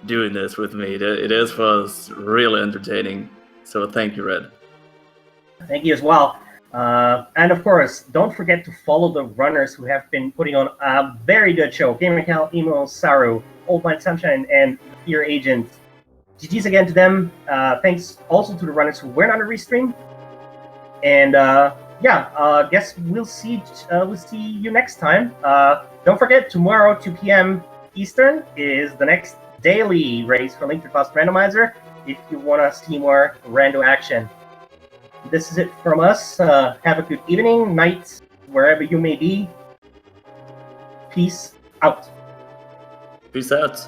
doing this with me. It was really entertaining. So thank you, Red. Thank you as well. And of course, don't forget to follow the runners who have been putting on a very good show. GamerCal, Emo, Saru, Old Blind Sunshine, and Fear Agent. GG's again to them. Thanks also to the runners who weren't on the restream. And guess we'll see you next time. Don't forget, tomorrow, 2 p.m. Eastern, is the next daily race for Link to the Past Randomizer, if you want to see more rando action. This is it from us. Have a good evening, night, wherever you may be. Peace out. Peace out.